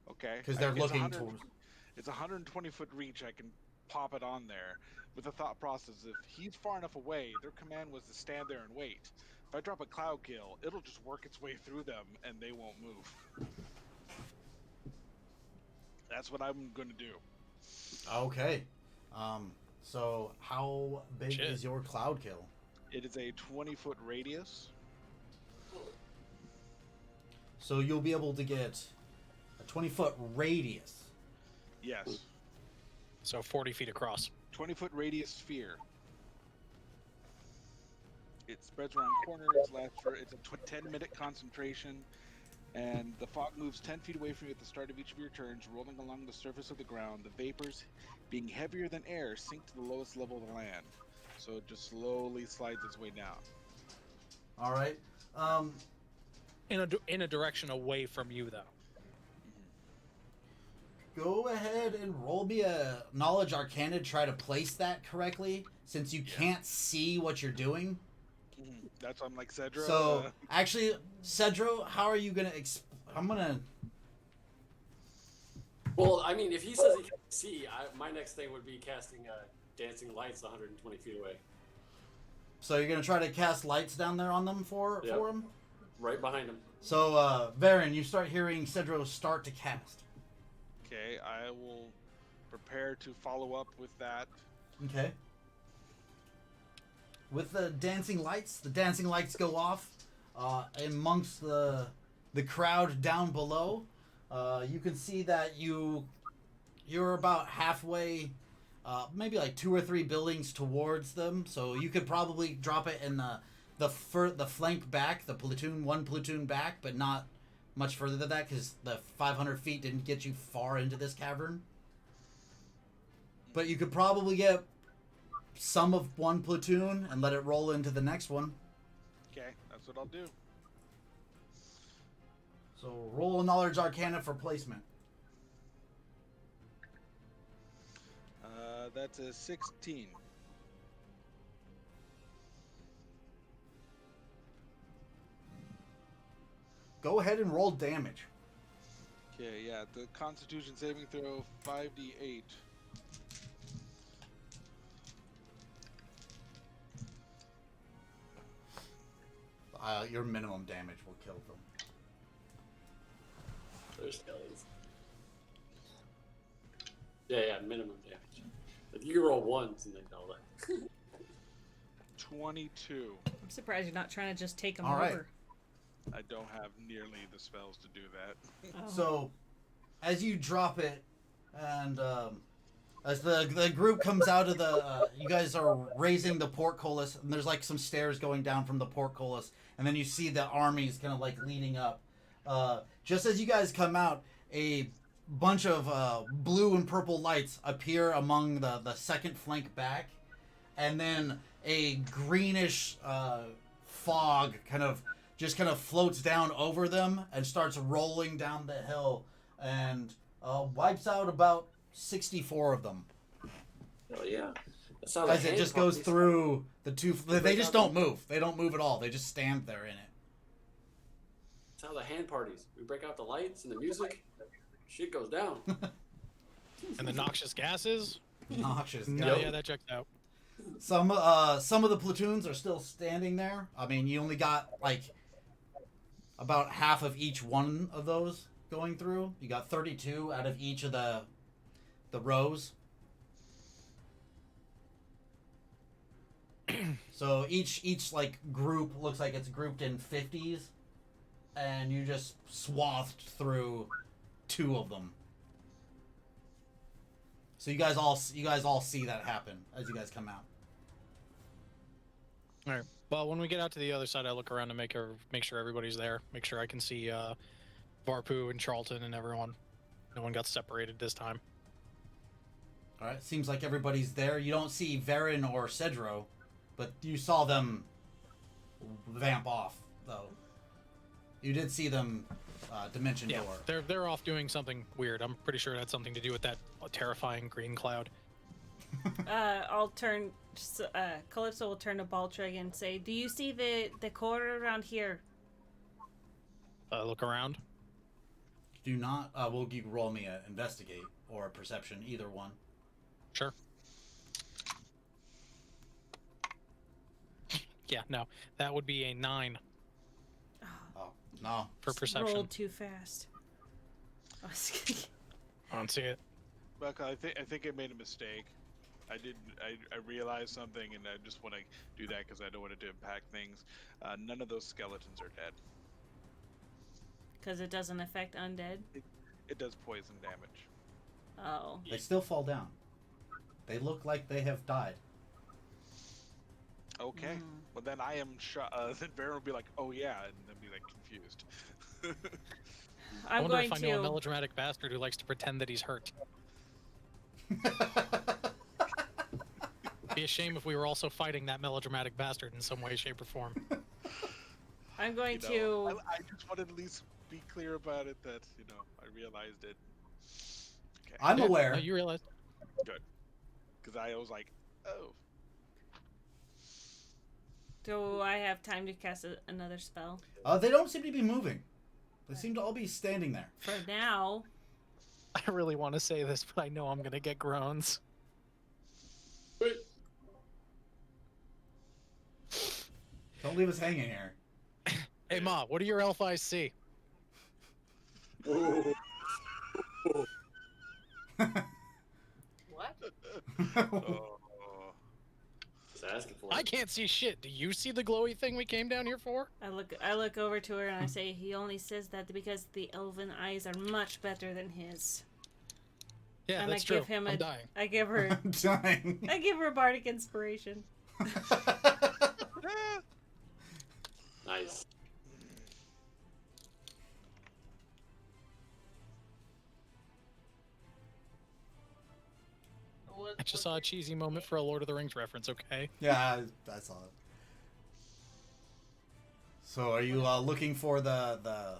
Okay. Because they're It's looking 100 towards. It's a 120-foot reach. I can pop it on there with the thought process: if he's far enough away, their command was to stand there and wait. If I drop a cloud kill, it'll just work its way through them, and they won't move. That's what I'm going to do. Okay. So how big Shit. is your cloud kill? It is a 20-foot radius. So you'll be able to get a 20-foot radius. Yes. So 40 feet across. 20-foot radius sphere. It spreads around corners, lasts for it's a 10-minute concentration, and the fog moves 10 feet away from you at the start of each of your turns, rolling along the surface of the ground. The vapors, being heavier than air, sink to the lowest level of the land. So it just slowly slides its way down. All right. In a direction away from you, though. Go ahead and roll me a knowledge arcana to try to place that correctly, since you can't see what you're doing. That's on like Cedro. So, actually, Cedro, how are you gonna? I'm gonna. Well, I mean, if he says he can see, my next thing would be casting dancing lights 120 feet away. So you're gonna try to cast lights down there on them for him. Right behind him. So, Varen, you start hearing Cedro start to cast. Okay, I will prepare to follow up with that. Okay. With the dancing lights go off amongst the crowd down below. You can see that you're about halfway, maybe like 2 or 3 buildings towards them. So you could probably drop it in the flank back, one platoon back, but not much further than that because the 500 feet didn't get you far into this cavern. But you could probably get some of one platoon and let it roll into the next one. Okay, that's what I'll do. So roll a knowledge arcana for placement. That's a 16. Go ahead and roll damage. Okay, yeah, the Constitution saving throw 5d8. Your minimum damage will kill them. There's skeletons. Yeah, minimum damage. If you roll ones and then all that. 22. I'm surprised you're not trying to just take them All right. over. I don't have nearly the spells to do that. Oh. So, as you drop it, and as the group comes out of the, you guys are raising the portcullis, and there's like some stairs going down from the portcullis, and then you see the armies kind of like leading up. Just as you guys come out, a bunch of blue and purple lights appear among the second flank back, and then a greenish fog kind of floats down over them and starts rolling down the hill and wipes out about 64 of them. Oh yeah. That sounds As like it just hand goes puppies. through the two. They just don't move. They don't move at all. They just stand there in it. Sounds like hand parties. We break out the lights and the music. Shit goes down. And the noxious gases? Noxious. No, yeah, that checks out. Some of the platoons are still standing there. I mean, you only got like about half of each one of those going through. You got 32 out of each of the rows. So each like group looks like it's grouped in 50s, and you just swathed through 2 of them. So you guys all see that happen as you guys come out. All right. Well, when we get out to the other side, I look around to make sure everybody's there. Make sure I can see Varpu and Charlton and everyone. No one got separated this time. All right, seems like everybody's there. You don't see Varen or Cedro, but you saw them vamp off, though. You did see them dimension Yeah, door. they're off doing something weird. I'm pretty sure it had something to do with that terrifying green cloud. I'll turn. Calypso will turn to Baltrug and say, "Do you see the core around here?" Look around. Do not. Will you roll me a investigate or a perception, either one. Sure. Yeah, no, that would be a 9 Oh no. for perception. Rolled too fast. I was kidding. I don't see it. Buck, I think I made a mistake. I realized something, and I just want to do that because I don't want it to impact things. None of those skeletons are dead. Because it doesn't affect undead. It does poison damage. Oh. They still fall down. They look like they have died. Okay. Well, then I am then Baron will be like, "Oh yeah," and then be like confused. I I'm wonder going if I know a to. melodramatic bastard who likes to pretend that he's hurt. Be a shame if we were also fighting that melodramatic bastard in some way, shape, or form. I'm going You know, to. I just wanted to at least be clear about it that I realized it. Okay. I'm Yeah, aware. No, you realize. Because I was like, oh. Do I have time to cast another spell? They don't seem to be moving. They seem to all be standing there. For now. I really want to say this, but I know I'm gonna get groans. Wait. Don't leave us hanging here. Hey, Ma, what do your elf eyes see? Oh. What? Oh. Just asking for it. I can't see shit. Do you see the glowy thing we came down here for? I look over to her and I say he only says that because the elven eyes are much better than his. Yeah, And that's I true. give him I'm a dying. I give her I'm dying. I give her bardic inspiration. Nice. I just saw a cheesy moment for a Lord of the Rings reference, okay? Yeah, I saw it. So, are you looking for the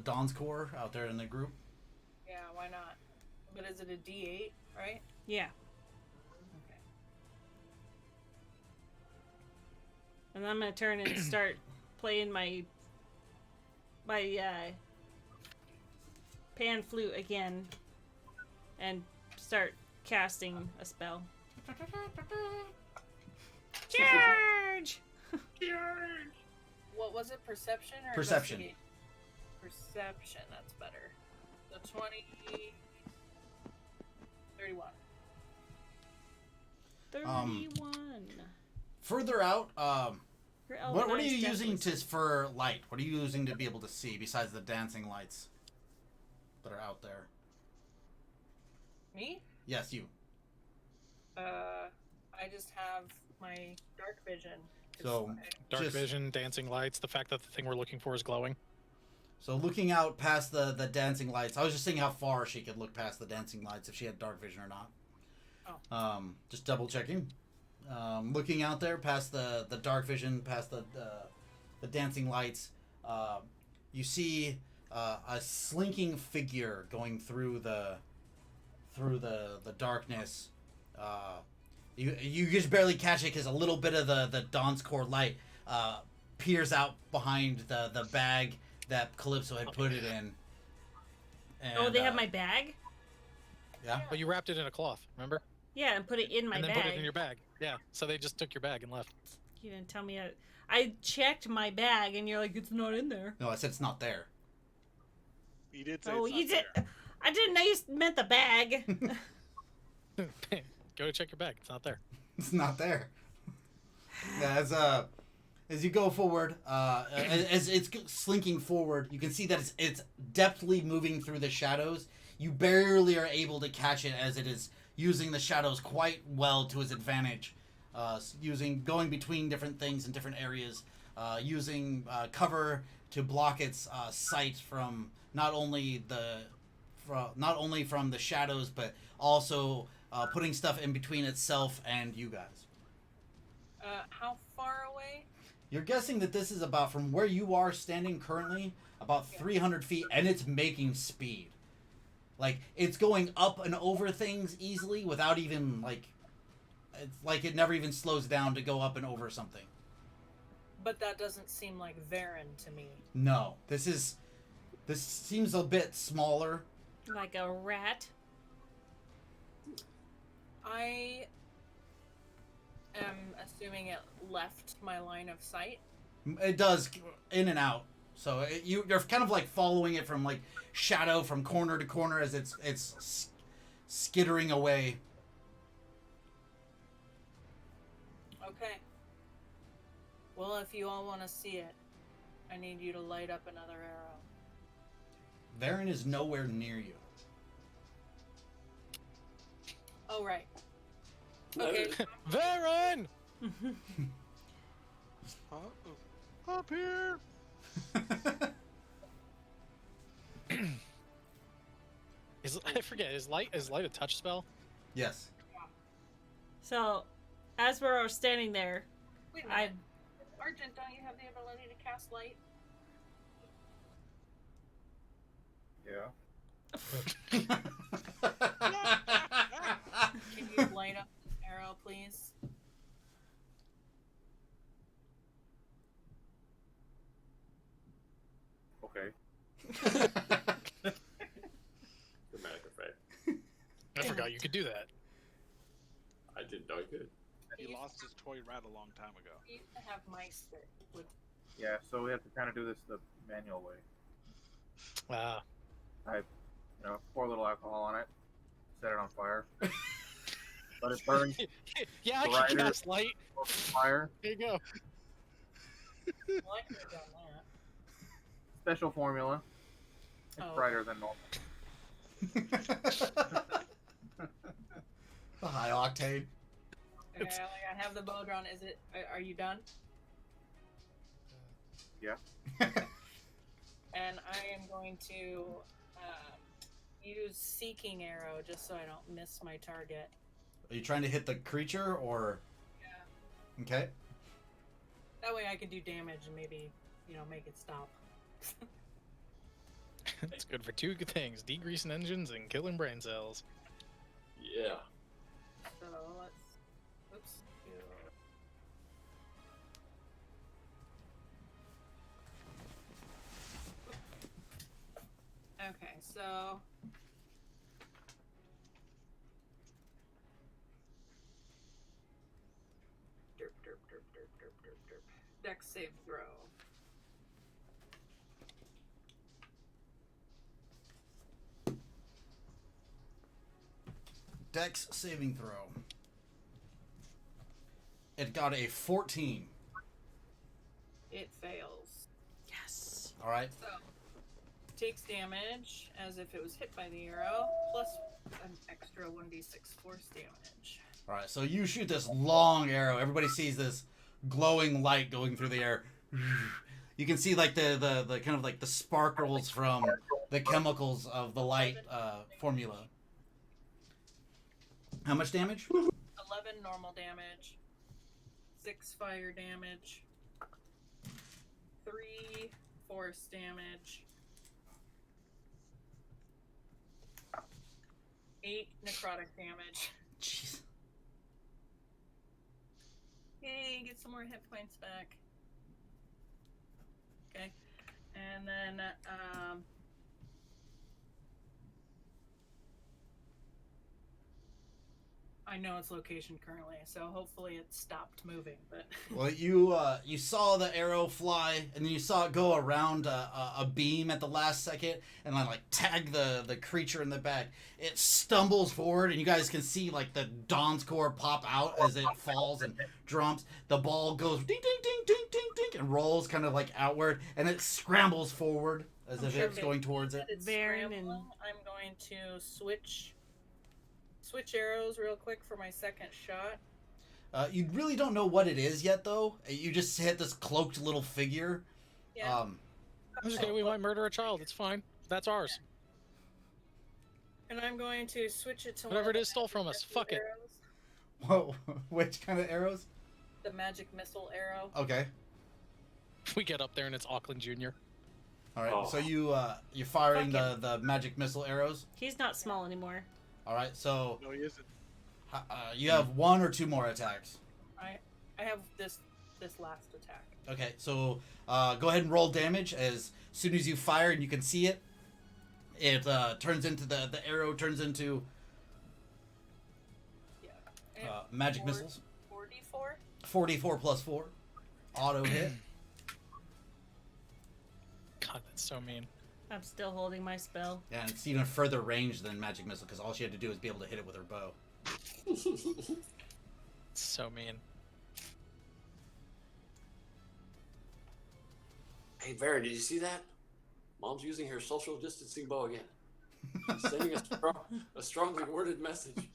Dawn's Core out there in the group? Yeah, why not? But is it a D8, right? Yeah. Okay. And I'm gonna turn and start playing my pan flute again and start casting a spell. Charge! What was it? Perception or Perception. investigate? Perception, that's better. So 20... 31. 31. Further out, Your elven what are eyes you definitely using for light? What are you using to be able to see besides the dancing lights that are out there? Me? Yes, you. I just have my dark vision. 'cause So, Dark Just- vision, dancing lights, the fact that the thing we're looking for is glowing. So looking out past the dancing lights, I was just seeing how far she could look past the dancing lights, if she had dark vision or not. Oh. Just double checking. Looking out there past the dark vision, past the dancing lights, you see a slinking figure going through the darkness. You just barely catch it because a little bit of the Dawn's Core light peers out behind the bag that Calypso had put it in. And, Oh, they have my bag? Yeah. But you wrapped it in a cloth, remember? Yeah, and put it in my and then bag. put it in your bag. Yeah, so they just took your bag and left. You didn't tell me. I checked my bag, and you're like, it's not in there. No, I said it's not there. You did say Oh, it's you not did. there. I didn't know you meant the bag. Go to check your bag. It's not there. It's not there. Yeah, as you go forward, as it's slinking forward, you can see that it's depthly moving through the shadows. You barely are able to catch it as it is using the shadows quite well to its advantage. Going between different things in different areas, using cover to block its sight from not only from the shadows, but also putting stuff in between itself and you guys. How far away? You're guessing that this is about, from where you are standing currently, about 300 feet, and it's making speed. Like, it's going up and over things easily without even, it's like it never even slows down to go up and over something. But that doesn't seem like Varen to me. No, this seems a bit smaller. Like a rat. I am assuming it left my line of sight. It does, in and out. So you're kind of like following it from like shadow from corner to corner as it's skittering away. Okay. Well, if you all want to see it, I need you to light up another arrow. Varen is nowhere near you. Oh, right. Okay. Varen! Up here. I forget. Is light a touch spell? Yes. So, as we're all standing there, Wait a I minute. Argent, don't you have the ability to cast light? Yeah. Can you light up this arrow, please? Okay. Dramatic effect. I forgot you could do that. I didn't know I could. He lost his toy rat a long time ago. We used to have mice that would. Yeah, so we have to kind of do this the manual way. Pour a little alcohol on it, set it on fire, let it burn, Yeah, I Brighter. can cast light. fire, There you go. Well, I could have done that. special formula. It's Oh. brighter than normal. The high octane. Okay, I have the bow drawn. Is it? Are you done? Yeah. And I am going to use Seeking Arrow just so I don't miss my target. Are you trying to hit the creature or? Yeah. Okay. That way I can do damage and maybe, make it stop. It's good for two good things: degreasing engines and killing brain cells. Yeah. So let's. Oops. Okay, so. Derp, derp, derp, derp, derp, derp, derp. Dex save throw. Dex saving throw. It got a 14. It fails. Yes. All right. So, takes damage as if it was hit by the arrow, plus an extra 1d6 force damage. All right. So you shoot this long arrow. Everybody sees this glowing light going through the air. You can see like the kind of like the sparkles from the chemicals of the light formula. How much damage? 11 normal damage, 6 fire damage, 3 force damage, 8 necrotic damage. Jeez. Yay, get some more hit points back. Okay. And then, I know its location currently, so hopefully it stopped moving, but... Well, you saw the arrow fly, and then you saw it go around a beam at the last second, and then like tag the creature in the back. It stumbles forward, and you guys can see like the Dawn's core pop out as it falls and drums. The ball goes ding ding ding ding ding ding and rolls kind of like outward, and it scrambles forward as if it's going towards it. It's Baron scrambling. and- I'm going to switch arrows real quick for my second shot. You really don't know what it is yet, though. You just hit this cloaked little figure. Yeah. It's okay, we might murder a child. It's fine. That's ours. And I'm going to switch it to Whatever one it of is stole from us. the Fuck it. arrows. Whoa, which kind of arrows? The magic missile arrow. Okay. We get up there and it's Auckland Jr. All right. Oh. So you're firing Fuck the magic missile arrows. He's not small anymore. All right. So No, he isn't. you have 1 or 2 more attacks. I have this last attack. Okay. So go ahead and roll damage as soon as you fire and you can see it. It turns into the arrow turns into Yeah. And magic 4 missiles. 4d4. 44 plus 4. Auto hit. God, that's so mean. I'm still holding my spell. Yeah, and it's even further range than magic missile because all she had to do was be able to hit it with her bow. So mean. Hey, Baron, did you see that? Mom's using her social distancing bow again. She's sending a strongly worded message.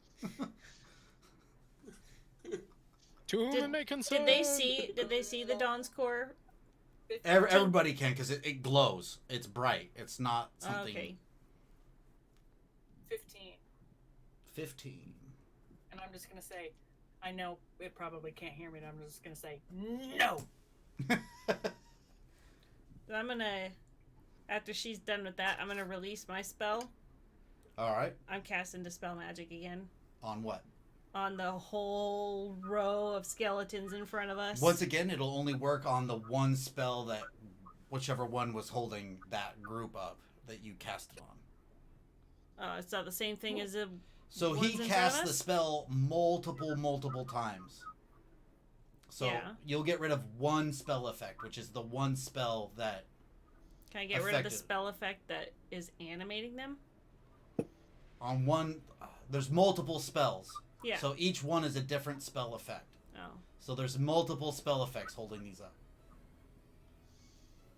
To whom it may concern. Did they see the Dawn's Core? 15. Everybody can because it glows. It's bright. It's not something. Okay. 15. 15. And I'm just gonna say, I know it probably can't hear me, but I'm just gonna say, no! I'm gonna, after she's done with that, I'm gonna release my spell. All right. I'm casting Dispel Magic again On what? on the whole row of skeletons in front of us. Once again, it'll only work on the one spell that whichever one was holding that group up that you cast it on. It's not the same thing as the. So ones he in front casts of the us? spell multiple times. So Yeah. you'll get rid of one spell effect, which is the one spell that Can I get rid of the Effective. spell effect that is animating them? on one. There's multiple spells. Yeah. So each one is a different spell effect. Oh. So there's multiple spell effects holding these up.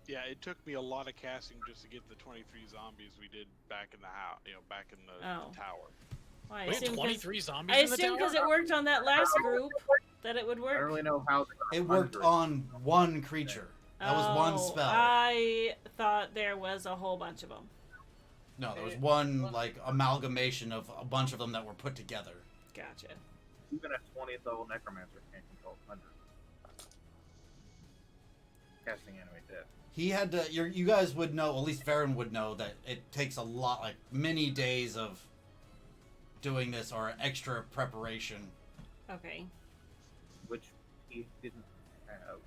Yeah, it took me a lot of casting just to get the 23 zombies we did back in the house, back in the Oh. tower. Well, I Wait, assume 'cause- 23 zombies I in the assume tower? because it worked on that last group that it would I work. don't really know how. they got It worked 100. on one creature. That was one Oh, spell. I thought there was a whole bunch of them. No, there was one like amalgamation of a bunch of them that were put together. Gotcha. Even a 20th level necromancer can't control 100. Casting animate death. He had to. You guys would know. At least Varen would know that it takes a lot, like many days of doing this or extra preparation. Okay. Which he didn't have.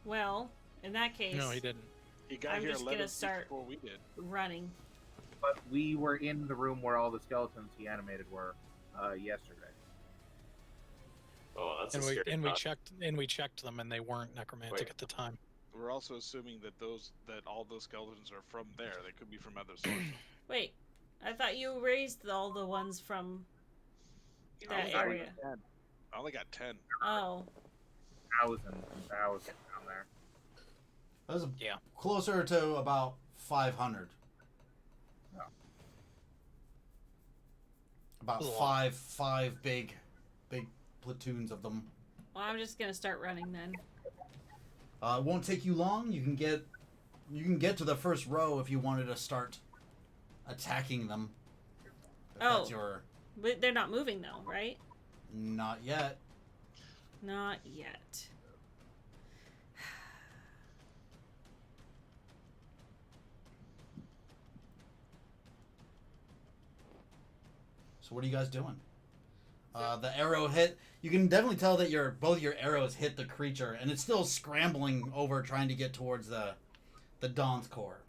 Well, in that case, No, he didn't. He got I'm here just 11 gonna days start- before we did. running. But we were in the room where all the skeletons he animated were yesterday. Oh, that's And a we scary and we thought. checked them, and they weren't necromantic Wait. at the time. We're also assuming that all those skeletons are from there. They could be from other sources. Wait, I thought you raised all the ones from that I only area. got 10. I only got 10. Oh, Thousands and thousands down there. That was Yeah. closer to about 500. Oh. About That's a lot. five big platoons of them. well, I'm just gonna start running then. It won't take you long. You can get to the first row if you wanted to start attacking them. If that's Oh. your But they're not moving though, right? not yet. Not yet. So what are you guys doing? The arrow hit. You can definitely tell that both your arrows hit the creature, and it's still scrambling over, trying to get towards the Dawn's core.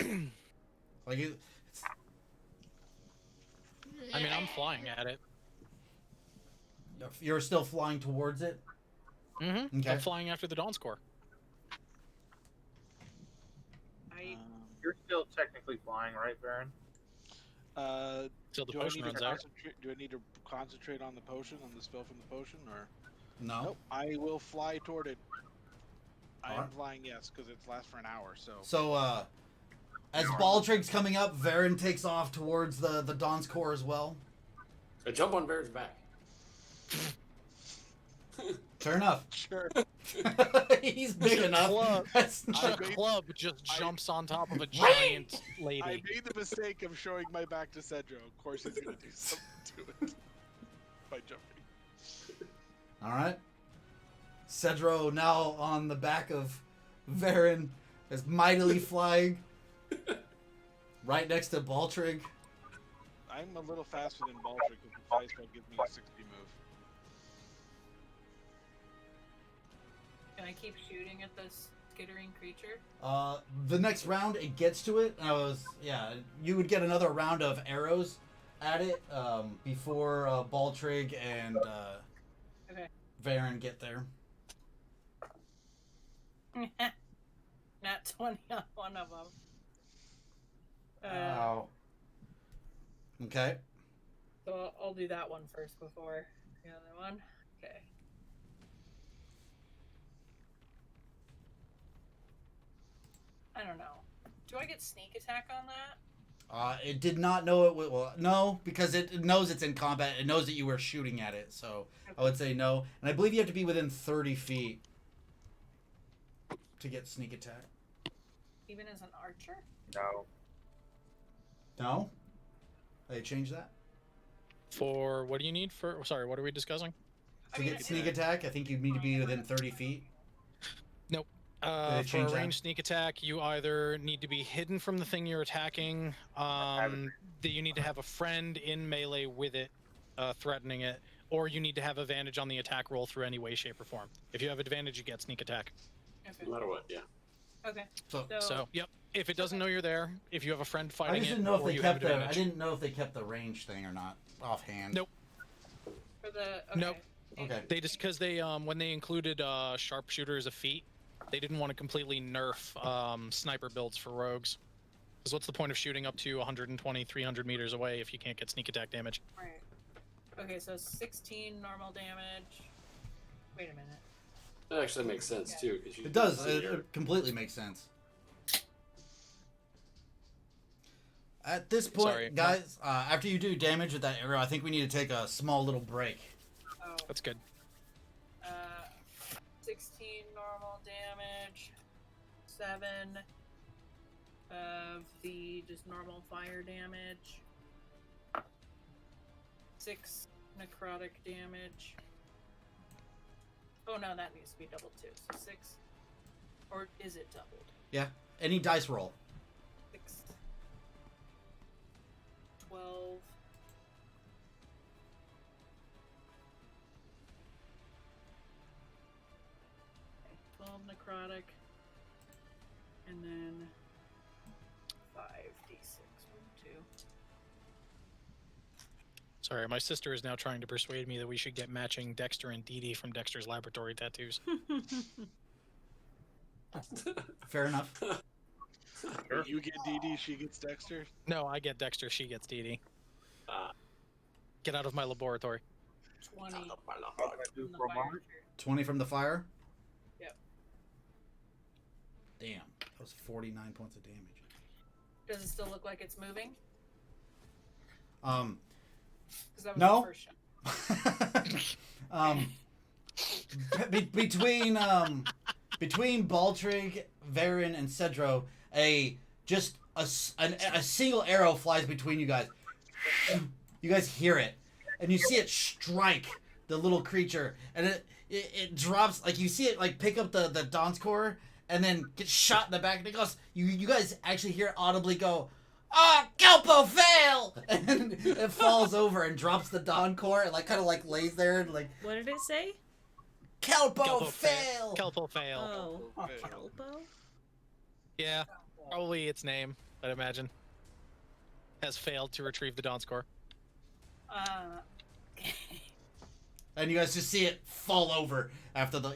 Like it's, I mean, I'm flying at it. you're still flying towards it. Mm-hmm. Okay. I'm flying after the Dawn's Core. You're still technically flying, right, Baron? Till the Do I potion need to runs out. concentrate? Do I need to concentrate on the potion, on the spell from the potion, or? No. Nope. I will fly toward it. I am Alright. flying, yes, because it lasts for an hour. So. So as Baldrigg's coming up, Varen takes off towards the Dawn's core as well. I jump on Baron's back. Fair enough. Sure. He's big enough. Club. That's The not- club just jumps on top of a giant I lady. made the mistake of showing my back to Cedro. Of course, he's gonna do something to it by jumping. All right. Cedro now on the back of Varen is mightily flying right next to Baltrig. I'm a little faster than Baldrick because the fly spell gives me a 60 move. Can I keep shooting at this skittering creature? The next round it gets to it. You would get another round of arrows at it before Baltrig and Okay. Varen get there. Not 20 on one of them. Ow. Okay. So I'll do that one first before the other one. Okay. I don't know. Do I get sneak attack on that? It did not know it would. Well, no, because it knows it's in combat. It knows that you were shooting at it. So I would say no. And I believe you have to be within 30 feet to get sneak attack. Even as an archer? No. No? They changed that? For what do you need for? Sorry, what are we discussing? To get sneak attack, I think you need to be within 30 feet. they For a change that? ranged sneak attack, you either need to be hidden from the thing you're attacking, that you need to have a friend in melee with it, threatening it, or you need to have advantage on the attack roll through any way, shape, or form. If you have advantage, you get sneak attack. Okay. No matter what, yeah. Okay. So So, yep. If it doesn't know you're there, if you have a friend I fighting just it, didn't know if or they you have kept the. I advantage. didn't know if they kept the range thing or not offhand. Nope. For the Nope. Okay. They just because they when they included sharpshooter as a feat, they didn't want to completely nerf sniper builds for rogues. Because what's the point of shooting up to 120, 300 meters away if you can't get sneak attack damage? Right. Okay, so 16 normal damage. Wait a minute. That actually makes sense too. 'Cause you It does. see It, your- it completely makes sense. At this point, Sorry. guys, after you do damage with that arrow, I think we need to take a small little break. Oh. That's good. 16 normal damage. 7 of the just normal fire damage. 6 necrotic damage. Oh no, that needs to be doubled too. So 6. Or is it doubled? Yeah. Any dice roll. 6. 12. Okay, 12 necrotic. And then 5d6. 1, 2. Sorry, my sister is now trying to persuade me that we should get matching Dexter and Dee Dee from Dexter's Laboratory tattoos. Fair enough. You get DD, she gets Dexter. No, I get Dexter, she gets Dee Dee. Ah. Get out of my laboratory. 20 What can I do from the for fire mine? shirt. 20 from the fire. Yep. Damn. That was 49 points of damage. Does it still look like it's moving? Um. Because that was No. the first shot. Between Baltrig, Varen, and Cedro, a single arrow flies between you guys. You guys hear it, and you see it strike the little creature, and it drops, like you see it like pick up the Dawn's core, and then get shot in the back, and it goes. You guys actually hear it audibly go, "Ah, Kelpo fail!" And it falls over and drops the Dawn core, and like kind of like lays there and like, What did it say? Kelpo fail. Kelpo fail. Oh, Okay. Kelpo? Yeah, probably its name, I'd imagine. Has failed to retrieve the Dawn score. And you guys just see it fall over after the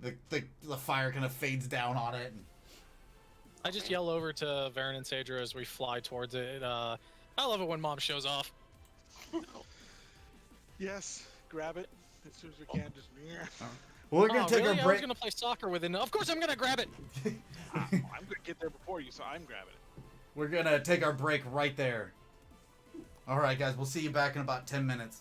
the fire kind of fades down on it. I just yell over to Varen and Sadra as we fly towards it. I love it when Mom shows off. Yes, grab it as soon as we can. Just We're gonna take really? our I was break. gonna play soccer with it. Of course, I'm gonna grab it. I'm gonna get there before you, so I'm grabbing it. We're gonna take our break right there. All right, guys. We'll see you back in about 10 minutes.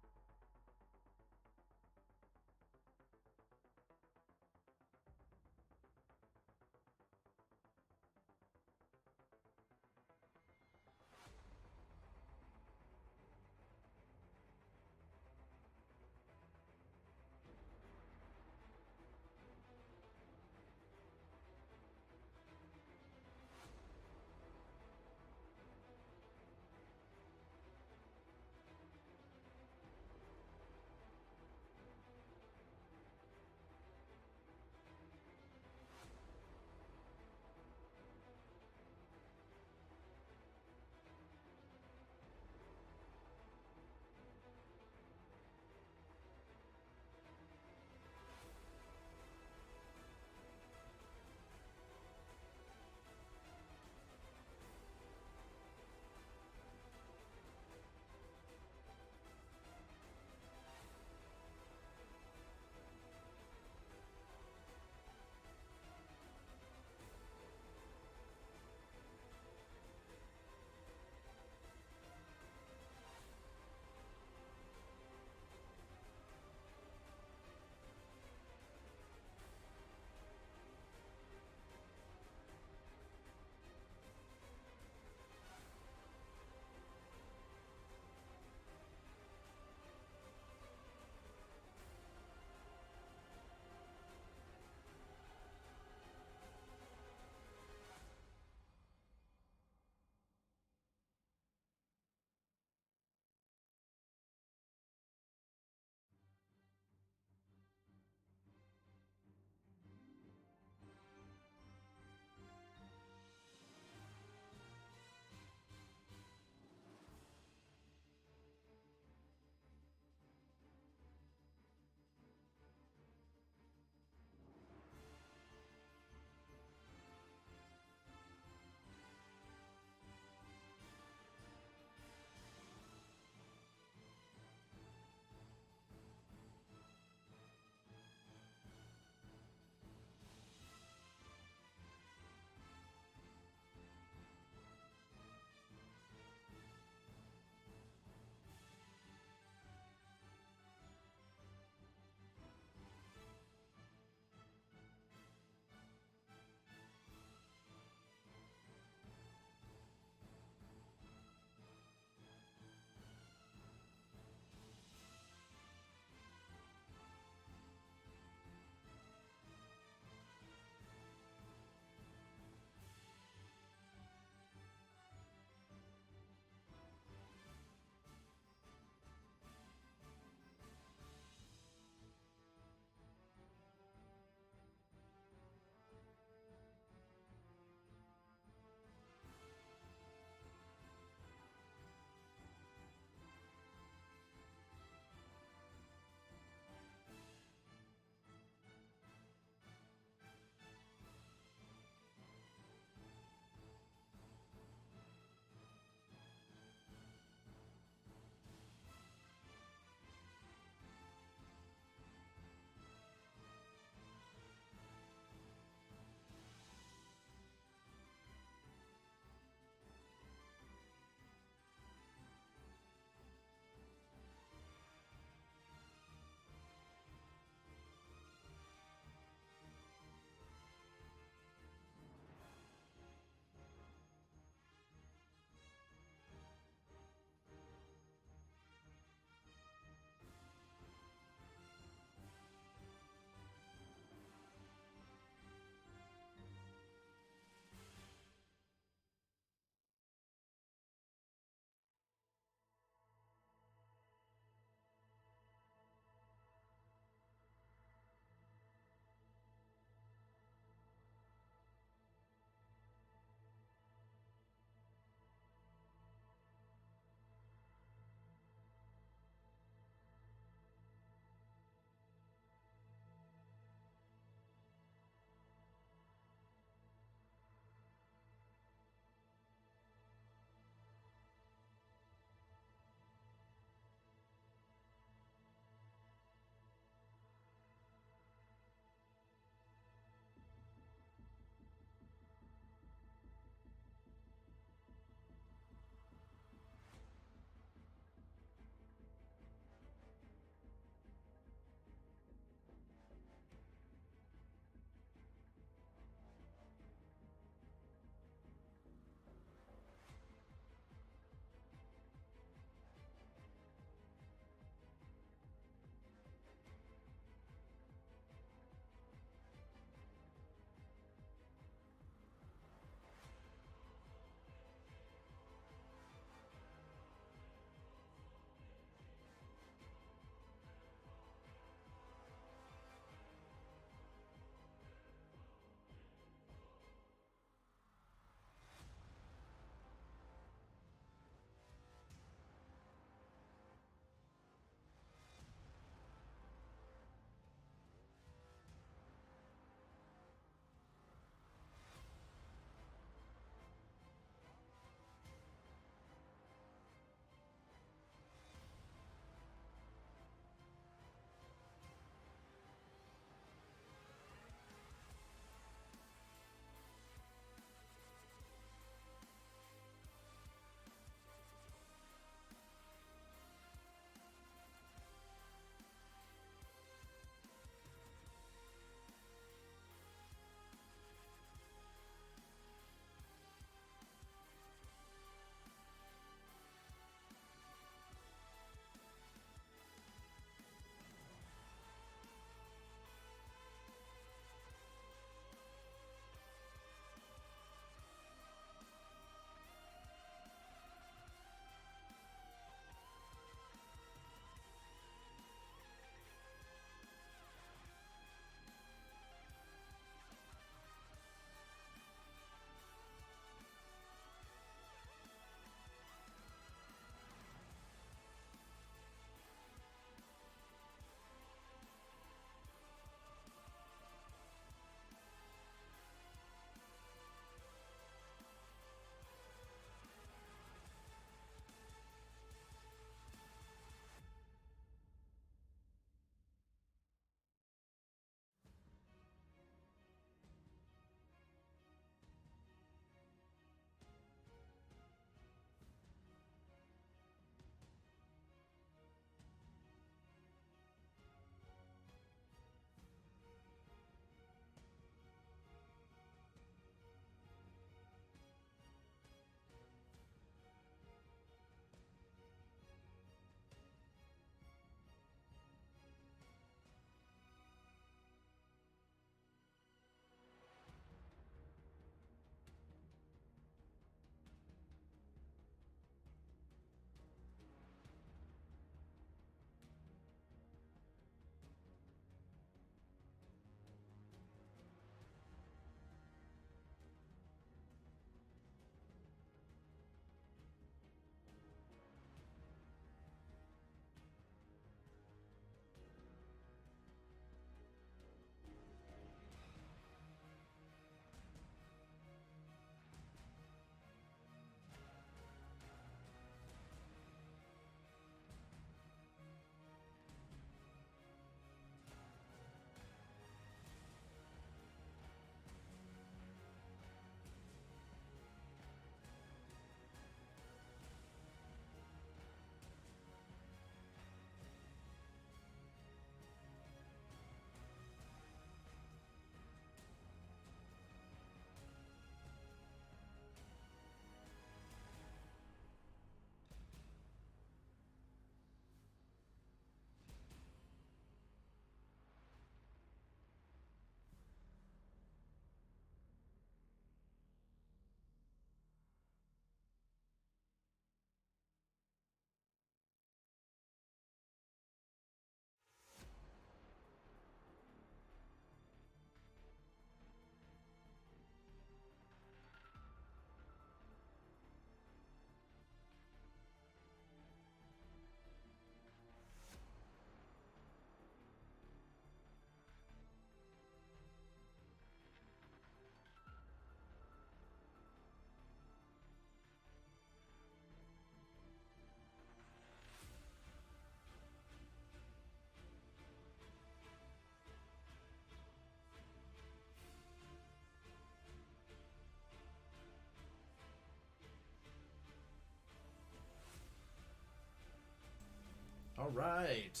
right.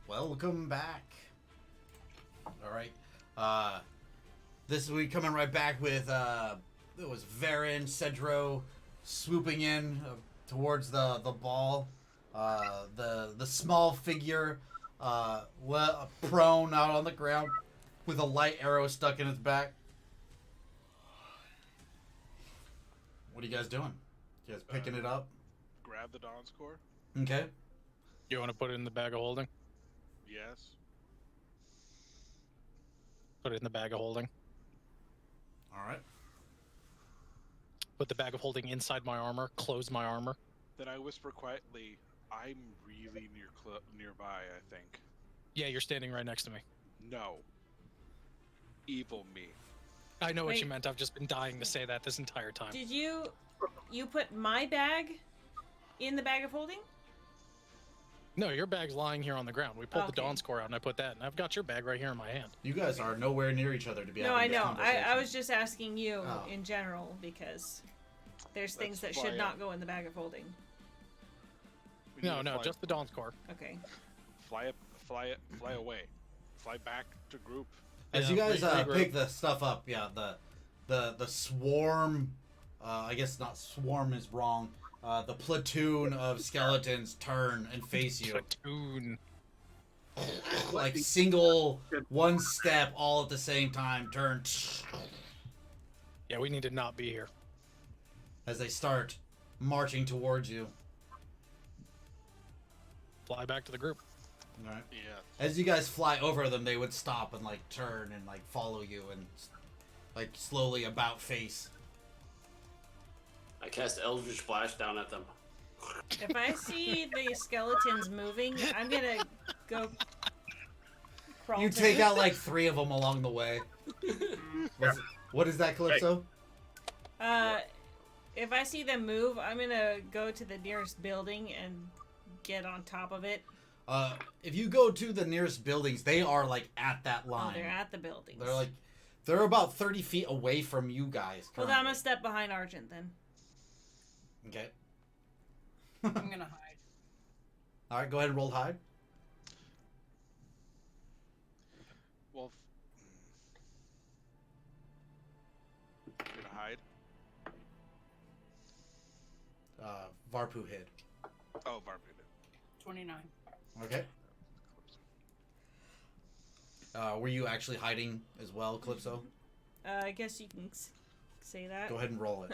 Welcome back. All right. This week coming right back with it was Varen, Cedro swooping in towards the ball. The small figure prone out on the ground with a light arrow stuck in its back. What are you guys doing? You guys picking it up? Grab the Dawn's Core. Okay. You want to put it in the bag of holding? Yes. Put it in the bag of holding. All right. Put the bag of holding inside my armor. Close my armor. Then I whisper quietly, I'm really nearby, I think. Yeah, you're standing right next to me. No. Evil me. I know what you Wait. meant. I've just been dying to say that this entire time. Did you put my bag in the bag of holding? No, your bag's lying here on the ground. We pulled the Okay. Dawn's Core out and I put that, and I've got your bag right here in my hand. You guys are nowhere near each other to be No, I having this know. conversation. I was just asking you Oh. in general because there's things that Let's should fly not up. go in the bag of holding. We need No, to no, fly, just the Dawn's Core. Okay. fly away. Fly back to group. As Yeah, you guys regroup. pick the stuff up, yeah, the swarm, I guess not swarm is wrong. The platoon of skeletons turn and face you, Platoon. like single one step, all at the same time. Turn Yeah, we need to not be here. as they start marching towards you. Fly back to the group. All right. Yeah. As you guys fly over them, they would stop and like turn and like follow you and like slowly about face. I cast Eldritch Splash down at them. If I see the skeletons moving, I'm gonna go crawl. You to take the- out like 3 of them along the way. What is that, Calypso? If I see them move, I'm gonna go to the nearest building and get on top of it. If you go to the nearest buildings, they are like at that line. Oh, they're at the buildings. They're about 30 feet away from you guys. Well, then I'm currently. gonna step behind Argent then. Okay. I'm gonna hide. All right, go ahead and roll hide. Well, gonna hide. Varpu hid. Oh, Varpu did. 29. Okay. Were you actually hiding as well, Calypso? I guess you can say that. Go ahead and roll it.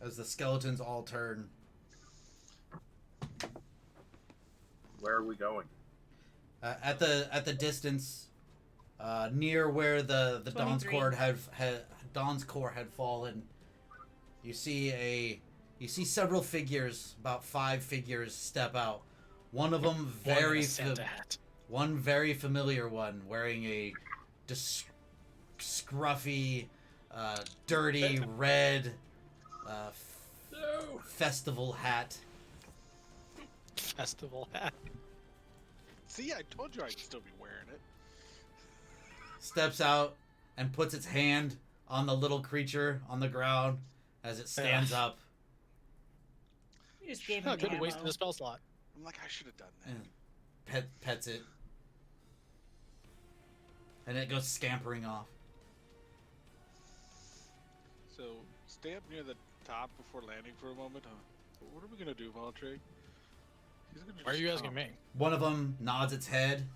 As the skeletons all turn. Where are we going? At the distance, near where the Dawn's 23. Core Dawn's Core had fallen, you see several figures, about 5 figures, step out. One of them one very familiar one, wearing a scruffy, dirty red festival hat. Festival hat. See, I told you I'd still be wearing it. Steps out and puts its hand on the little creature on the ground as it stands up. You just gave Oh, him good, ammo. wasted a spell slot. I'm like, I should have done that. and pets it. And it goes scampering off. So, stay up near the top before landing for a moment. What are we gonna do, Valtry? He's gonna Why are just you asking come. me? One of them nods its head,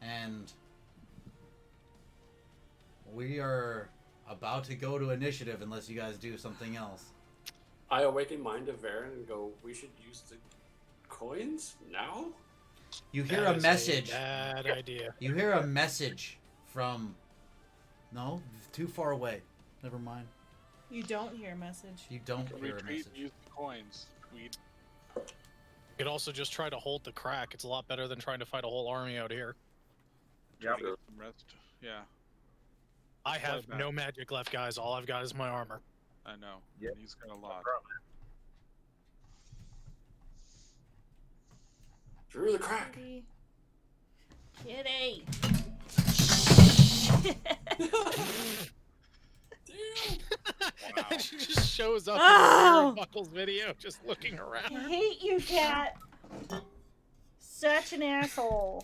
and we are about to go to initiative unless you guys do something else. I awaken mind of Varen and go, we should use the coins now? You hear That a is message. Bad idea. You hear a message from... No, too far away. Never mind. You don't hear a message. You don't hear a Retreat message. and use the coins. We You could also just try to hold the crack. It's a lot better than trying to fight a whole army out here. Yep. get some rest. Yeah, I have back. no magic left, guys. All I've got is my armor. I know. Yep. He's got a lot. Through the crack. Kitty. Damn. She just shows up Oh! in Buckles video, just looking I around. hate you, cat. Such an asshole.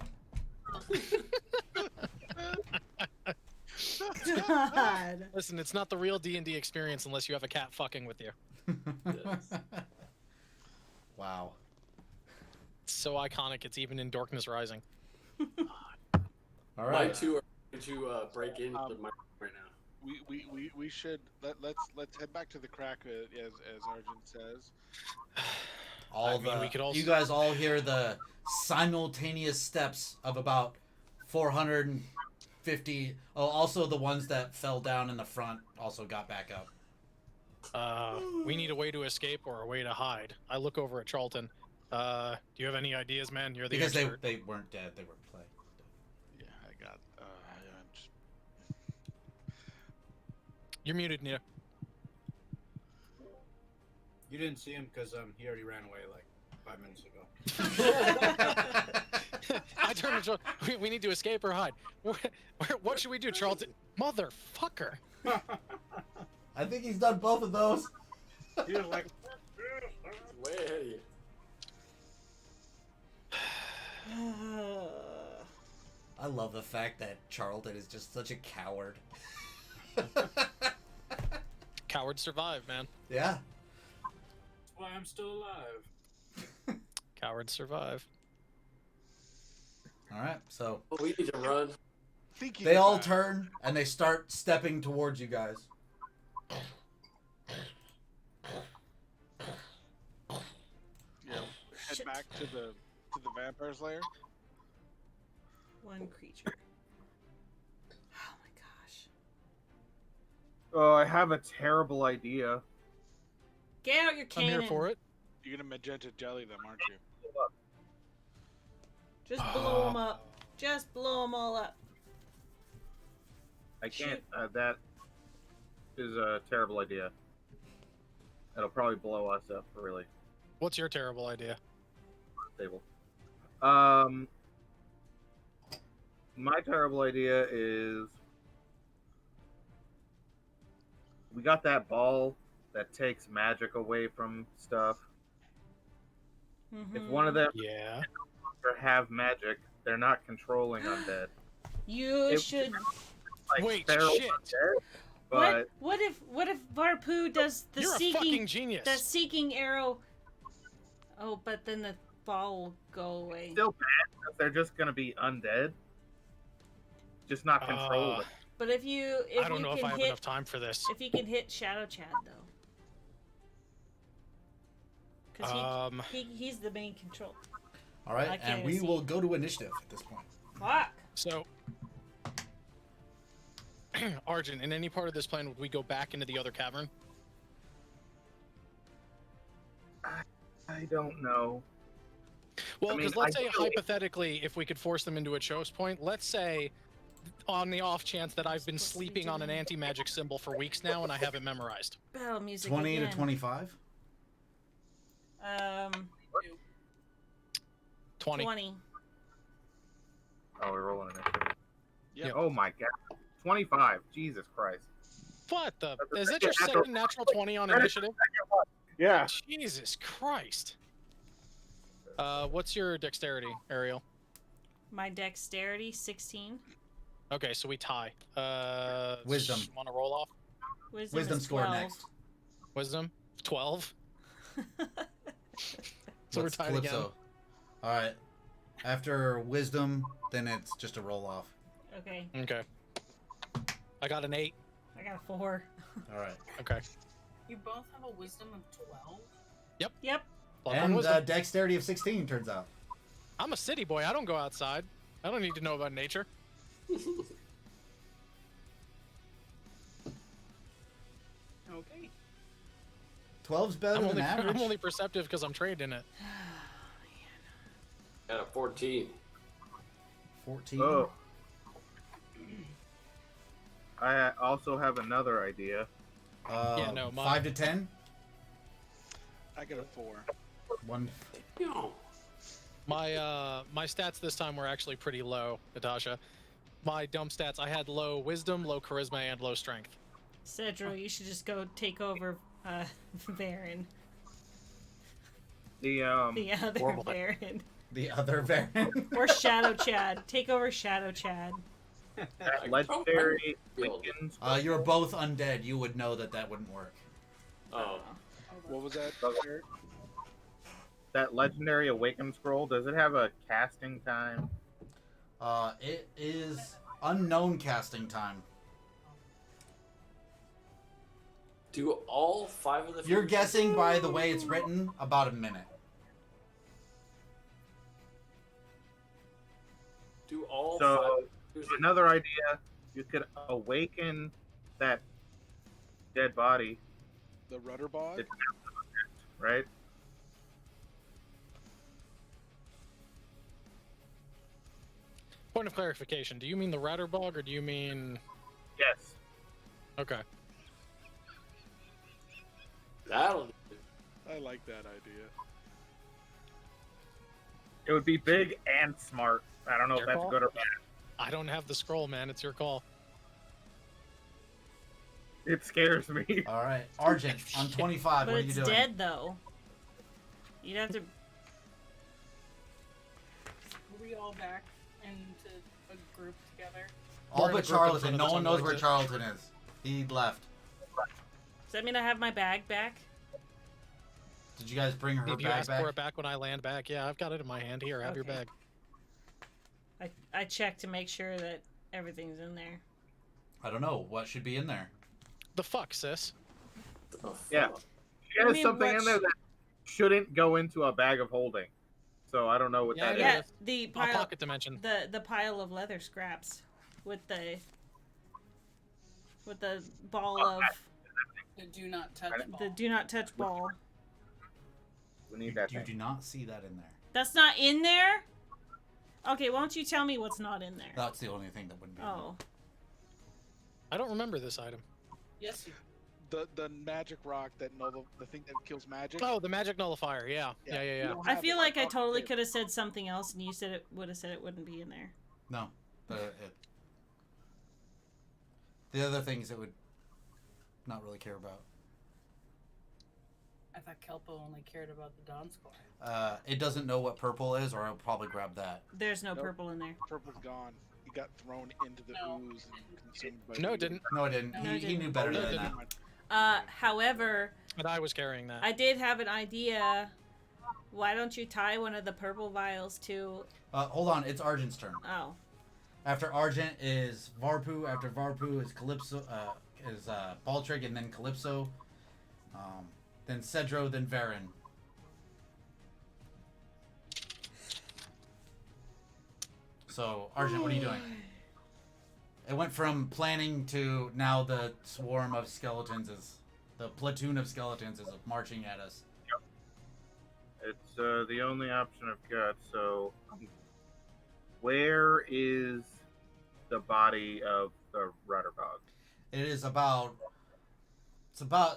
God. Listen, it's not the real D&D experience unless you have a cat fucking with you. Wow. It's so iconic. It's even in Darkness Rising. All My right. two are going to break into the mic right now. We should let's head back to the crack as Arjun says. All I mean, we could also- you guys all hear the simultaneous steps of about 450. Oh, also the ones that fell down in the front also got back up. We need a way to escape or a way to hide. I look over at Charlton. Do you have any ideas, man? You're the Because expert. they weren't dead, they were playing. Yeah, I got. I'm just... You're muted, Nita. You didn't see him because he already ran away like 5 minutes ago. I turned to Charlton. We need to escape or hide. What should we do, Charlton? Motherfucker. I think he's done both of those. You're like, Way ahead of you. I love the fact that Charlton is just such a coward. Cowards survive, man. Yeah. that's why I'm still alive. Cowards survive. All right. So Oh, we need to run. Thinking they all about- turn and they start stepping towards you guys. Yeah, head Shit. back to the vampire's lair. One creature. Oh my gosh. Oh, I have a terrible idea. Get out your I'm cannon. here for it. You're gonna magenta jelly them, aren't you? Just blow them up. Just blow them all up. I can't. That is a terrible idea. It'll probably blow us up really What's your terrible idea? stable. My terrible idea is we got that ball that takes magic away from stuff. If one of them Yeah. have magic, they're not controlling undead. You It- should. Like Wait, feral shit. undead, but What if Varpu does the You're a seeking fucking genius. the seeking arrow? Oh, but then the ball will go away. still bad because they're just gonna be undead, just not controlled. But if you I don't know if I have hit enough time for this. if you can hit Shadow Chad though, because he's the main control. All right, I can't and we even will see. go to initiative at this point. Fuck. So, Arjun, in any part of this plan, would we go back into the other cavern? I don't know. Well, I mean, because let's say ideally- hypothetically, if we could force them into a choke point, let's say on the off chance that I've been Supposed to be sleeping on an doing- anti-magic symbol for weeks now and I have it memorized. Battle music. 20 again. to 25. 20. 20. Oh, we're rolling initiative. Yep. Oh my god, 25. Jesus Christ. What the? That's a Is that your natural- second natural 20 on initiative? Yeah. Jesus Christ. What's your dexterity, Ariel? My dexterity 16. Okay, so we tie. Wisdom. Want to roll off? Wisdom is score 12. next. Wisdom? 12? So we're What's tied Calypso? again. All right. After wisdom, then it's just a roll off. Okay, Okay. I got an 8. I got a 4. All right. Okay. You both have a wisdom of 12? Yep. Plus one And wisdom. dexterity of 16 turns out. I'm a city boy. I don't go outside. I don't need to know about nature. Okay. 12's better than average. I'm only perceptive because I'm trained in it. Got a 14. 14. Oh. I also have another idea. Yeah, no, mine- 5 to 10. I got a 4. 1. No. My stats this time were actually pretty low, Natasha. My dumb stats, I had low wisdom, low charisma, and low strength. Cedro, you should just go take over Varen. The The other Horrible. Varen. The other variant. Or Shadow Chad. Take over Shadow Chad. that legendary Build. Wiccans. You're both undead. You would know that wouldn't work. Oh, What was that? Eric? That legendary Awaken scroll. Does it have a casting time? It is unknown casting time. do all 5 of the. You're features- guessing by the way it's written about a minute. Do all So 5 features that- another idea: you could awaken that dead body, The rudder bog? It- right? Point of clarification. Do you mean the Ratterbog or do you mean... Yes. Okay. That'll do. I like that idea. It would be big and smart. I don't know Your if that's call? good or bad. I don't have the scroll, man. It's your call. It scares me. All right, Argent on 25. But what are you it's doing? dead though. You'd have to. Are we all back into a group together? All We're in but a group in front Charlton. of No the one knows where exit. Charlton is. He left. Does that mean I have my bag back? Did you guys bring her Did you bag ask back? for it back when I land back? Yeah, I've got it in my hand. Here, have your Okay. bag. I checked to make sure that everything's in there. I don't know. What should be in there? The fuck, sis? Oh, Yeah. fuck. She has mean, something what in there that shouldn't go into a bag of holding. So I don't know what Yeah, that is. Yeah, the I'll pile, pocket dimension. the pile of leather scraps with the ball of The do not touch ball. the do not touch ball. We need that You thing. do not see that in there. That's not in there. Okay, why don't you tell me what's not in there? That's the only thing that wouldn't be. in Oh, I don't remember this item. Yes, you. The magic rock that the thing that kills magic. Oh, the magic nullifier. Yeah. Yeah, You yeah, yeah. don't I have feel it. like I I'll totally get it. could have said something else, and you said it would have said it wouldn't be in there. there. No. The other things it would not really care about. I thought Kelpo only cared about the Dawn Squad. It doesn't know what purple is, or I'll probably grab that. There's no Nope. purple in there. Purple's gone. He got thrown into the No. ooze and consumed by No, the it didn't. No, it didn't. No, he, it he didn't. knew better No, it than that. didn't. However, And I was carrying that. I did have an idea. Why don't you tie one of the purple vials to? Hold on, it's Argent's turn. Oh, After Argent is Varpu. After Varpu is Calypso. Is Baltrig, and then Calypso. Then Cedro, then Varen. So Argent, what are you doing? It went from planning to now the swarm of skeletons is the platoon of skeletons is marching at us. It's the only option I've got. So, where is the body of the Rudderbog? It is about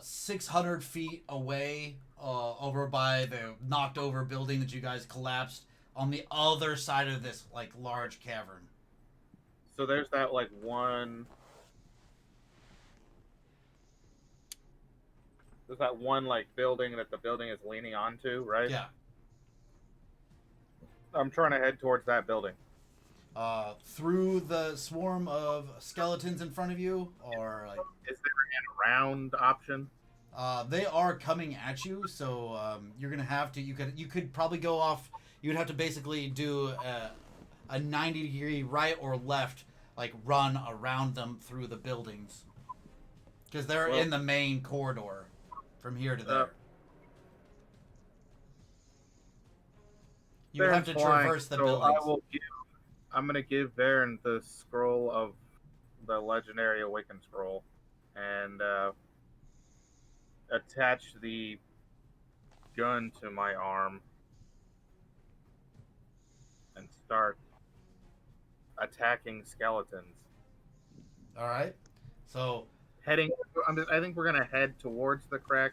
600 feet away, over by the knocked over building that you guys collapsed on the other side of this like large cavern. So there's that like one. There's that one like building that the building is leaning onto, right? Yeah. I'm trying to head towards that building. Through the swarm of skeletons in front of you, or like Is there an round option? they are coming at you, so you're gonna have to. You could probably go off. You'd have to basically do a 90-degree right or left, like run around them through the buildings, because they're Well- in the main corridor from here to there. You would have to Varen's flying, traverse the so buildings. I'm gonna give Varen the scroll of the legendary awaken scroll, and attach the gun to my arm, and start attacking skeletons. All right. So Heading, I think we're gonna head towards the crack,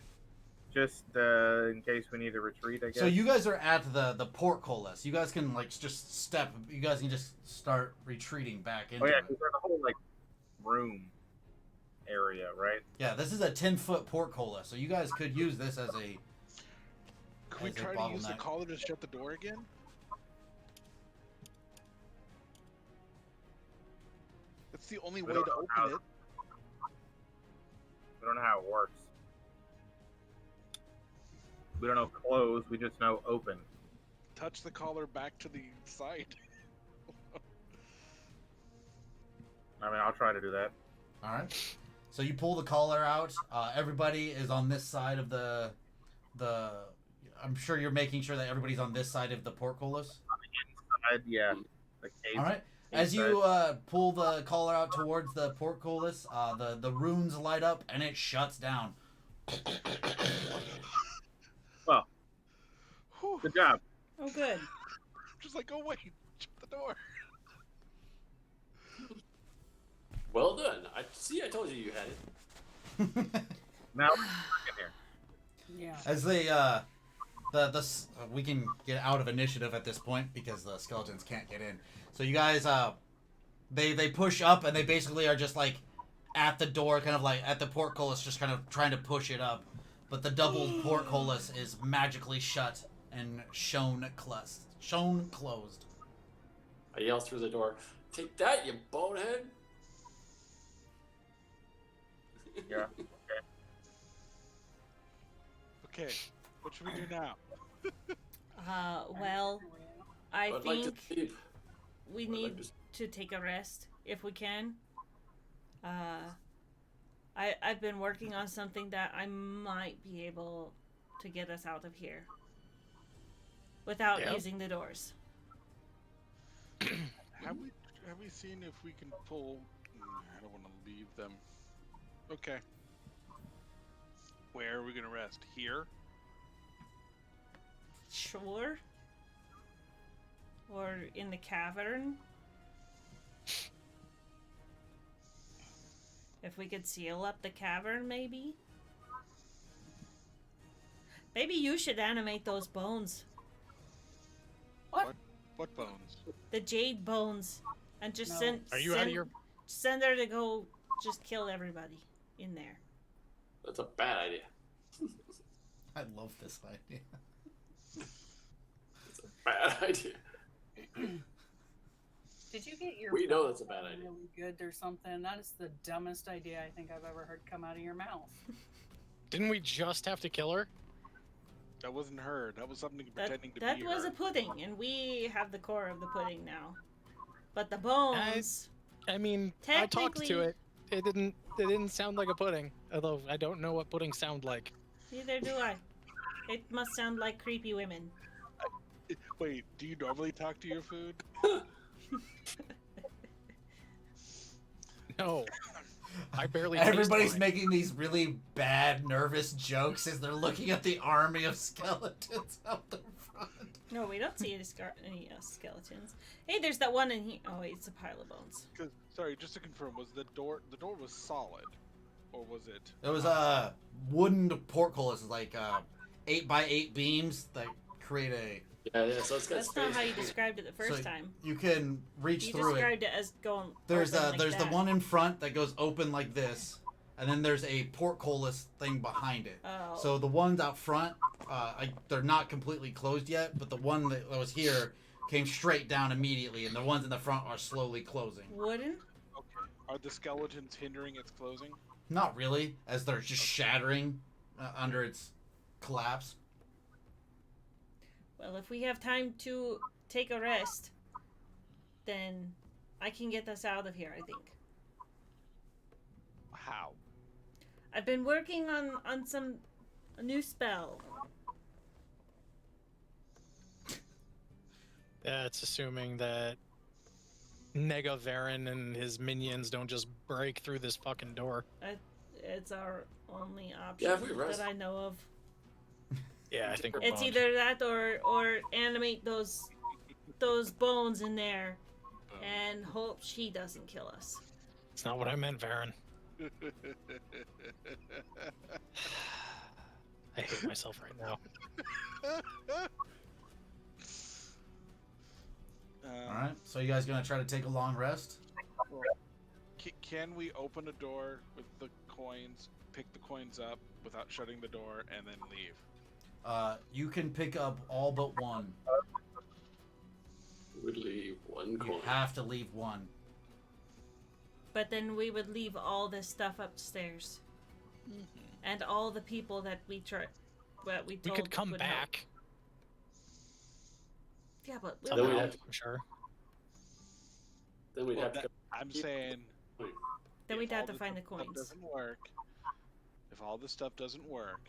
just in case we need to retreat. I guess. So you guys are at the portcullis. You guys can like just step. You guys can just start retreating back into Oh yeah, it. because there's a whole like room area, right? Yeah, this is a 10-foot portcullis, so you guys could use this as a. Could we As a try to use the bottleneck. collar to shut the door again? That's the only We way don't to know how- open it. We don't know how it works. We don't know close. We just know open. Touch the collar back to the side. I mean, I'll try to do that. All right. So you pull the collar out. Everybody is on this side of the. I'm sure you're making sure that everybody's on this side of the portcullis. Yeah. The cave. All right. As you pull the collar out towards the portcullis, the runes light up and it shuts down. Whew. Good job. Oh, good. Just like, oh wait, shut the door. Well done. I told you had it. Now we're in here. Yeah. As they we can get out of initiative at this point because the skeletons can't get in. So you guys they push up and they basically are just like at the door, kind of like at the portcullis, just kind of trying to push it up. But the double portcullis is magically shut and shown closed. I yell through the door, "Take that, you bonehead!" Yeah. Okay, what should we do now? Well, I I'd like to think sleep. we I'd like need to- to take a rest if we can. I've been working on something that I might be able to get us out of here without Yeah. using the doors. Have we seen if we can pull? I don't want to leave them. Okay. Where are we gonna rest? Here? Sure. Or in the cavern. If we could seal up the cavern, maybe? Maybe you should animate those bones. What bones? The jade bones. And just No. send Are you out of your? send her to go just kill everybody in there. That's a bad idea. I love this idea. That's a bad idea. Did you get your? We know that's a bad idea. Really good or something. That is the dumbest idea I think I've ever heard come out of your mouth. Didn't we just have to kill her? That wasn't her. That was something That, pretending to that be was her. a pudding, and we have the core of the pudding now. But the bones. I mean, I talked to Technically- it. It didn't sound like a pudding. Although I don't know what puddings sound like. Neither do I. It must sound like creepy women. Wait, do you normally talk to your food? No, I barely. taste Everybody's mine. making these really bad, nervous jokes as they're looking at the army of skeletons out the front. No, we don't see any skeletons. Hey, there's that one in here. Oh, wait, it's a pile of bones. Sorry, just to confirm, was the door was solid, or was it? It was a wooden portcullis, like 8x8 beams that create a. Yeah, so it's got That's not space how you between- described it the first So time. You can reach You through it. described it as going. There's open like there's the that. one in front that goes open like this, and then there's a portcullis thing behind it. Oh. So the ones out front, they're not completely closed yet, but the one that was here came straight down immediately, and the ones in the front are slowly closing. Wooden? Okay. Are the skeletons hindering its closing? Not really, as they're just shattering under its collapse. Well, if we have time to take a rest, then I can get us out of here, I think. How? I've been working on a new spell. That's assuming that Negavarin and his minions don't just break through this fucking door. It's our only option Yeah, if we rest. that I know of. Yeah, I think we're It's boned. either that or animate those bones in there and hope she doesn't kill us. It's not what I meant, Varen. I hate myself right now. All right, so you guys gonna try to take a long rest? Can we open a door with the coins, pick the coins up without shutting the door, and then leave? You can pick up all but one. We would leave one You coin. have to leave one. But then we would leave all this stuff upstairs, and all the people that we We told could come would help. back. Yeah, but Then we'd Somehow, have to, I'm sure. then we'd Well, have to that- I'm saying. then if we'd have all to the find the stuff coins. Doesn't work. If all this stuff doesn't work,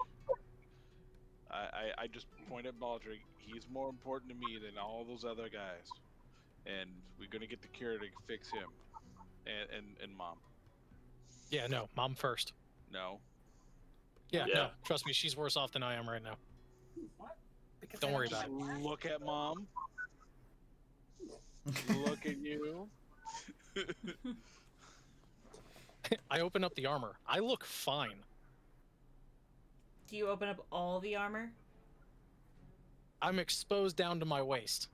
I just point at Baldric. He's more important to me than all those other guys, and we're gonna get the cure to fix him, and Mom. Yeah, no, Mom first. No. Yeah, Yeah. no, trust me, she's worse off than I am right now. What? Because Don't I worry don't about like it. that? Look at Mom. Look at you. I open up the armor. I look fine. Do you open up all the armor? I'm exposed down to my waist.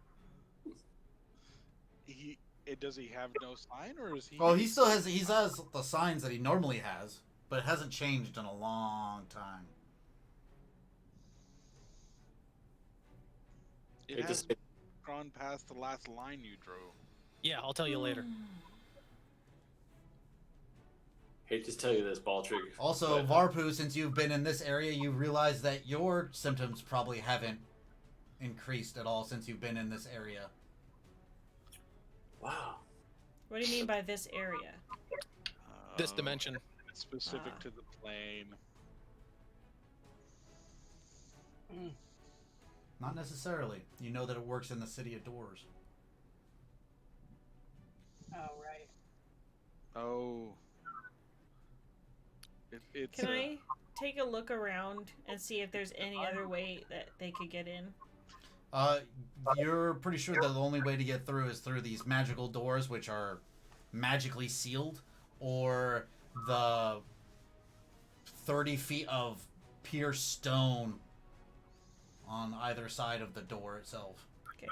Does he have no sign, or is he? Oh, he still has the signs that he normally has, but it hasn't changed in a long time. It Hate to has say- gone past the last line you drew. Yeah, I'll tell you later. hate to tell you this, Baldric. Also, but- Varpu, since you've been in this area, you realize that your symptoms probably haven't increased at all since you've been in this area. Wow. What do you mean by this area? This Oh, dimension. it's specific Ah. to the plane. Not necessarily. You know that it works in the City of Doors. Oh, right. Oh. It's Can I take a look around and see if there's any other way that they could get in? You're pretty sure that the only way to get through is through these magical doors, which are magically sealed, or the 30 feet of pierced stone on either side of the door itself. Okay.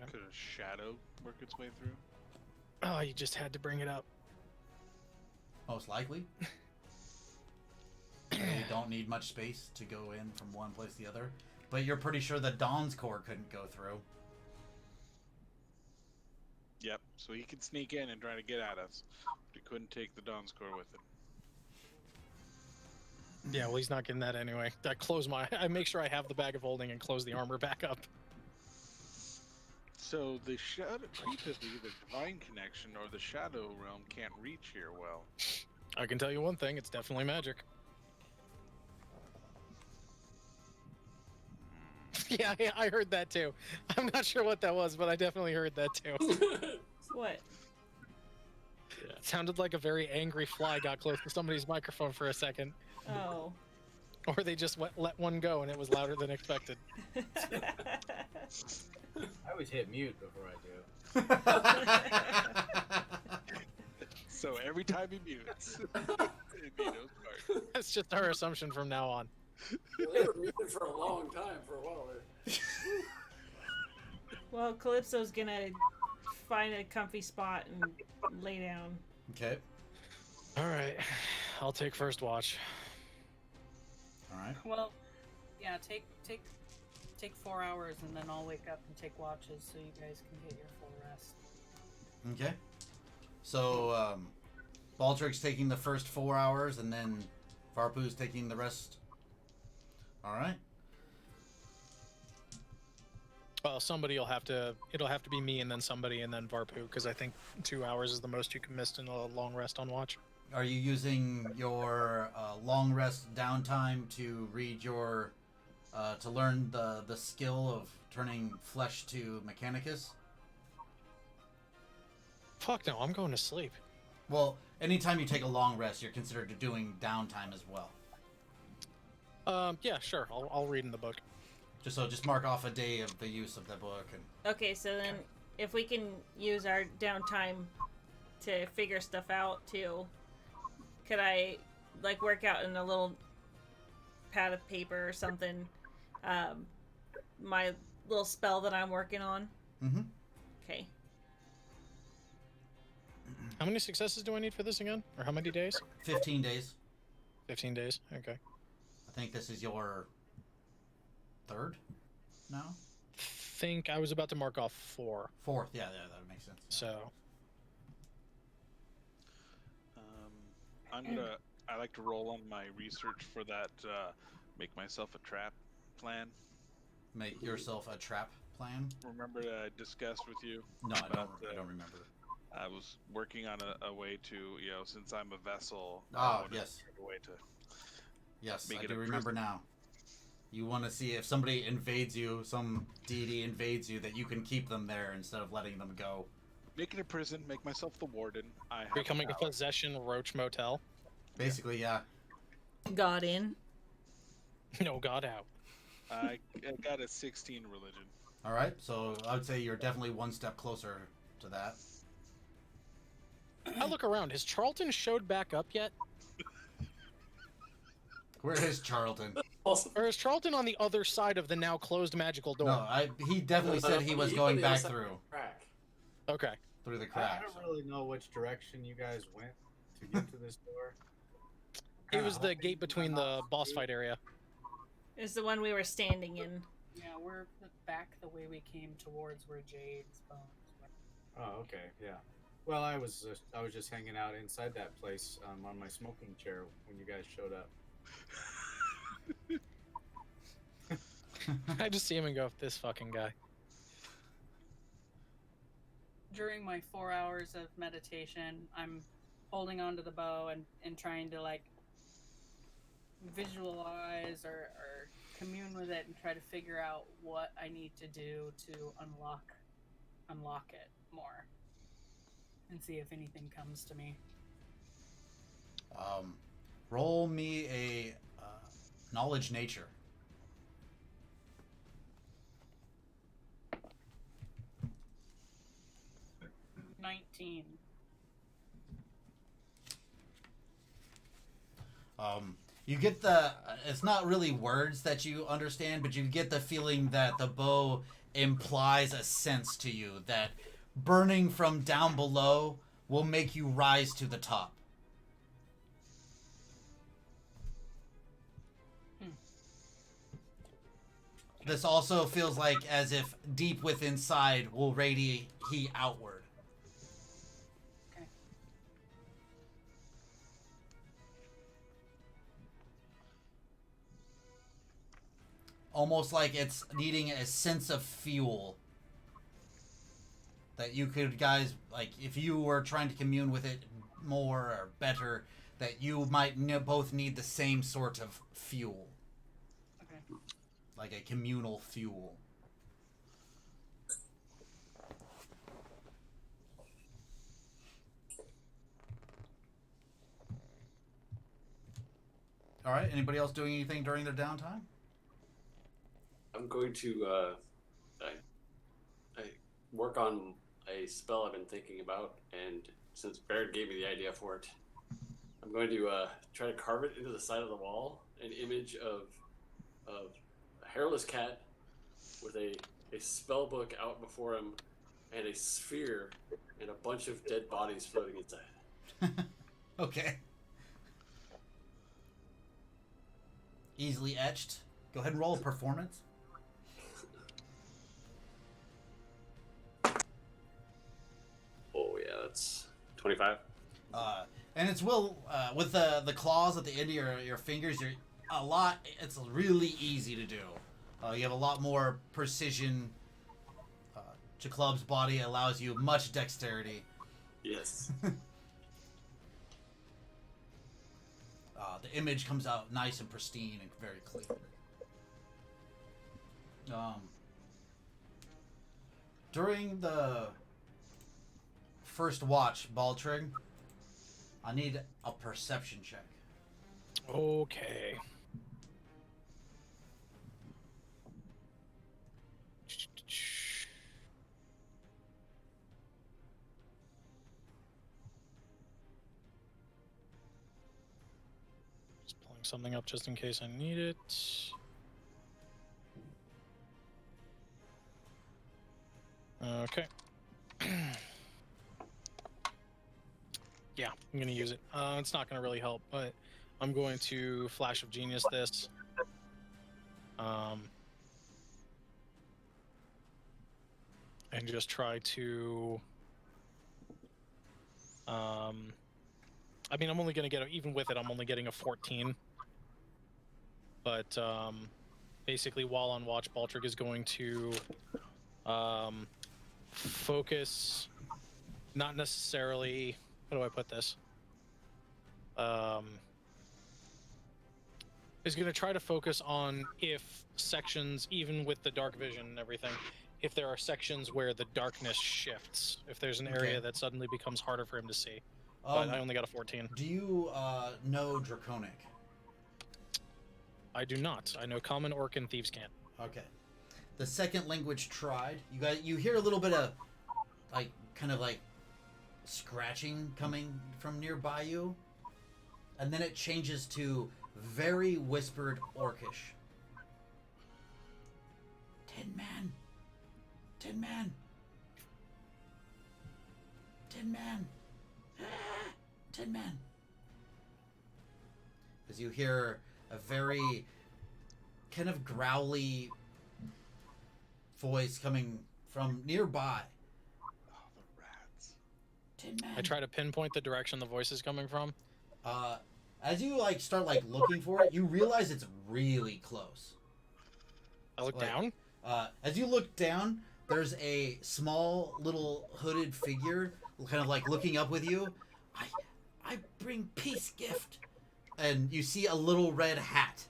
Could a shadow work its way through? Oh, you just had to bring it up. Most likely. You don't need much space to go in from one place to the other. But you're pretty sure that Dawn's core couldn't go through. Yep. So he could sneak in and try to get at us, but he couldn't take the Dawn score with him. Yeah, well, he's not getting that anyway. I make sure I have the bag of holding and close the armor back up. So the shadow, either the divine connection or the shadow realm can't reach here well. I can tell you one thing, it's definitely magic. Yeah, I heard that too. I'm not sure what that was, but I definitely heard that too. What? It sounded like a very angry fly got close to somebody's microphone for a second. Oh. Or they just let one go and it was louder than expected. I always hit mute before I do. So every time he mutes, Vito's part. That's just our assumption from now on. They were muted for a long time, for a while there. Well, Calypso's gonna find a comfy spot and lay down. Okay. Alright, I'll take first watch. Alright. Well, yeah, take 4 hours and then I'll wake up and take watches so you guys can get your full rest. Okay. So, Baldric's taking the first 4 hours, and then Varpu's taking the rest. Alright. Well, it'll have to be me and then somebody and then Varpu, because I think 2 hours is the most you can miss in a long rest on watch. Are you using your long rest downtime to read your, to learn the skill of turning flesh to Mechanicus? Fuck no, I'm going to sleep. Well, anytime you take a long rest, you're considered doing downtime as well. Yeah, sure, I'll read in the book. Just mark off a day of the use of the book. And Okay, so then if we can use our downtime to figure stuff out too, could I like work out in a little pad of paper or something my little spell that I'm working on? Mhm. Okay. How many successes do I need for this again? Or how many days? 15 days. 15 days. Okay. I think this is your third now? Think I was about to mark off 4. Fourth, yeah, that makes sense. So I like to roll on my research for that. Make myself a trap plan. Make yourself a trap plan? Remember that I discussed with you? No, I about, don't remember. I was working on a way to, since I'm a vessel. I Oh, wanted yes. to find a way to Yes, make I it do a remember prison. now. You want to see if somebody invades you, some deity invades you, that you can keep them there instead of letting them go. Make it a prison. Make myself the warden. I have becoming a power. possession Roach Motel. Basically, yeah. Got in. No, God out. I got a 16 religion. All right, so I would say you're definitely one step closer to that. I look around. Has Charlton showed back up yet? Where is Charlton? Also, Or is Charlton on the other side of the now closed magical door? No, he definitely said he was He going put the other back side through crack. Okay. through the I cracks. don't really know which direction you guys went to get to this door. It was the Hoping gate between I'm the not boss screwed. fight area. It's the one we were standing in. Yeah, we're back the way we came towards where Jade's bones were. Oh, okay, yeah. Well, I was just hanging out inside that place on my smoking chair when you guys showed up. I just see him and go, this fucking guy. During my 4 hours of meditation, I'm holding onto the bow and trying to like visualize or commune with it and try to figure out what I need to do to unlock it more and see if anything comes to me. Roll me a knowledge nature. 19. You get the, it's not really words that you understand, but you get the feeling that the bow implies a sense to you that burning from down below will make you rise to the top. This also feels like as if deep within inside will radiate heat outward. Okay. Almost like it's needing a sense of fuel. That you could, guys, like, if you were trying to commune with it more or better, that you might both need the same sort of fuel. Okay. Like a communal fuel. All right. Anybody else doing anything during their downtime? I'm going to I work on a spell I've been thinking about, and since Baird gave me the idea for it, I'm going to try to carve it into the side of the wall, an image of a hairless cat with a spell book out before him, and a sphere and a bunch of dead bodies floating inside. Okay. Easily etched. Go ahead and roll a performance. Oh yeah, that's 25. And it's with the claws at the end of your fingers. It's really easy to do. You have a lot more precision. Chiclub's body allows you much dexterity. Yes. The image comes out nice and pristine and very clean. During the first watch, Baltrig, I need a perception check. Okay. Just pulling something up just in case I need it. Okay. Yeah, I'm gonna use it. It's not gonna really help, but I'm going to Flash of Genius this. And just try to. I mean, I'm only gonna get even with it. I'm only getting a 14. But basically, while on watch, Baltric is going to focus. Not necessarily. How do I put this? Is going to try to focus on if sections, even with the dark vision and everything, if there are sections where the darkness shifts, if there's an area that suddenly becomes harder for him to see. But I only got a 14. Do you know Draconic? I do not. I know Common, Orc, and Thieves' Cant. Okay. The second language tried. You hear a little bit of kind of scratching coming from nearby you, and then it changes to very whispered Orcish. Tin Man. Tin Man. Tin Man. Ah, Tin Man. As you hear a very kind of growly voice coming from nearby. Oh, the rats. Tin Man. I try to pinpoint the direction the voice is coming from. As you start looking for it, you realize it's really close. I look down. As you look down, there's a small little hooded figure kind of looking up with you. I bring peace gift. And you see a little red hat.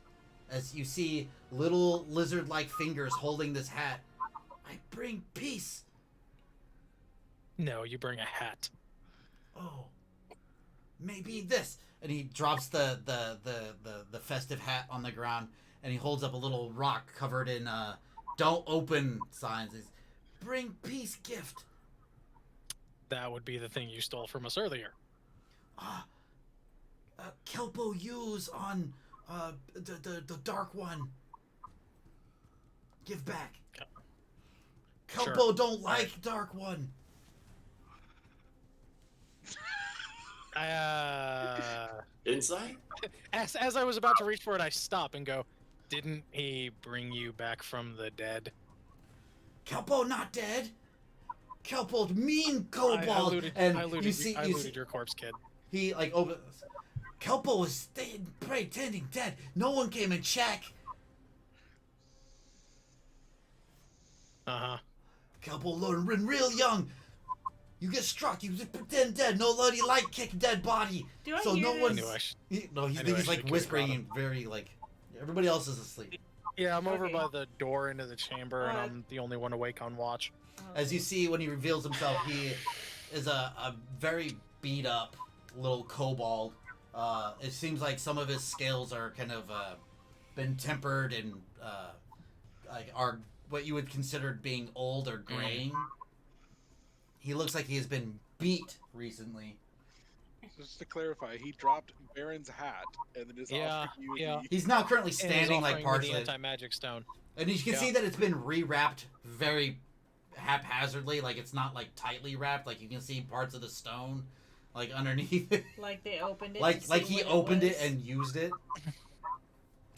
As you see little lizard-like fingers holding this hat. I bring peace. No, you bring a hat. Oh, maybe this. And he drops the festive hat on the ground, and he holds up a little rock covered in "Don't open" signs. He's, bring peace gift. That would be the thing you stole from us earlier. Kelpo use on the dark one. Give back. Kelpo Sure. don't like dark one. Insight? As I was about to reach for it, I stop and go, didn't he bring you back from the dead? Kelpo not dead. Kelpo mean I kobold. looted, And I looted, you see, I looted your corpse, kid. he opens. Kelpo was staying pretending dead. No one came and check. Uh-huh. Kelpo learned when real young. You get struck, you just pretend dead. Nobody kick dead body. Do I So hear no this? one's. I knew I sh- He's I knew I he's should've whispering kicked and very everybody else is asleep. Yeah, I'm over Okay. by the door into the chamber, and Uh, I'm the only one awake on watch. As you see when he reveals himself, he is a very beat up little kobold. It seems like some of his scales are kind of been tempered and are what you would consider being old or graying. He looks like he has been beat recently. Just to clarify, he dropped Baron's hat and then is Yeah, offering you yeah. the... He's now currently And he's standing offering me partially, the anti-magic stone. and you can yeah. see that it's been rewrapped very haphazardly. It's not tightly wrapped. You can see parts of the stone underneath it. Like they opened it. like to see he what opened it was. and used it.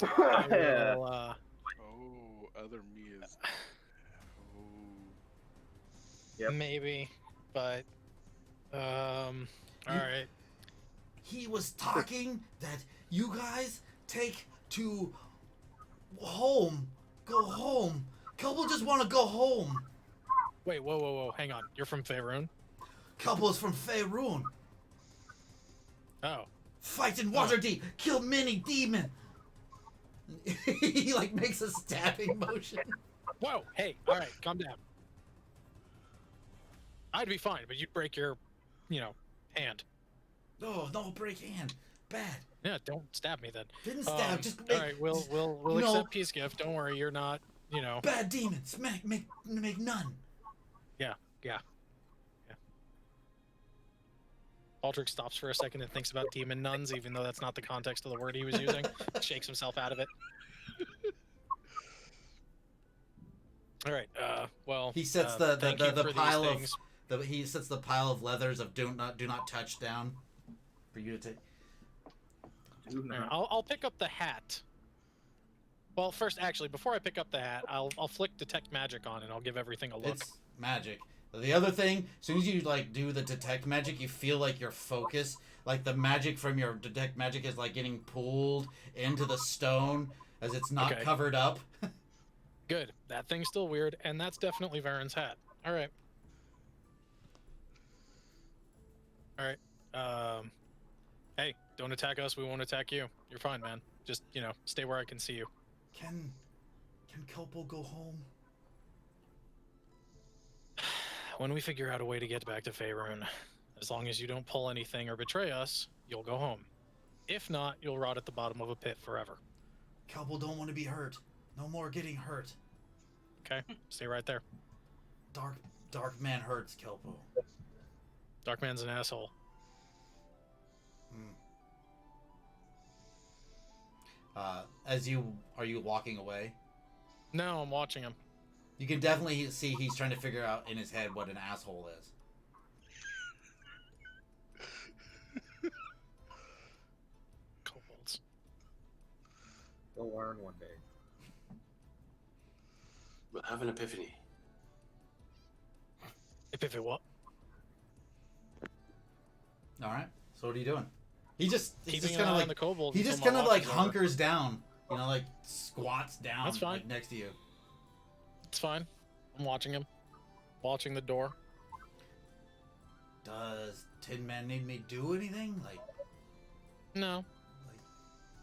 I Yeah. will, Oh, other me is... Oh... Yep. maybe, but all right. He was talking that you guys take to home. Go home. Kelpo just want to go home. Wait, whoa, hang on. You're from Faerun? Kelpo's from Faerun. Oh, Fight in Waterdeep. Kill many demon. He makes a stabbing motion. whoa, hey, all right, calm down. I'd be fine, but you'd break your, hand. Oh, no, break hand. Bad. Yeah, don't stab me then. Didn't stab. Just all right, we'll No. accept peace gift. Don't worry, you're not, bad demons. Make none. Yeah. Aldrich stops for a second and thinks about demon nuns, even though that's not the context of the word he was using. Shakes himself out of it. All right. Well, He sets thank you the for these pile of things. he sets the pile of leathers of do not touch down. for you to take. Do Here, not. I'll pick up the hat. Well, first, actually, before I pick up the hat, I'll flick detect magic on and I'll give everything a look. It's magic. The other thing, as soon as you like do the detect magic, you feel like your focus, like the magic from your detect magic is like getting pulled into the stone as it's not Okay. covered up. Good. That thing's still weird, and that's definitely Varen's hat. All right. All right. Hey, don't attack us. We won't attack you. You're fine, man. Just, stay where I can see you. Can Kelpel go home? When we figure out a way to get back to Faerun, as long as you don't pull anything or betray us, you'll go home. If not, you'll rot at the bottom of a pit forever. Kelpel don't want to be hurt. No more getting hurt. Okay? Stay right there. Dark man hurts Kelpel. Darkman's an asshole. Are you walking away? No, I'm watching him. You can definitely see he's trying to figure out in his head what an asshole is. Kobolds. You'll learn one day. We'll have an epiphany. If it what? All right. So what are you doing? He's just Keeping kind an of eye on like the kobolds. he until just my kind of watch like is over. hunkers down, like squats down That's fine. like, next to you. It's fine. I'm watching him. Watching the door. Does Tin Man need me to do anything? No. Like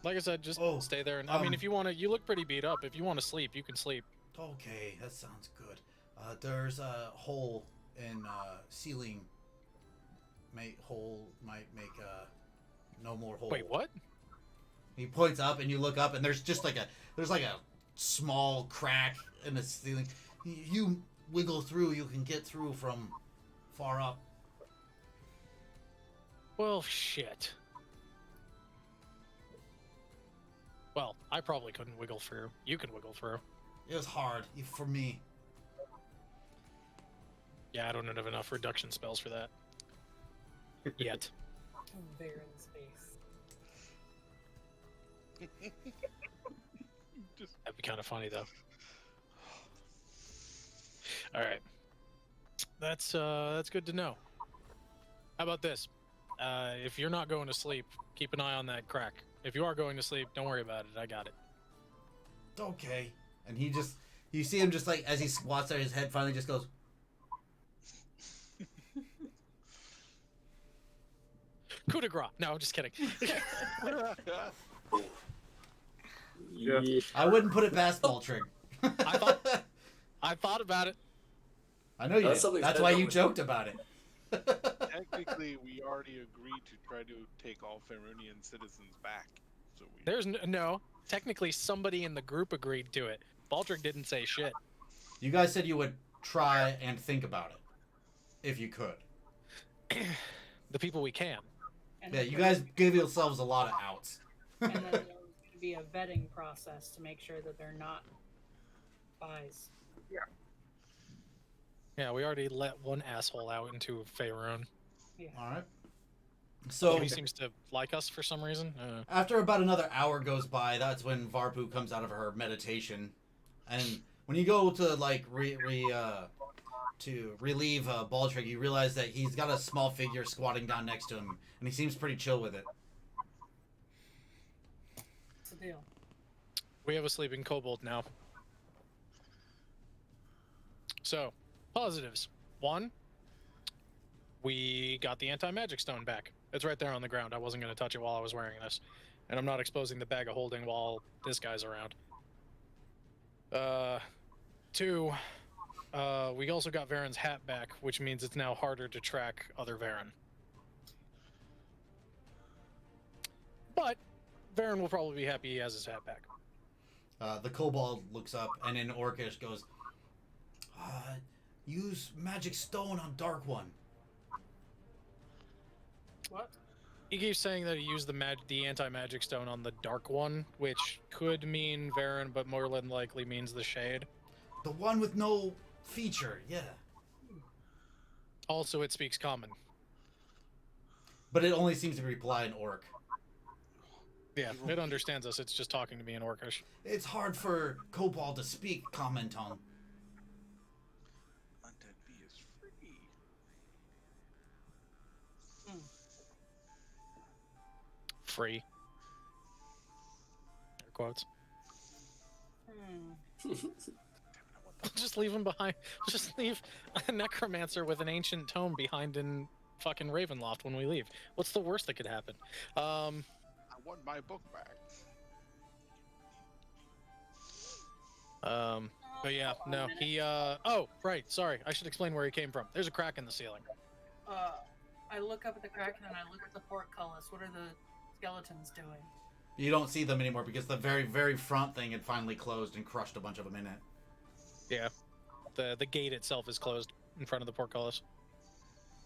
Like I said, just Oh, stay there. And I mean, um, if you want to, you look pretty beat up. If you want to sleep, you can sleep. okay, that sounds good. There's a hole in ceiling. Might make no more hole. Wait, what? He points up, and you look up, and there's just like a small crack in the ceiling. You wiggle through, you can get through from far up. Well, shit. Well, I probably couldn't wiggle through. You can wiggle through. It was hard for me. Yeah, I don't have enough reduction spells for that. Yet. Baron's face. That'd be kind of funny, though. All right. That's good to know. How about this? If you're not going to sleep, keep an eye on that crack. If you are going to sleep, don't worry about it. I got it. Okay. And you see him just like, as he squats there, his head finally just goes, Coup de grace. No, I'm just kidding. Yeah. I wouldn't put it past Baltrig. I thought about it. I know you That's did. something That's said why that you was- joked about it. Technically, we already agreed to try to take all Faerunian citizens back. So we. There's no. Technically, somebody in the group agreed to it. Baldric didn't say shit. You guys said you would try and think about it. If you could. The people we can. And Yeah, then you there- guys give yourselves a lot of outs. And then there's going to be a vetting process to make sure that they're not spies. Yeah, we already let one asshole out into Faerun. Alright. So, He seems to like us for some reason. after about another hour goes by, that's when Varpu comes out of her meditation. And when you go to, like, to relieve Baltrig, you realize that he's got a small figure squatting down next to him, and he seems pretty chill with it. What's the deal? We have a sleeping kobold now. So, positives. One, we got the anti-magic stone back. It's right there on the ground. I wasn't going to touch it while I was wearing this. And I'm not exposing the bag of holding while this guy's around. Two, we also got Varen's hat back, which means it's now harder to track other Varen. But Varen will probably be happy he has his hat back. The kobold looks up, and in Orcish goes, use magic stone on Dark One. What? He keeps saying that he used the anti-magic stone on the Dark One, which could mean Varen, but more than likely means the Shade. The one with no feature, yeah. Also, it speaks Common. But it only seems to reply in Orc. Yeah, it understands us. It's just talking to me in Orcish. It's hard for Kobold to speak common tongue. Undead bee is free. Free. Air quotes. Just leave him behind. Just leave a necromancer with an ancient tome behind in fucking Ravenloft when we leave. What's the worst that could happen? I want my book back. But yeah, no, he, oh, right, sorry, I should explain where he came from. There's a crack in the ceiling. I look up at the crack and then I look at the portcullis. What are the skeletons doing? You don't see them anymore because the very, very front thing had finally closed and crushed a bunch of them in it. Yeah, the gate itself is closed in front of the portcullis.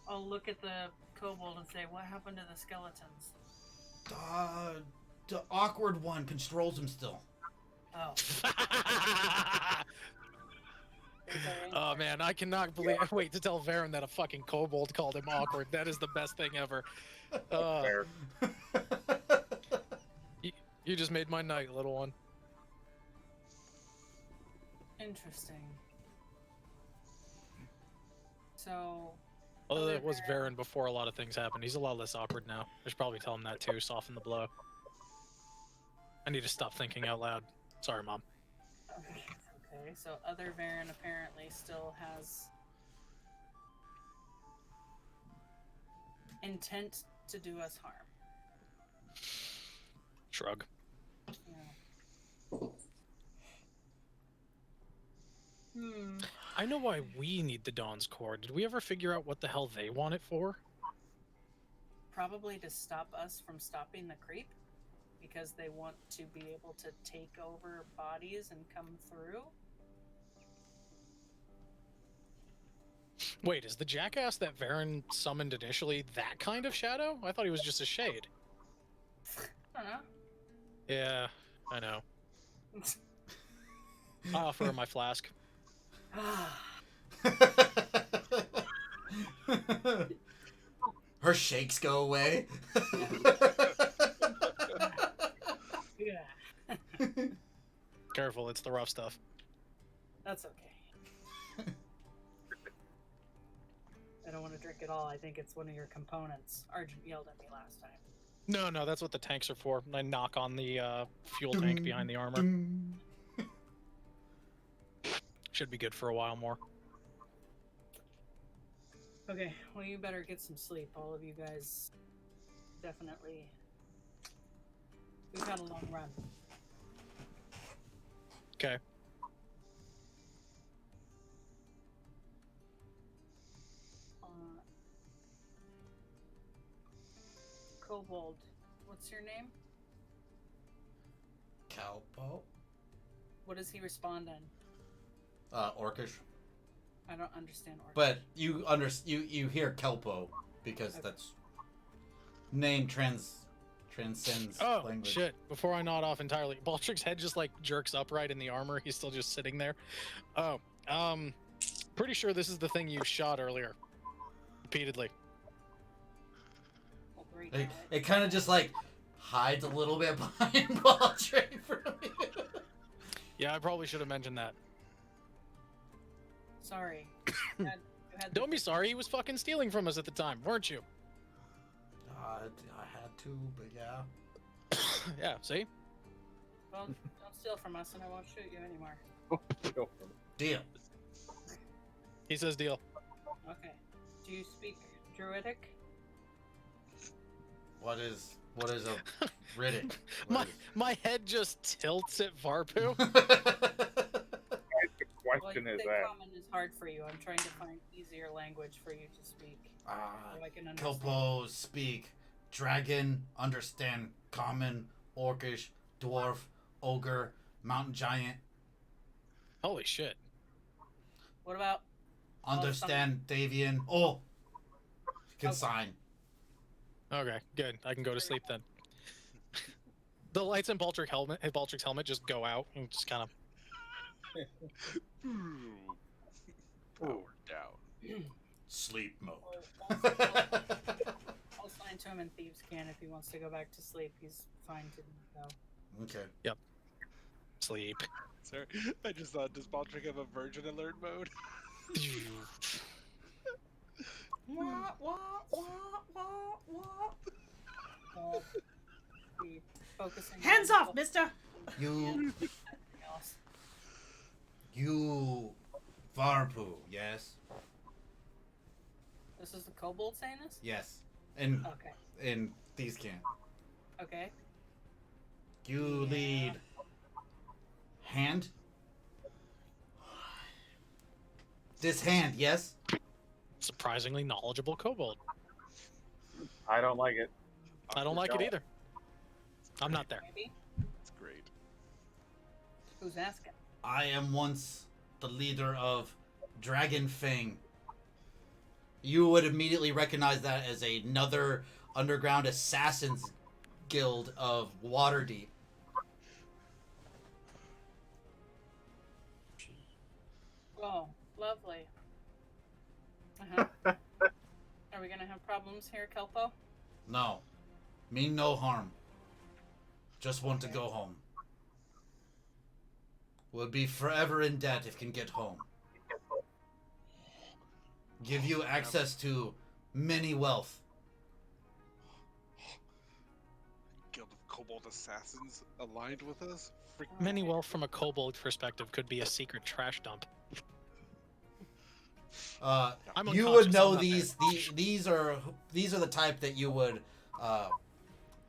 I'll look at the kobold and say, what happened to the skeletons? The awkward one controls him still. Oh. Oh man, I cannot believe. I wait to tell Varen that a fucking kobold called him awkward. That is the best thing ever. Fair. You just made my night, little one. Interesting. So. Although it was Varen- Varen before a lot of things happened. He's a lot less awkward now. I should probably tell him that too. Soften the blow. I need to stop thinking out loud. Sorry, Mom. Okay, so other Varen apparently still has intent to do us harm. Shrug. Yeah. I know why we need the Dawn's Core. Did we ever figure out what the hell they want it for? Probably to stop us from stopping the creep, because they want to be able to take over bodies and come through. Wait, is the jackass that Varen summoned initially that kind of shadow? I thought he was just a shade. I don't know. Yeah, I know. I'll offer her my flask. Her shakes go away. Yeah. Careful, it's the rough stuff. That's okay. I don't want to drink it all. I think it's one of your components. Argent yelled at me last time. No, that's what the tanks are for. I knock on the fuel tank behind the armor. Should be good for a while more. Okay, well, you better get some sleep. All of you guys definitely. We've had a long run. Okay. Kobold, what's your name? Kalpo? What does he respond in? Orcish. I don't understand Orcish. But you hear Kelpo because Okay. that's name transcends Oh, language. shit. Before I nod off entirely, Baldric's head just, like, jerks upright in the armor. He's still just sitting there. Oh, pretty sure this is the thing you shot earlier. Repeatedly. Well, great It, knowledge. it kind of just like hides a little bit behind Baldric from you. Yeah, I probably should have mentioned that. Sorry. You had Don't be sorry, he was fucking stealing from us at the time, weren't you? I had to, but yeah. Yeah, see? Well, don't steal from us and I won't shoot you anymore. Go for it. Deal. He says deal. Okay. Do you speak Druidic? What is a Riddick? My head just tilts at Varpu. The Well, question you is say that. common is hard for you. I'm trying to find easier language for you to speak. So I can understand. Kelpo speak dragon, understand common, orcish, dwarf, ogre, mountain giant, Holy shit. What about understand Davian. Oh, can sign. Okay, good. I can go to sleep then. The lights in Baldric's helmet just go out and just kind of. Power down. Sleep mode. I'll sign it to him in Thieves' Can. If he wants to go back to sleep, he's fine to go. Okay. Sleep. Sorry, I just thought, does Baldric have a virgin alert mode? Wah, wah, wah, wah, wah. I'll be focusing. Hands on off, mister! You, something else. you, Varpu, yes? This is the kobold saying this? Yes. And Okay. in these can. Okay. You Yeah. lead hand? This hand, yes? Surprisingly knowledgeable kobold. I don't like it. I don't like it either. I'm not there. Maybe. It's great. Who's asking? I am once the leader of Dragon Fang. You would immediately recognize that as another underground assassins guild of Waterdeep. Oh, lovely. Uh-huh. Are we gonna have problems here, Kelpo? No. Mean no harm. Just want to go home. Would be forever in debt if can get home. Give you access to many wealth. Guild of Kobold Assassins aligned with us? Freak. Many wealth from a kobold perspective could be a secret trash dump. I'm You would unconscious, know I'm not these are the type that you would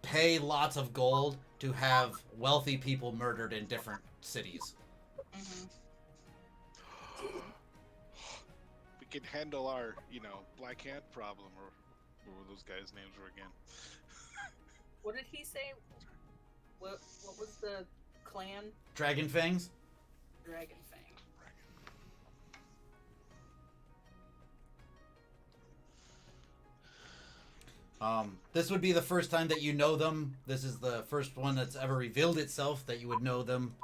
pay lots of gold to have wealthy people murdered in different cities. Mm-hmm. We can handle our, Black Hand problem, or what were those guys' names were again? What did he say? What was the clan? Dragon Fangs? Dragon Fang. This would be the first time that you know them. This is the first one that's ever revealed itself that you would know them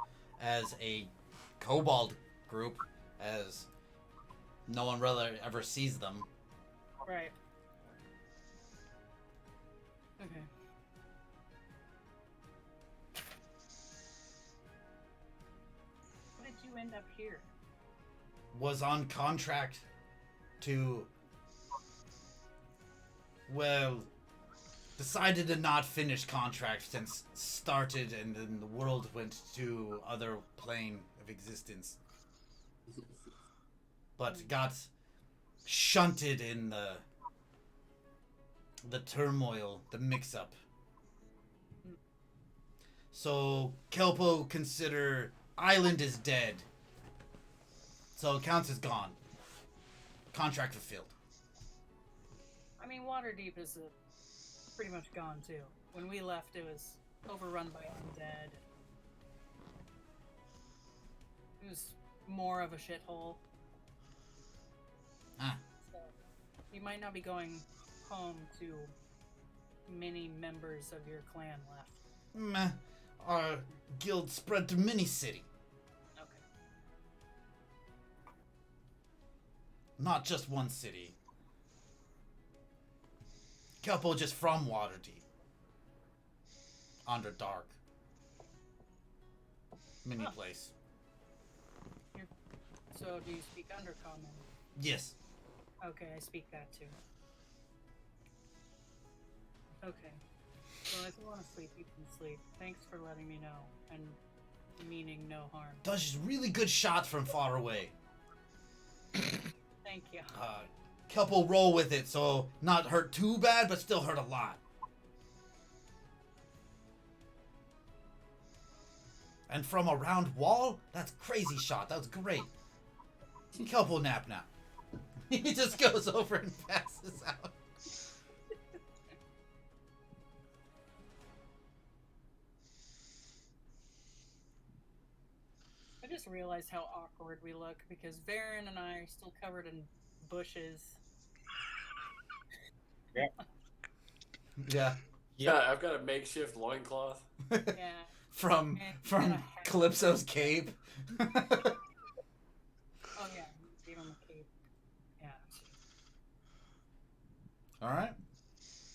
as a kobold group, as no one really ever sees them. Right. Okay. How did you end up here? Was on contract to, well, decided to not finish contract since started and then the world went to other plane of existence. But got shunted in the turmoil, the mix-up. So Kelpo consider Island is dead. So counts as gone. Contract fulfilled. I mean, Waterdeep is pretty much gone too. When we left, it was overrun by undead. It was more of a shithole. Ah. So, you might not be going home to many members of your clan left. Meh. Our guild spread to many city. Okay. Not just one city. Kelpo just from Waterdeep. Underdark. Mini Huh. place. So, do you speak Undercommon? Yes. Okay, I speak that too. Okay. Well, if you want to sleep, you can sleep. Thanks for letting me know, and meaning no harm. Does really good shots from far away. Thank you. Kelpo roll with it, so not hurt too bad, but still hurt a lot. And from a round wall? That's crazy shot. That was great. Kelpo nap now. He just goes over and passes out. I just realized how awkward we look because Varen and I are still covered in bushes. Yeah. Yeah, I've got a makeshift loincloth. Yeah. from Calypso's cape. Oh yeah. Gave him a cape. Yeah. All right.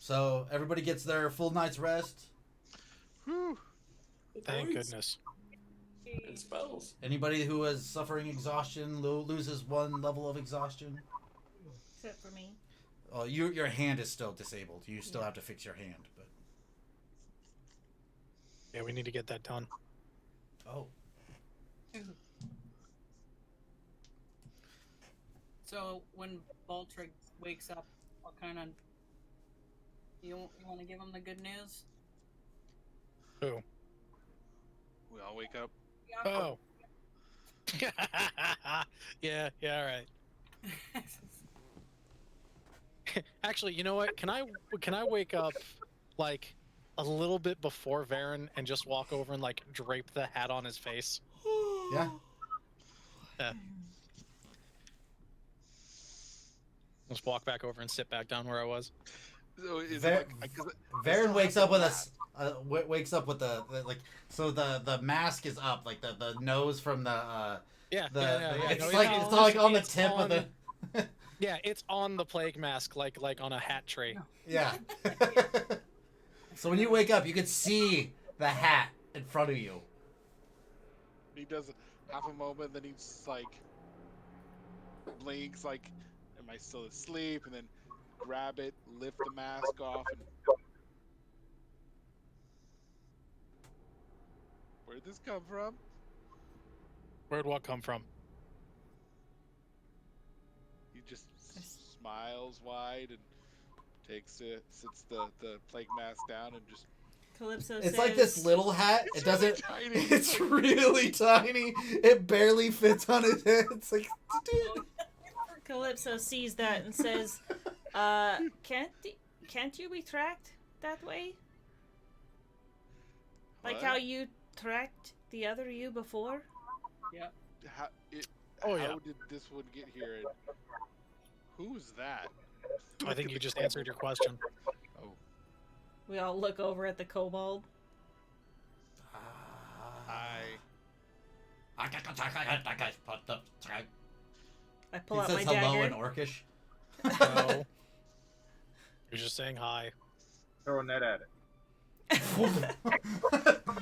So everybody gets their full night's rest. Whew. Thank Points goodness. And spells. Anybody who is suffering exhaustion loses 1 level of exhaustion. Except for me. Oh, your hand is still disabled. You still Yeah. have to fix your hand, but Yeah, we need to get that done. oh, So when Baltrug wakes up, what kind of you want to give him the good news? Who? We all wake up. Yeah. Oh. yeah, all right. Actually, you know what? Can I wake up like a little bit before Varen and just walk over and like drape the hat on his face? yeah. Just walk back over and sit back down where I was. So is Ver- it like, 'cause Varen still wakes have up the with mask. wakes up with the like, so the mask is up, like the nose from the Yeah, the, yeah, the- yeah. it's No, like it's it's like on the it's tip of the Yeah, it's on the plague mask, like on a hat tray. yeah. So when you wake up, you can see the hat in front of you. He does half a moment, then he's like blinks, like, "Am I still asleep?" And then grab it, lift the mask off, and where'd this come from? Where'd what come from? He just smiles wide and sits the plague mask down and just Calypso It's says, like this little hat. It's It doesn't. really tiny. It's really tiny. It barely fits on his head. It's like. Calypso sees that and says, can't you retract that way? Like What? how you tracked the other you before? Yep. Oh, how yeah. did this one get here? And who's that? I think you just answered your question. Oh, We all look over at the kobold. hi. I pull He out says my hello dagger. in Orcish. No. You're just saying hi. Throw a net at it.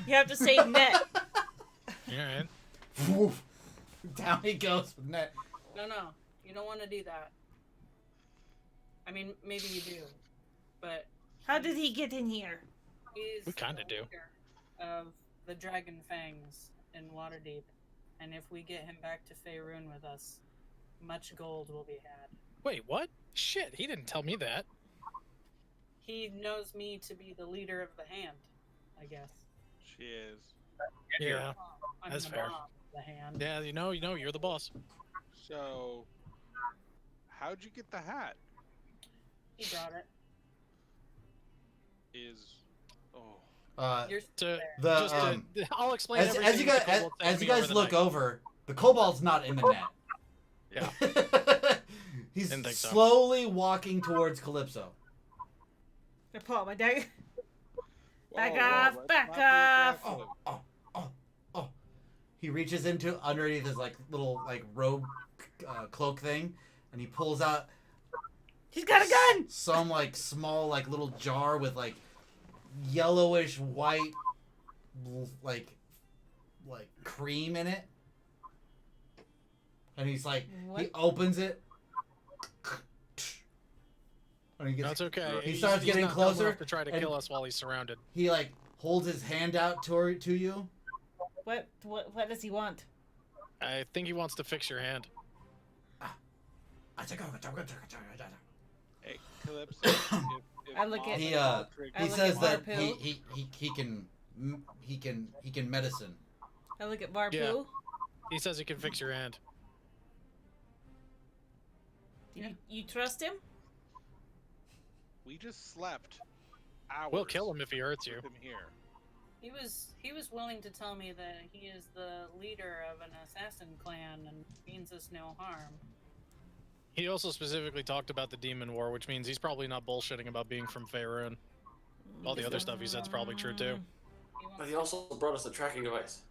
You have to say net. Alright. Woof. Down he goes with net. No, you don't want to do that. I mean, maybe you do, but How did he get in here? he's We kinda the do. leader of the Dragon Fangs in Waterdeep, and if we get him back to Faerun with us, much gold will be had. Wait, what? Shit, he didn't tell me that. He knows me to be the leader of the Hand, I guess. She is. Yeah. I'm That's the fair. boss of the Hand. Yeah, you know, you're the boss. So, how'd you get the hat? He brought it. Oh, You're still To, there. The just I'll explain as everything you the guys kobold said as to you me over guys the look night. over, the kobold's not in the net. Yeah. He's Didn't think so. slowly walking towards Calypso. I pull out my dagger. Back Whoa, off, let's back not be off. aggressive. Oh. He reaches into underneath his like little like robe cloak thing, and he pulls out He's got a gun. some like small like little jar with like yellowish white like cream in it, and he's like he What? opens it, and he gets That's okay. He He's- starts he's getting not dumb closer, enough to try to and- kill us while he's surrounded. he like holds his hand out to you. What does he want? I think he wants to fix your hand. Hey, Calypso. if I look at- He Baltrug I he look says at that Barpoo. he can medicine. I look at Barpoo. Yeah. He says he can fix your hand. You trust him? We just slept hours. We'll kill him if he hurts you. with him here. He was willing to tell me that he is the leader of an assassin clan and means us no harm. He also specifically talked about the demon war, which means he's probably not bullshitting about being from Faerun. All the other stuff he said's probably true too. But he also brought us a tracking device.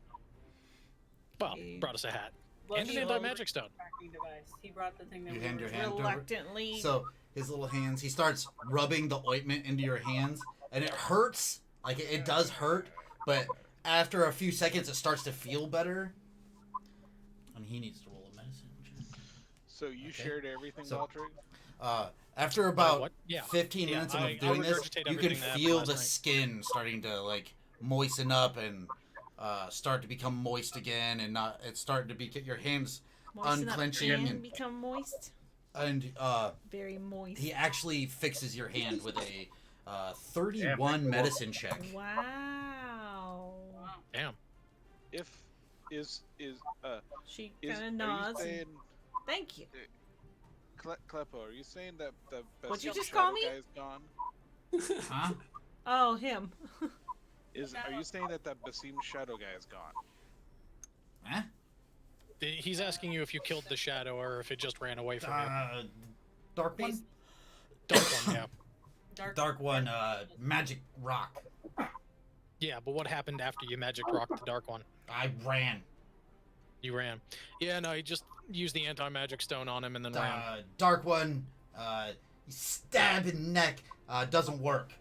Well, Okay. brought us a hat Well, and an he anti-magic stone. tracking device. He brought the thing that You we hand were your hand over. Reluctantly. So his little hands. He starts rubbing the ointment into your hands, and it hurts. Like, it does hurt, but after a few seconds, it starts to feel better. And he needs to roll a medicine check. So you Okay. shared everything, So- Valtrig? After about what? Yeah. 15 Yeah, minutes of I doing this, regurgitate you can everything that happened feel last the night. skin starting to like moisten up and start to become moist again, and not. It's starting to be your hands Moisten up unclenching and and- become moist. and Very moist. he actually fixes your hand with a 31 medicine check. Wow. Damn. If is She is kind of are nods. you and- saying Thank you. Kleppo? Are you saying that the What'd you Basim just call Shadow me? guy is gone? Huh? Oh, him. Are you saying that Basim Shadow guy is gone? Huh? He's asking you if you killed the shadow or if it just ran away from you. Dark one. Base- Dark one, yeah. Dark one. Magic rock. Yeah, but what happened after you magic rocked the dark one? I ran. You ran. Yeah, no, he just used the anti-magic stone on him and then ran. Dark one. Stab in neck. Doesn't work.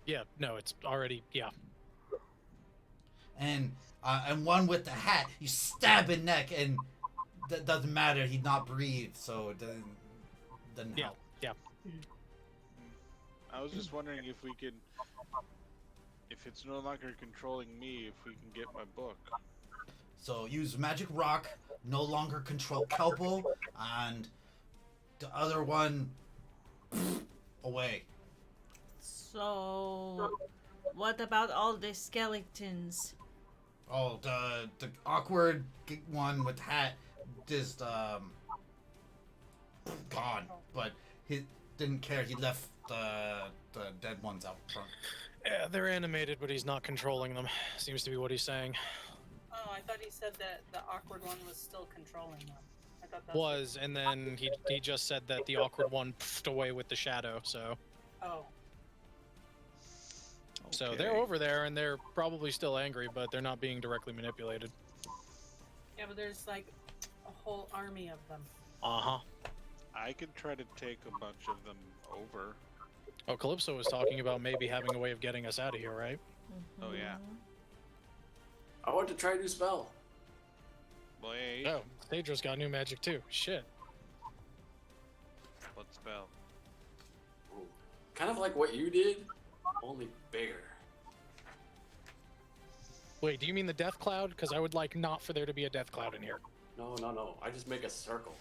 Yeah, no, it's already, yeah. And one with the hat, you stab in neck, and that doesn't matter. He'd not breathe, so it doesn't Yeah. help. I was just wondering if we could, if it's no longer controlling me, if we can get my book. So use magic rock, no longer control Kelpo, and the other one away. So, what about all the skeletons? Oh, the awkward one with the hat just gone, but he didn't care. He left the dead ones out front. Yeah, they're animated, but he's not controlling them. Seems to be what he's saying. Oh, I thought he said that the awkward one was still controlling them. I thought that's Was, and then he just said that the awkward one puffed away with the shadow, so... Oh, So they're over there, and they're probably still angry, but they're not being directly manipulated. yeah, but there's like a whole army of them. Uh-huh. I could try to take a bunch of them over. Oh, Calypso was talking about maybe having a way of getting us out of here, right? Oh, yeah. I want to try a new spell. Wait, Oh, Phaedra's got new magic too. Shit. what spell? Ooh. Kind of like what you did, only bigger. Wait, do you mean the death cloud? Because I would like not for there to be a death cloud in here. No, no, no. I just make a circle.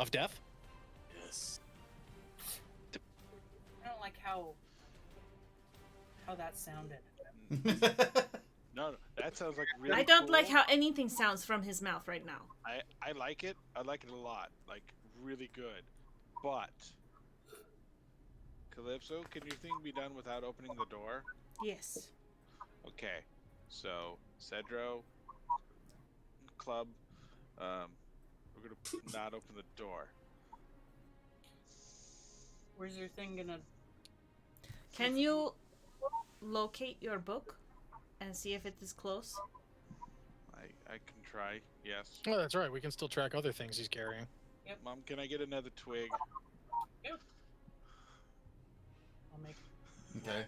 Of death? Yes. I don't like how that sounded. No, that sounds like really I don't like cool. how anything sounds from his mouth right now. I like it. I like it a lot. Like, really good. But, Calypso, can your thing be done without opening the door? Yes. Okay. So, Cedro, Club, we're gonna not open the door. Where's your thing gonna? Can you locate your book and see if it is close? I can try. Yes. Oh, that's right. We can still track other things he's carrying. Mom, can I get another twig? I'll make. Okay.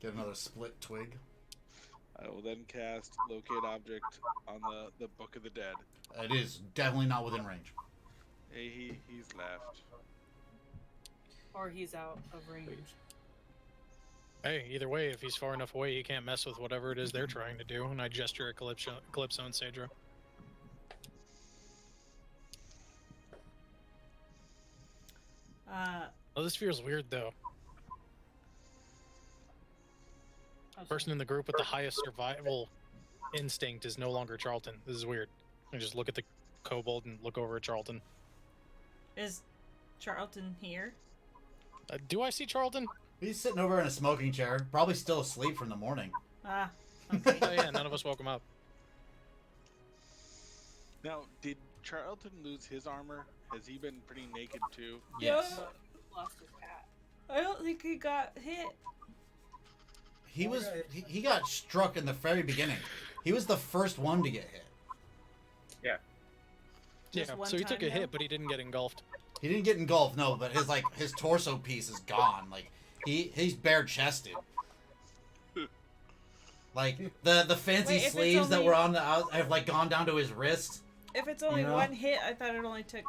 Get another split twig. I will then cast Locate Object on the Book of the Dead. It is definitely not within range. Hey, he's left. Or he's out of range. Hey, either way, if he's far enough away, he can't mess with whatever it is they're trying to do. And I gesture at Calypso and Cedro. Oh, this feels weird, though. Person in the group with the highest survival instinct is no longer Charlton. This is weird. I just look at the kobold and look over at Charlton. Is Charlton here? Do I see Charlton? He's sitting over in a smoking chair, probably still asleep from the morning. Ah, okay. Oh yeah, none of us woke him up. Now, did Charlton lose his armor? Has he been pretty naked too? Yes. Lost his hat. I don't think he got hit. He got struck in the very beginning. He was the first one to get hit. Just Yeah, one so he took time, a hit, though? but he didn't get engulfed. He didn't get engulfed, no, but his torso piece is gone. Like he's bare chested. Like the fancy Wait, if it's sleeves that only- were on the out have like gone down to his wrist. If it's only You know? one hit, I thought it only took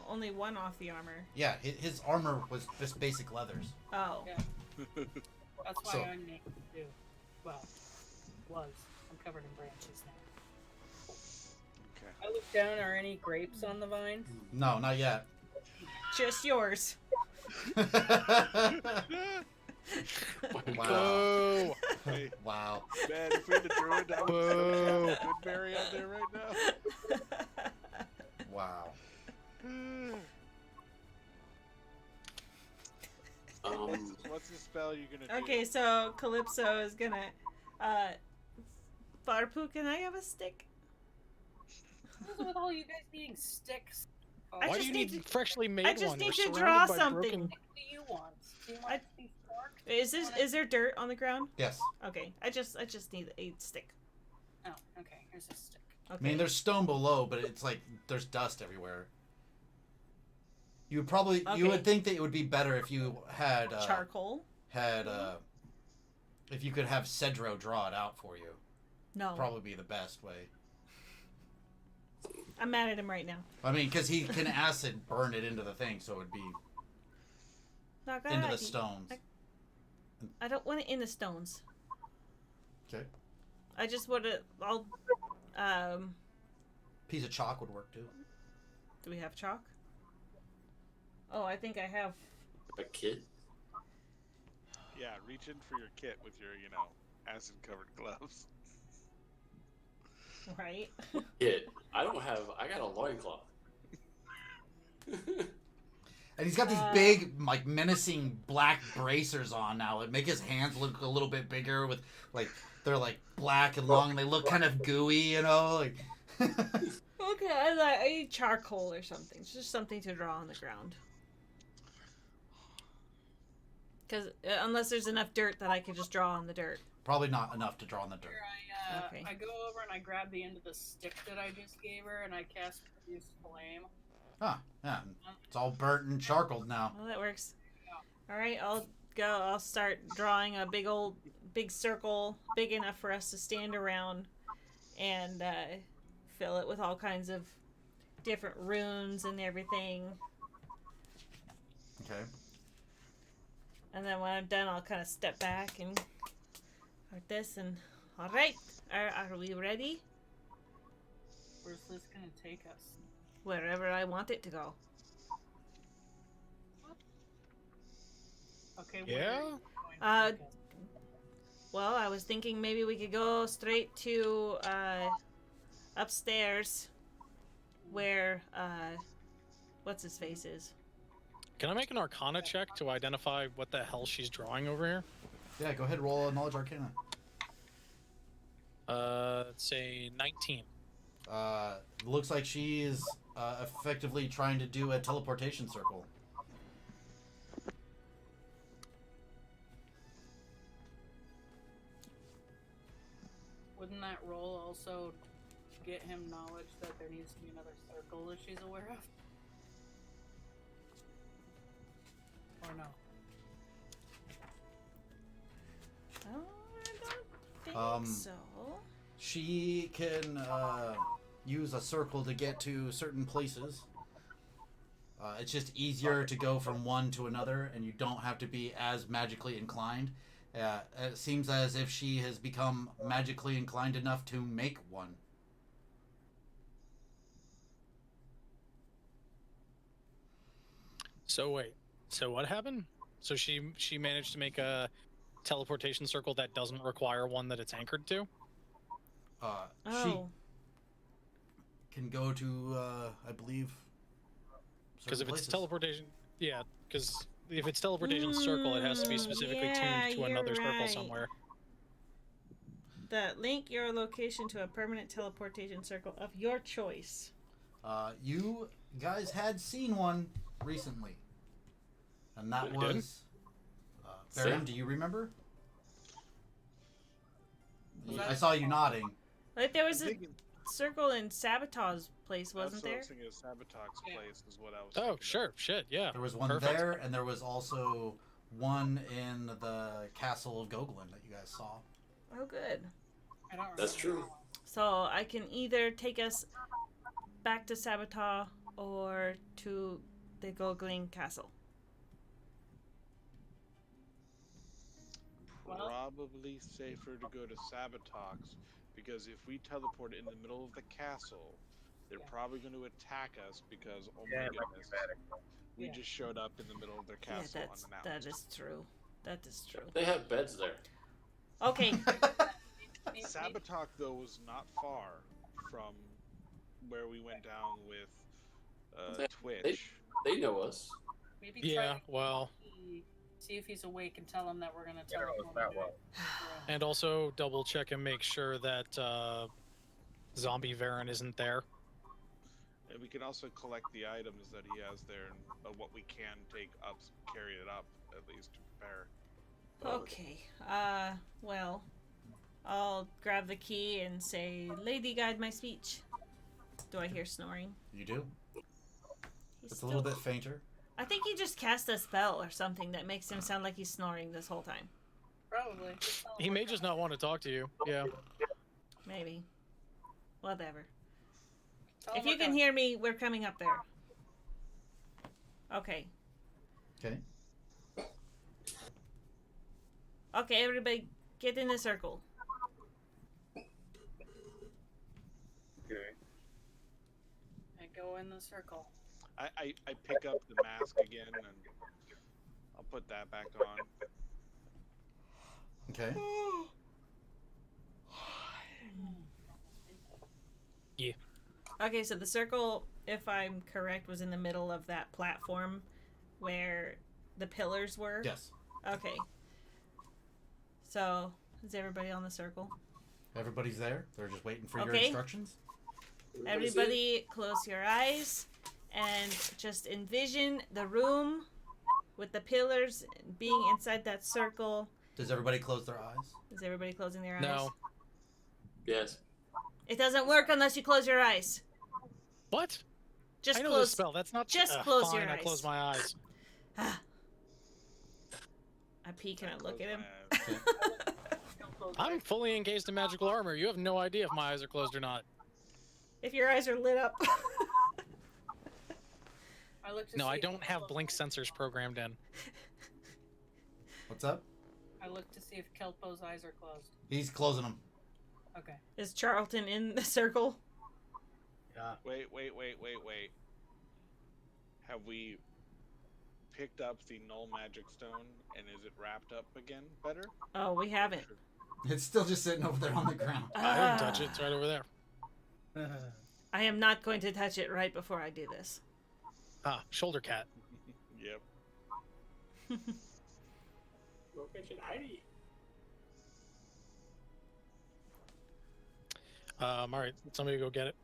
only one off the armor. Yeah, his armor was just basic leathers. Oh. Yeah. That's why So- I'm naked too. Well, was. I'm covered in branches now. Okay. I look down. Are any grapes on the vine? No, not yet. Just yours. Wow. Whoa! Hey, Wow. man, if we had a druid, I would Whoa. have Goodberry out there right now. Wow. What's the spell you're gonna do? Okay, so Calypso is gonna. Farpu, can I have a stick? What's with all you guys needing sticks? Oh, I Why just do you need need to- freshly made I just one? need We're to surrounded draw by something. broken- what do you want? Do you want I- to be forked? Is there dirt on the ground? Yes. Okay, I just need a stick. Oh, okay. Here's a stick. Okay. I mean, there's stone below, but it's like there's dust everywhere. You would probably you Okay. would think that it would be better if you had charcoal. if you could have Cedro draw it out for you. No, Probably be the best way. I'm mad at him right now. I mean, because he can acid burn it into the thing, so it would be Not good into the idea. stones. I don't want it in the stones. Okay. I just want to. I'll. Piece of chalk would work too. Do we have chalk? Oh, I think I have. A kit? Yeah, reach in for your kit with your, acid-covered gloves. Right. Kit. I got a loincloth. And he's got these big, like, menacing black bracers on now. It make his hands look a little bit bigger with, like, they're, like, black and long, and they look kind of gooey, you know? Like, Okay, I need charcoal or something. It's just something to draw on the ground. Because unless there's enough dirt that I could just draw on the dirt. probably not enough to draw on the dirt. Here, Okay. I go over and I grab the end of the stick that I just gave her and I cast Produce Flame. Ah, yeah. It's all burnt and charcoaled now. Well, that works. Alright, I'll start drawing a big circle, big enough for us to stand around and fill it with all kinds of different runes and everything. Okay. And then when I'm done, I'll kind of step back and like this and alright, are we ready? Where's this gonna take us? Wherever I want it to go. Okay, Yeah? where are you going to Uh, take us? Well, I was thinking maybe we could go straight to upstairs where what's his face is. Can I make an Arcana check to identify what the hell she's drawing over here? Yeah, go ahead, roll a Knowledge Arcana. Let's say 19. Looks like she is effectively trying to do a teleportation circle. Wouldn't that roll also get him knowledge that there needs to be another circle that she's aware of? Or no? Oh, I don't think so. She can use a circle to get to certain places. It's just easier to go from one to another, and you don't have to be as magically inclined. It seems as if she has become magically inclined enough to make one. So wait. So what happened? So she managed to make a teleportation circle that doesn't require one that it's anchored to? She Oh, can go to, I believe, Because certain if it's places. teleportation, yeah. Because if it's teleportation circle, it has to be specifically yeah, tuned to you're another circle right. somewhere. that link your location to a permanent teleportation circle of your choice. You guys had seen one recently, and that We did? was Baron. Sam? Do you remember? Was I that- saw you nodding. Like there was I'm a thinking- circle in Sabotage place, wasn't That's what I there? was thinking of Sabotage Yeah. place is what I was Oh, thinking of. sure, shit, yeah. There was one Perfect. there, and there was also one in the Castle of Gogolin that you guys saw. Oh, good. I don't remember. That's true. So I can either take us back to Sabotage or to the Gogling Castle. Well- Probably safer to go to Sabotage because if we teleport in the middle of the castle, they're Yeah. probably going to attack us because, oh Yeah, my it might be goodness, bad. we Yeah. just showed up in the middle of their Yeah, castle that unannounced. is true. That is true. They have beds there. Okay. Maybe- Sabotage, though, was not far from where we went down with Twitch. They know us. Maybe Yeah, try well, see if he's awake and tell him that we're gonna Yeah, teleport. it was that him. well. Yeah. and also double check and make sure that Zombie Varen isn't there. And we can also collect the items that he has there and what we can take up, carry it up, at least to prepare. Okay. Well, I'll grab the key and say, "Lady, guide my speech." Do I hear snoring? You do. He's It's a little bit fainter. I think he just cast a spell or something that makes him sound like he's snoring this whole time. Probably. Just tell him He we're may just coming. not want to talk to you. Yeah. Maybe. Whatever. Tell him If you we're can coming. hear me, we're coming up there. Okay. Okay. Okay, everybody, get in the circle. Okay. I go in the circle. I pick up the mask again and I'll put that back on. Okay. Okay, so the circle, if I'm correct, was in the middle of that platform where the pillars were? Yes. Okay. So, is everybody on the circle? Everybody's there. They're just waiting for your Okay. instructions. Everybody, close your eyes and just envision the room with the pillars being inside that circle. Does everybody close their eyes? Is everybody closing their eyes? No. Yes. It doesn't work unless you close your eyes. What? Just I know close. this spell. That's not. just close fine, your I eyes. close my eyes. I peek and I look at him. I'm fully encased in magical armor. You have no idea if my eyes are closed or not. If your eyes are lit up. I look to No, see I if don't have Kelpo- blink sensors programmed in. What's up? I look to see if Kelpo's eyes are closed. He's closing them. Okay. Is Charlton in the circle? Yeah. Wait. Have we picked up the null magic stone and is it wrapped up again better? Oh, we haven't. It's still just sitting over there on the ground. I didn't touch it. It's right over there. I am not going to touch it right before I do this. Ah, shoulder cat. Yep. Location ID. All right, somebody go get it.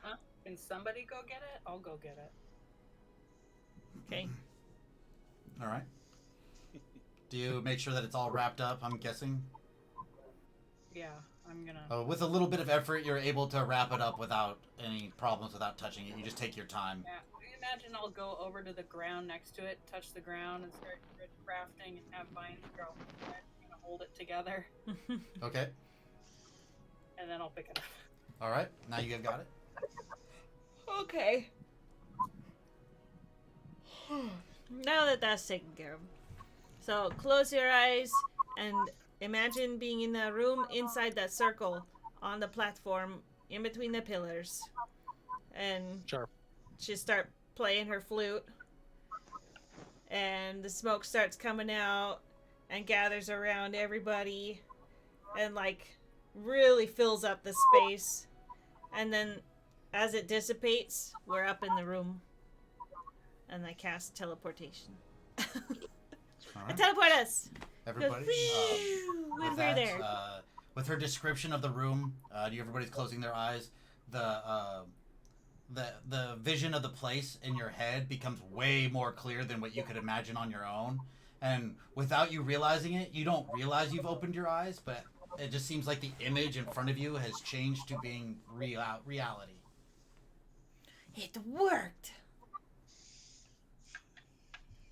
Huh? Can somebody go get it? I'll go get it. Okay. All right. Do you make sure that it's all wrapped up? I'm guessing. Yeah, I'm gonna. With a little bit of effort, you're able to wrap it up without any problems, without touching it. You just take your time. Yeah. Imagine I'll go over to the ground next to it, touch the ground, and start crafting, and have vines grow. I'm gonna hold it together, Okay. and then I'll pick it up. All right. Now you have got it. Okay. Now that that's taken care of. So close your eyes and imagine being in the room inside that circle on the platform in between the pillars. And Sure. she start playing her flute. And the smoke starts coming out and gathers around everybody and like really fills up the space. And then as it dissipates, we're up in the room. And I cast teleportation. All I right. teleport us! Everybody. When With we're that, there. with her description of the room, everybody's closing their eyes. The vision of the place in your head becomes way more clear than what you could imagine on your own. And without you realizing it, you don't realize you've opened your eyes, but it just seems like the image in front of you has changed to being reality. It worked.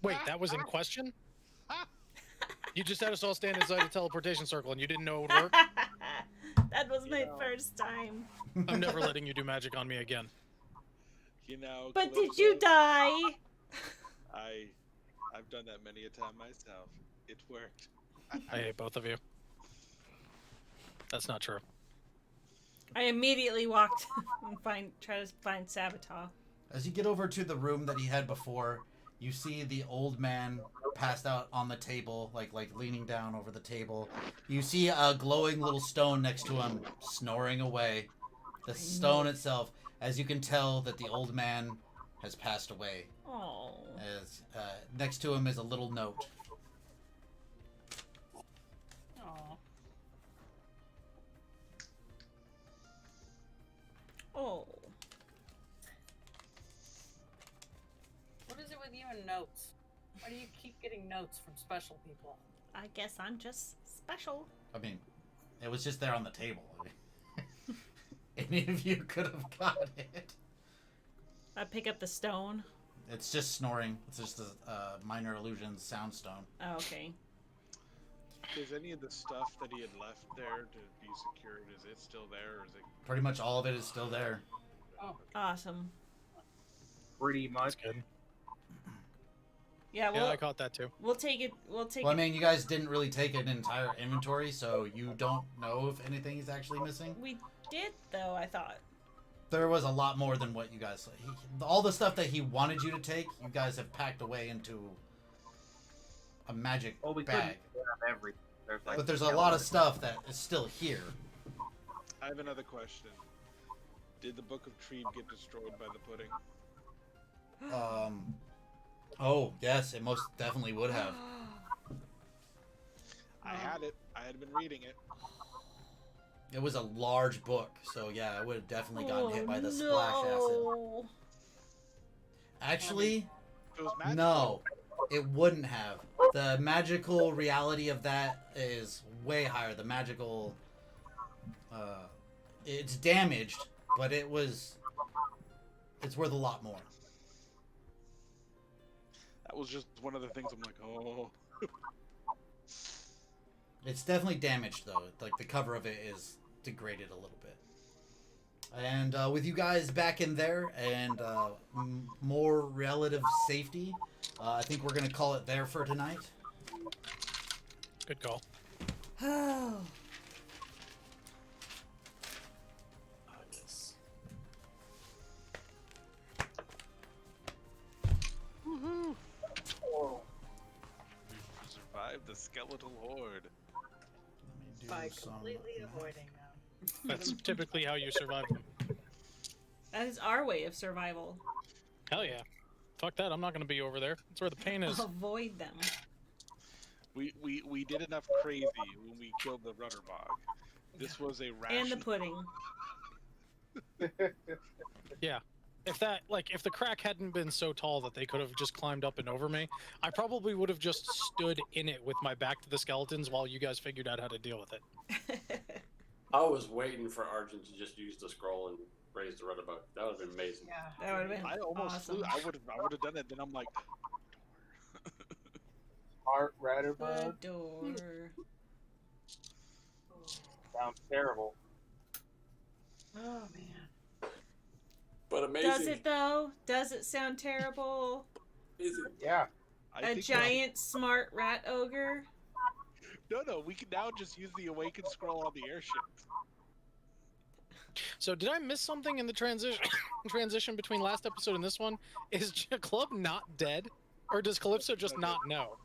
Wait, that was in question? You just had us all stand inside a teleportation circle and you didn't know it would work? That was my know. first time. I'm never letting you do magic on me again. You know. But did you die? I've done that many a time myself. It worked. I hate both of you. That's not true. I immediately walked and try to find Saboteur. As you get over to the room that he had before, you see the old man passed out on the table, like leaning down over the table. You see a glowing little stone next to him, snoring away. The stone itself, as you can tell that the old man has passed away. Oh. As next to him is a little note. Aw. Oh. What is it with you and notes? Why do you keep getting notes from special people? I guess I'm just special. I mean, it was just there on the table. I mean, any of you could have got it. I pick up the stone. It's just snoring. It's just a minor illusion sound stone. Oh, okay. Is any of the stuff that he had left there to be secured, is it still there, or is it? Pretty much all of it is still there. Awesome. Pretty much. That's good. Yeah, Yeah, we'll I caught that too. we'll take it. We'll take Well, I it. mean, you guys didn't really take an entire inventory, so you don't know if anything is actually missing. We did though. I thought. There was a lot more than what you guys. All the stuff that he wanted you to take, you guys have packed away into a magic Well, we couldn't bag. have everything. But there's a lot of stuff that is still here. I have another question. Did the Book of Tree get destroyed by the pudding? Oh, yes, it most definitely would have. I had it. I had been reading it. It was a large book, so yeah, it would have definitely gotten hit by the Oh, splash acid. no. Actually, If it was magical, no, it wouldn't have. The magical reality of that is way higher. The magical, it's damaged, but it's worth a lot more. that was just one of the things I'm like, oh. It's definitely damaged though. Like the cover of it is degraded a little bit. And with you guys back in there and more relative safety, I think we're gonna call it there for tonight. Good call. Oh. Yes. Woohoo! We survived the skeletal horde. Let me By do some. completely avoiding them. That's typically how you survive them. That is our way of survival. Hell yeah. Fuck that, I'm not gonna be over there. That's where the pain is. Avoid them. We did enough crazy when we killed the rudder bog. This was a ration. And the pudding. Yeah. If the crack hadn't been so tall that they could have just climbed up and over me, I probably would have just stood in it with my back to the skeletons while you guys figured out how to deal with it. I was waiting for Argent to just use the scroll and raise the rudder bug. That would have been amazing. Yeah. That would have been I almost awesome. flew. I would have done it. Then I'm like, Art Ratterbug The door. sounds terrible. Oh man. But amazing. Does it though? Does it sound terrible? Amazing. Yeah. I A think giant smart rat ogre? No. We can now just use the awakened scroll on the airship. So did I miss something in the transition between last episode and this one? Is Club not dead? Or does Calypso just not know?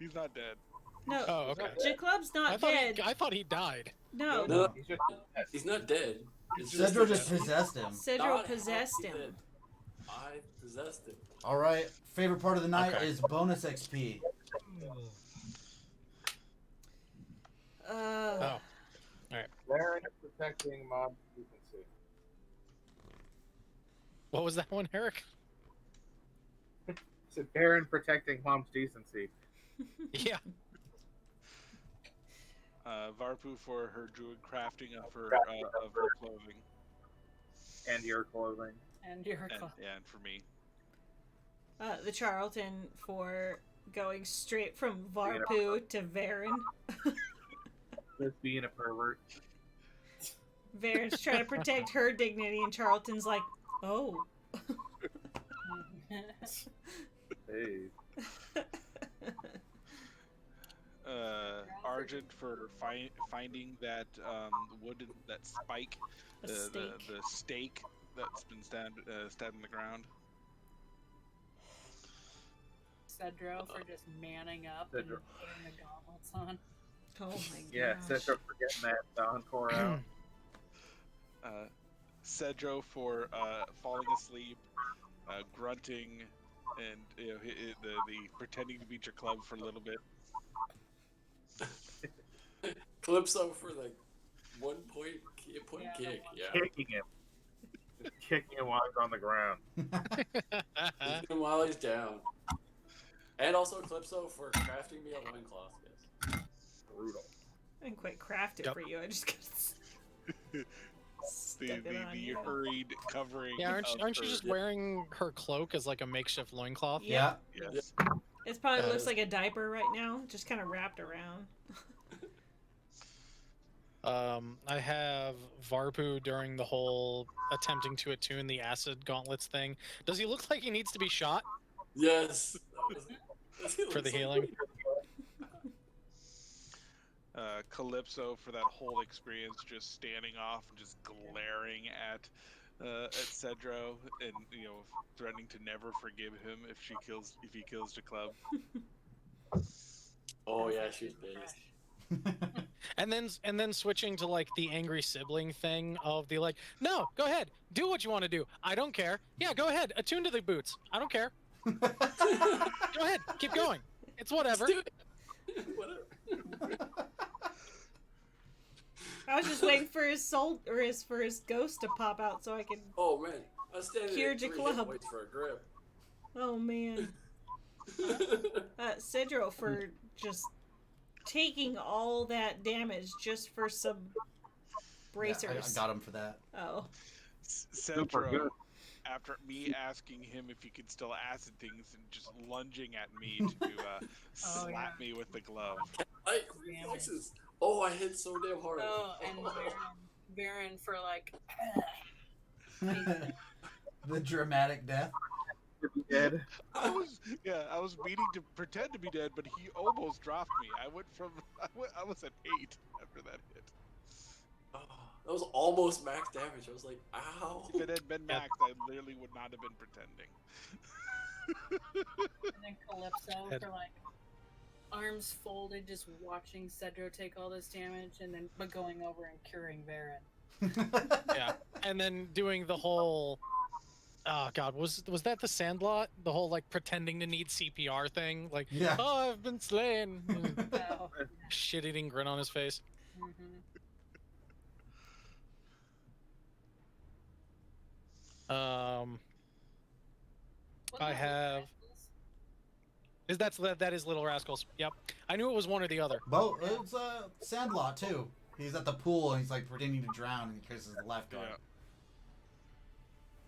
He's not dead. No. Oh, okay. Jaclub's not dead. I thought he died. No. No, He's just he's not dead. It's just Cedro that just possessed him. Cedro God possessed help me him. that I possessed him. All right. Favorite part of the night Okay. is bonus XP. Oh. Baron protecting mob decency. What was that one, Eric? It's a Baron protecting mom's decency. Yeah. Varpu for her druid crafting of her clothing, And your clothing. And your and for me. The Charlton for going straight from Varpu to Varen. Just being a pervert. Varen's trying to protect her dignity, and Charlton's like, oh. Hey. Argent for finding that that spike, A the stake. stake that's been stabbed in the ground. Cedro for just manning up and Cedro. putting the gauntlets on. Oh my Yeah, gosh. Cedro for getting that Dawn core out. Cedro for falling asleep, grunting, and the pretending to beat your club for a little bit. Calypso for like 1 point Yeah, kick. Yeah. Kicking him. Just kicking him while he's on the ground. Hitting him while he's down. And also Calypso for crafting me a loincloth. Yes. Brutal. I didn't quite craft it Yep. for you. I just got The stuck it on you. hurried covering. Yeah, aren't of you her- just wearing her cloak as like a makeshift loincloth? Yeah. Yes. It probably looks Yes. like a diaper right now, just kind of wrapped around. I have Varpu during the whole attempting to attune the acid gauntlets thing. Does he look like he needs to be shot Yes. for the healing? Calypso for that whole experience, just standing off and just glaring at Cedro, and threatening to never forgive him if he kills the club. Oh yeah, she's pissed. And then switching to like the angry sibling thing of the like, no, go ahead, do what you want to do. I don't care. Yeah, go ahead, attune to the boots. I don't care. Go ahead, keep going. It's whatever. Do it. Whatever. I was just waiting for his soul or for his ghost to pop out so I could. Oh man, I was standing Cure at 3 hit Club. points for a grip. Oh man. Cedro for just taking all that damage just for some bracers. I got him for that. Oh. Super Cedro, good. after me asking him if he could still acid things and just lunging at me to slap me with the glove. Like reflexes. Oh, I hit so damn hard. Oh, and Varen for like. The dramatic death. To be dead. I was meaning to pretend to be dead, but he almost dropped me. I was at 8 after that hit. Oh, that was almost max damage. I was like, ow. If it had been max, I literally would not have been pretending. And then Calypso for like arms folded, just watching Cedro take all this damage, and then but going over and curing Varen. Yeah, and then doing the whole. Oh God, was that the Sandlot? The whole like pretending to need CPR thing, like, Yeah. oh, I've been slain. Oh, Shit-eating grin on his face. mhm. What I the have. rascals? That is Little Rascals. Yep, I knew it was one or the other. Both. It's Sandlot too. He's at the pool and he's like pretending to drown and he kisses the lifeguard.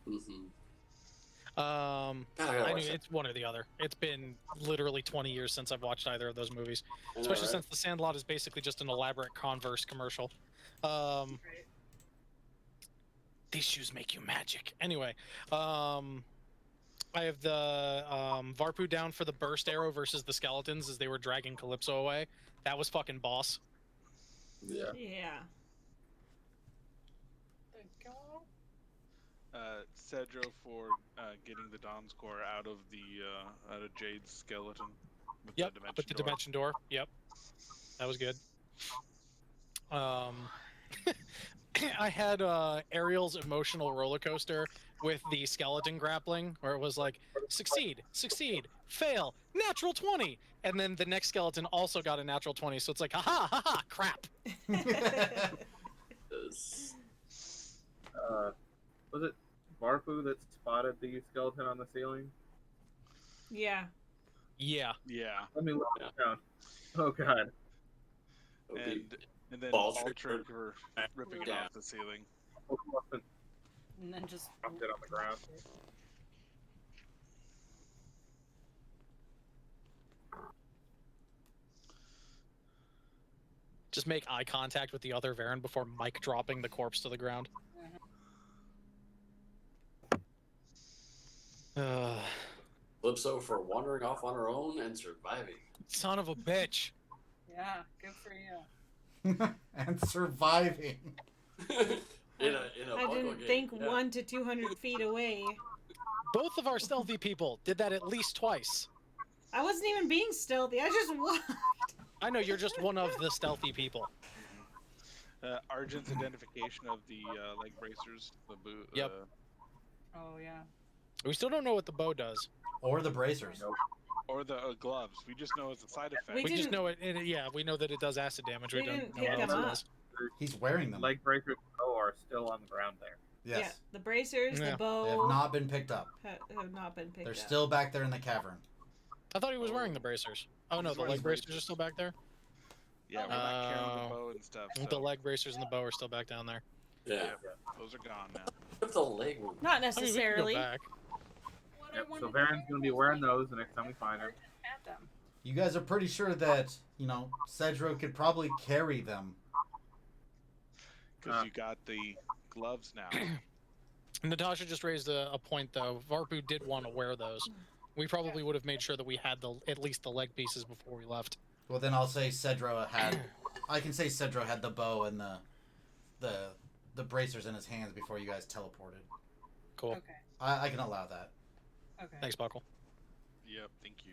Mm-hmm. God, God, I gotta I watch knew that. it's one or the other. It's been literally 20 years since I've watched either of those movies. I know, Especially right? since The Sandlot is basically just an elaborate Converse commercial. Right. These shoes make you magic. Anyway, I have the Varpu down for the burst arrow versus the skeletons as they were dragging Calypso away. That was fucking boss. Yeah. Yeah. Cedro for getting the Dawn's Core out of Jade's skeleton. With Yep, the dimension with the door. dimension door. Yep, that was good. I had Ariel's emotional roller coaster with the skeleton grappling, where it was like succeed, fail, natural 20, and then the next skeleton also got a natural 20. So it's like, haha, crap. Yes. Was it Varpu that spotted the skeleton on the ceiling? Yeah. Yeah. Yeah. Let me look Yeah. it down. Oh god. It would be And then Baltrick Baltrick for ripping it down. off the ceiling. And then just Dropped it on the ground. Just make eye contact with the other Varen before Mike dropping the corpse to the ground. Calypso for wandering off on her own and surviving. Son of a bitch. Yeah, good for you. And surviving. in a I Bungle didn't game, think yeah. 1 to 200 feet away. Both of our stealthy people did that at least twice. I wasn't even being stealthy. I just walked. I know you're just one of the stealthy people. Argent's identification of the leg bracers. The boot. Yep. Oh yeah. We still don't know what the bow does. Or the bracers. Or the gloves. We just know it's a side effect. We We just didn't- know yeah, we know that it does acid damage. We We don't didn't know pick what else them it up. does. He's wearing them. Leg breakers are still on the ground there. Yeah, Yes. the bracers, Yeah. the bow They have not been picked up. have not been picked They're up. still back there in the cavern. I thought he was wearing the bracers. Oh no, He's the wearing leg the bracers bracers. are still back there? Yeah, we're not carrying the Oh. bow and stuff. I think So the leg bracers and the bow are still back down there. Yeah. those are gone now. What if the leg wound? Not I mean, we can go necessarily. back. What I Yep, so wanted to Varen's know gonna be was wearing that those the next time we find him. Argent had them. You guys are pretty sure that, Cedro could probably carry them. Because you got the gloves now. Natasha just raised a point though. Varpu did want to wear those. We probably would have made sure that we had at least the leg pieces before we left. Well, then I'll say Cedro had... I can say Cedro had the bow and the bracers in his hands before you guys teleported. Cool. Okay. I can allow that. Okay. Thanks, Buckle. Yep, thank you.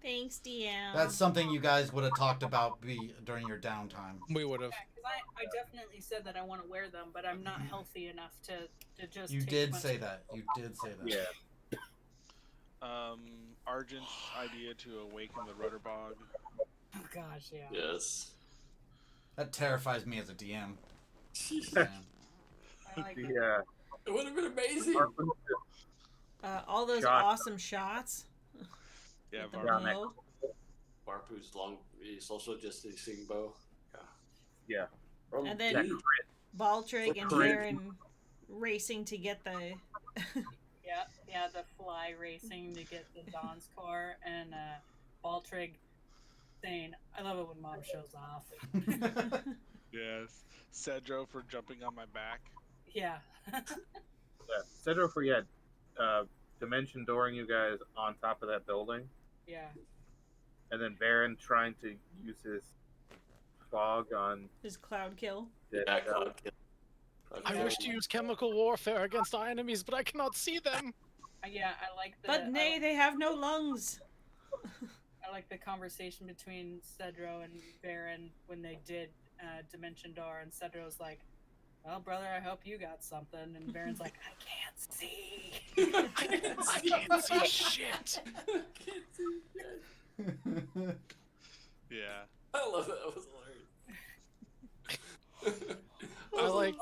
Thanks, DM. That's something you guys would have talked about during your downtime. We would have. Yeah, because I definitely said that I want to wear them, but I'm not healthy enough to just. You take did a bunch say of- that. You did say that. Yeah. Argent's idea to awaken the rudder bog. Oh gosh, yeah. Yes. That terrifies me as a DM. Jeez. Man. I like that. Yeah. It would have been amazing. all those Shot. awesome shots. Yeah, with the Varp. Varp. bow. Barpu's social distancing bow. Yeah. From And then- That Dean. crit. Baltrig and Crit. Varen racing to get the. Yeah, the fly racing to get the Dawn's core, and Baltrig saying, "I love it when Mom shows off." Yes. Cedro for jumping on my back. Yeah. Yeah. Cedro for dimension dooring you guys on top of that building, Yeah. and then Varen trying to use his fog on. His cloud kill. The, Yeah, Cloud Kill. Cloud I Kill. wish to use chemical warfare against our enemies, but I cannot see them. Yeah, I like the. But nay, they have no lungs. I like the conversation between Cedro and Varen when they did Dimension Door, and Cedro's like, "Well, brother, I hope you got something," and Varen's like, "I can't see." I can't see shit. Yeah. I love that. That was hilarious. I liked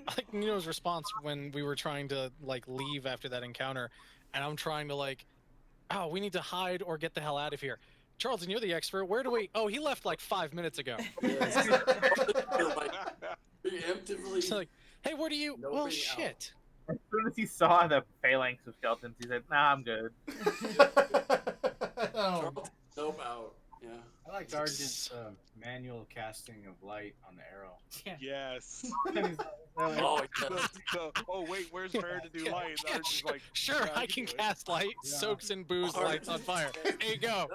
I like Nino's response when we were trying to leave after that encounter, and I'm trying to oh, we need to hide or get the hell out of here. Charlton, you're the expert. Where do we? Oh, he left 5 minutes ago. Preemptively. It's like, hey, where do you? No Well, way out. shit. as soon as he saw the phalanx of skeletons, he said, "Nah, I'm good." Oh. Nope out. Yeah. I liked Argent's manual casting of light on the arrow. Yes. Oh, yes. Oh wait, where's Bear to do light? And Argent's like, Sure, "Yeah, I can can do it." cast light, Yeah. soaks in booze, lights on fire. There you go.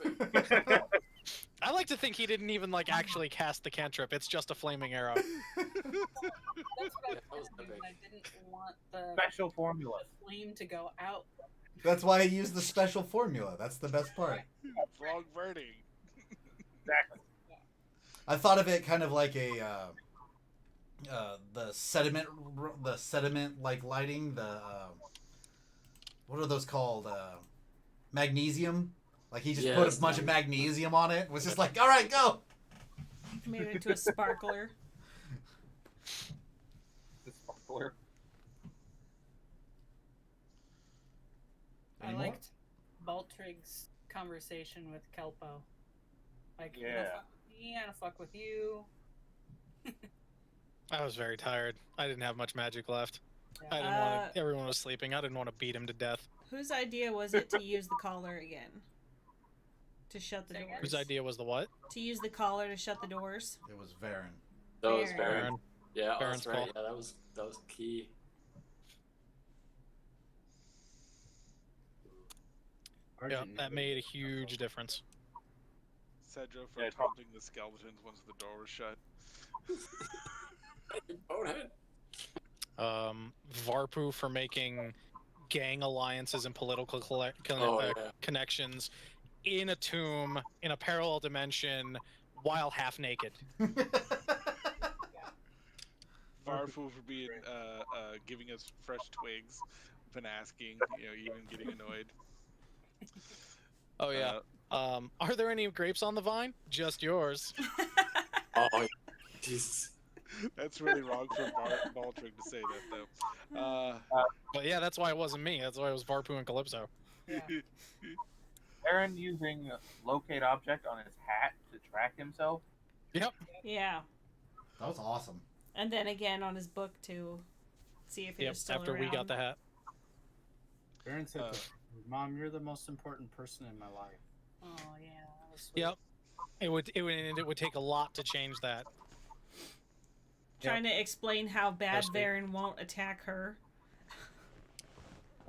That was epic. I like to think he didn't even actually cast the cantrip. It's just a flaming arrow. That's what I Yeah, that was wanted to do, epic. and I didn't want the Special formula. flame to go out. That's why I use the special formula. That's the best part. Frog burning. Exactly. I thought of it kind of like the sediment lighting. What are those called? Magnesium. Like he just put Yes. a bunch of magnesium on it. It was just like, all right, go. Made it into a sparkler. The sparkler. I Any more? liked Baltrig's conversation with Kelpo. Like, Yeah. you don't fuck with me, I don't fuck with you. I was very tired. I didn't have much magic left. I Yeah. didn't want to. Everyone was sleeping. I didn't want to beat him to death. Whose idea was it to use the collar again? To shut the Say again? doors. Whose idea was the what? To use the collar to shut the doors. It was Varen. That was Baron. Baron. Baron. Yeah, Baron's that's right. call. Yeah, that was key. Yeah, Argent that never made a did huge difference. Cedro for Yeah, taunting the skeletons once the door was shut. Bonehead. Varpu for making gang alliances and political Oh, yeah. connections in a tomb in a parallel dimension while half naked. Farfu for being giving us fresh twigs when asking, even getting annoyed. Oh yeah. Are there any grapes on the vine? Just yours. Oh, Jesus. That's really wrong for Baltrick to say that though. But yeah, that's why it wasn't me. That's why it was Varpu and Calypso. Yeah. Aaron using locate object on his hat to track himself. Yeah. That was awesome. And then again on his book to see if he Yep. was still After around. we got the hat. Baron said, "Mom, you're the most important person in my life." Oh yeah. That was sweet. Yep. It would take a lot to change that. Trying to explain how bad That's me. Varen won't attack her.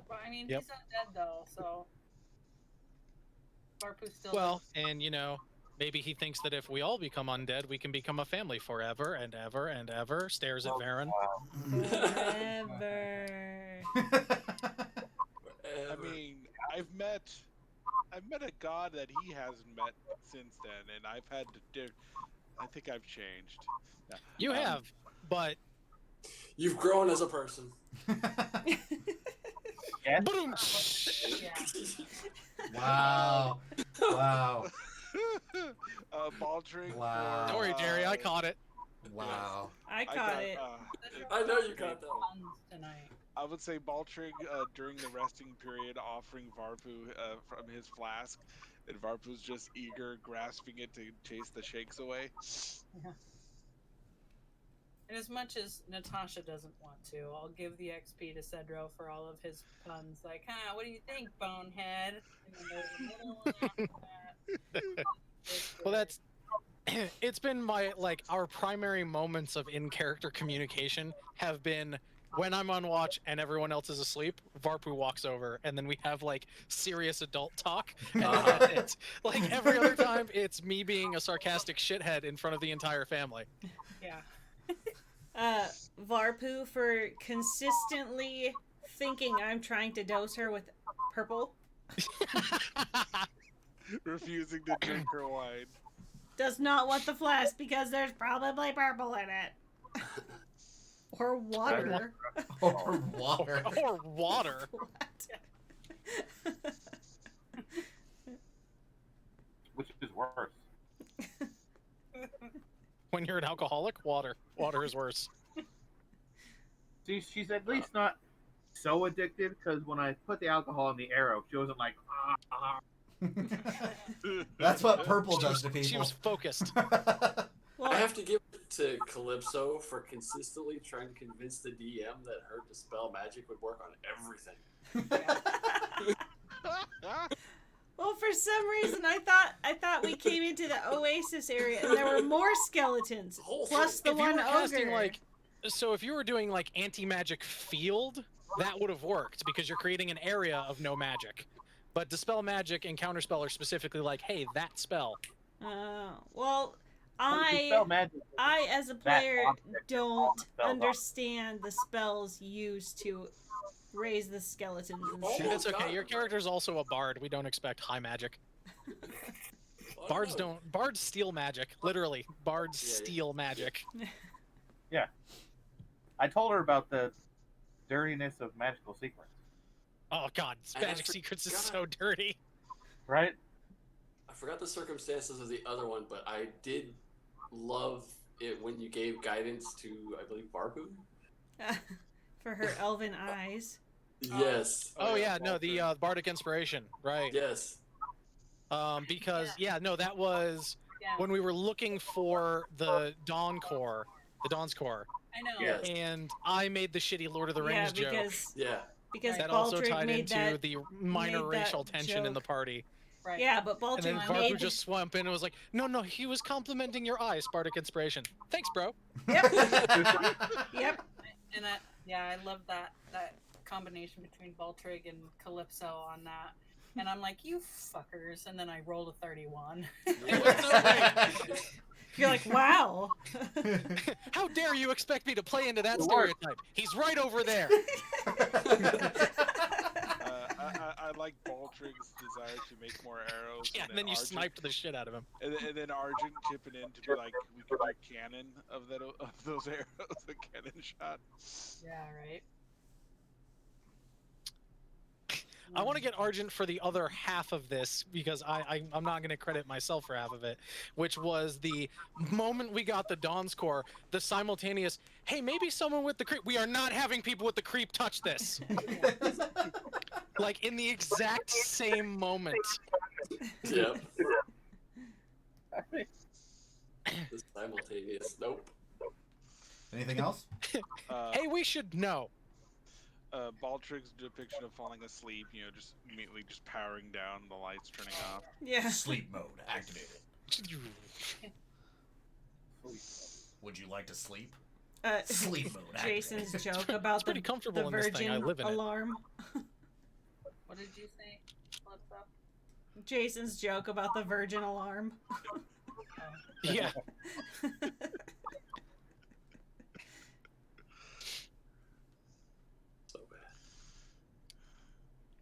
But I mean, Yep. he's not dead though, so. Barpu's still. Well, and maybe he thinks that if we all become undead, we can become a family forever and ever and ever. Stares at Varen. Forever. I mean, I've met a god that he hasn't met since then, and I've had to. I think I've changed. Yeah. You have, but You've grown as a person. Yes. boom. Yeah. Wow. Wow. Baldrick. Wow. Don't worry, Jerry. I caught it. Wow. I caught it. I know you got that one. Puns tonight. I would say Baltrig during the resting period offering Varpu from his flask, and Varpu's just eager, grasping it to chase the shakes away. And as much as Natasha doesn't want to, I'll give the XP to Cedro for all of his puns. Like, what do you think, bonehead? And then there's another one after that. Well, that's. It's been our primary moments of in-character communication have been when I'm on watch and everyone else is asleep. Varpu walks over, and then we have serious adult talk, and then that's it. Like every other time, it's me being a sarcastic shithead in front of the entire family. Yeah. Varpu for consistently thinking I'm trying to dose her with purple. Refusing to drink her wine. Does not want the flask because there's probably purple in it. Or water. Or water. Or water. What? Which is worse. When you're an alcoholic, water. Water is worse. See, she's at least not so addicted because when I put the alcohol in the arrow, she wasn't like, That's what purple does to She people. was focused. Well, I have to give it to Calypso for consistently trying to convince the DM that her dispel magic would work on everything. well, for some reason, I thought we came into the Oasis area and there were more skeletons, Whole plus thing. the If you one were casting ogre. so if you were doing anti-magic field, that would have worked because you're creating an area of no magic. But dispel magic and counterspell are specifically hey, that spell. Well, dispel magic. I as a player object don't spell understand the spells used to raise the skeletons and Oh, stuff. It's okay. God. Your character's also a bard. We don't expect high magic. Oh, Bards no. don't. Bards steal magic. Literally, bards Yeah, yeah. steal magic. I told her about the dirtiness of magical secrets, Oh god, And I magic secrets is forgot. so dirty. right? I forgot the circumstances of the other one, but I did love it when you gave guidance to, I believe, Varpu. For her elven eyes. Yes. Oh yeah, no, the bardic inspiration, right? Yes. Because that was Yeah, when we were looking for the Dawn's Core, I know. Yes. and I made the shitty Lord of the Yeah, Rings joke. Yeah. because That also Baldric tied made into that. the minor made that racial tension in the joke. party. Right. Yeah, but And then Baldric Varpu made. just swam in and was like, no, he was complimenting your eyes, Spartic inspiration. Thanks, bro. Yep. Yep. And I love that combination between Baltrig and Calypso on that. And I'm like, you fuckers. And then I rolled a 31. It was so great. You're like, wow. How dare you expect me to play into that stereotype? He's right over there. I like Baltrig's desire to make more arrows. Yeah, and then you Argent, sniped the shit out of him. And then Argent chipping in to be like, we could do cannon of those arrows, a cannon shot. Yeah, right. I want to get Argent for the other half of this because I'm not going to credit myself for half of it, which was the moment we got the Dawn's Core, the simultaneous, hey, maybe someone with the creep. We are not having people with the creep touch this. Like in the exact same moment. Yep. The simultaneous. Nope. Anything else? Hey, we should know. Baltrig's depiction of falling asleep, just immediately just powering down, the lights turning off. Yeah. Sleep mode activated. Would you like to sleep? Sleep mode activated. Jason's joke about pretty the comfortable in this thing. I virgin live in it. alarm. What did you say? What's up? Jason's joke about the virgin alarm. Yeah. So bad.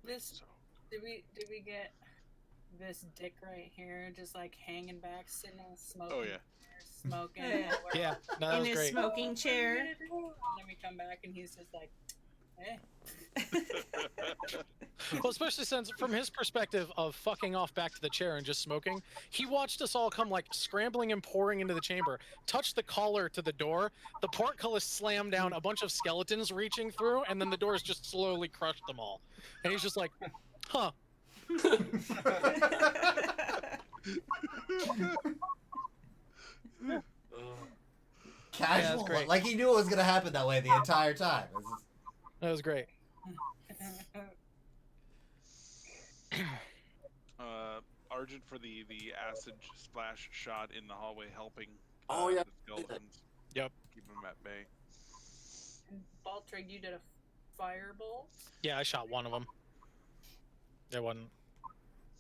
This did we get this dick right here just like hanging back, sitting on smoking? Oh yeah. Smoking. Yeah. Yeah, no, that In was his great. smoking chair. And then we come back and he's just like, hey. Well, especially since, from his perspective of fucking off back to the chair and just smoking, he watched us all come like scrambling and pouring into the chamber, touch the collar to the door, the portcullis slam down, a bunch of skeletons reaching through, and then the doors just slowly crushed them all. And he's just like, huh. Casual. great. Like he knew it was gonna happen that way the entire time. It's just- That was great. Argent for the acid splash shot in the hallway, helping. Oh, yeah. The skeletons. Yep. Keep them at bay. And Baltrig, you did a firebolt. Yeah, I shot one of them. There wasn't.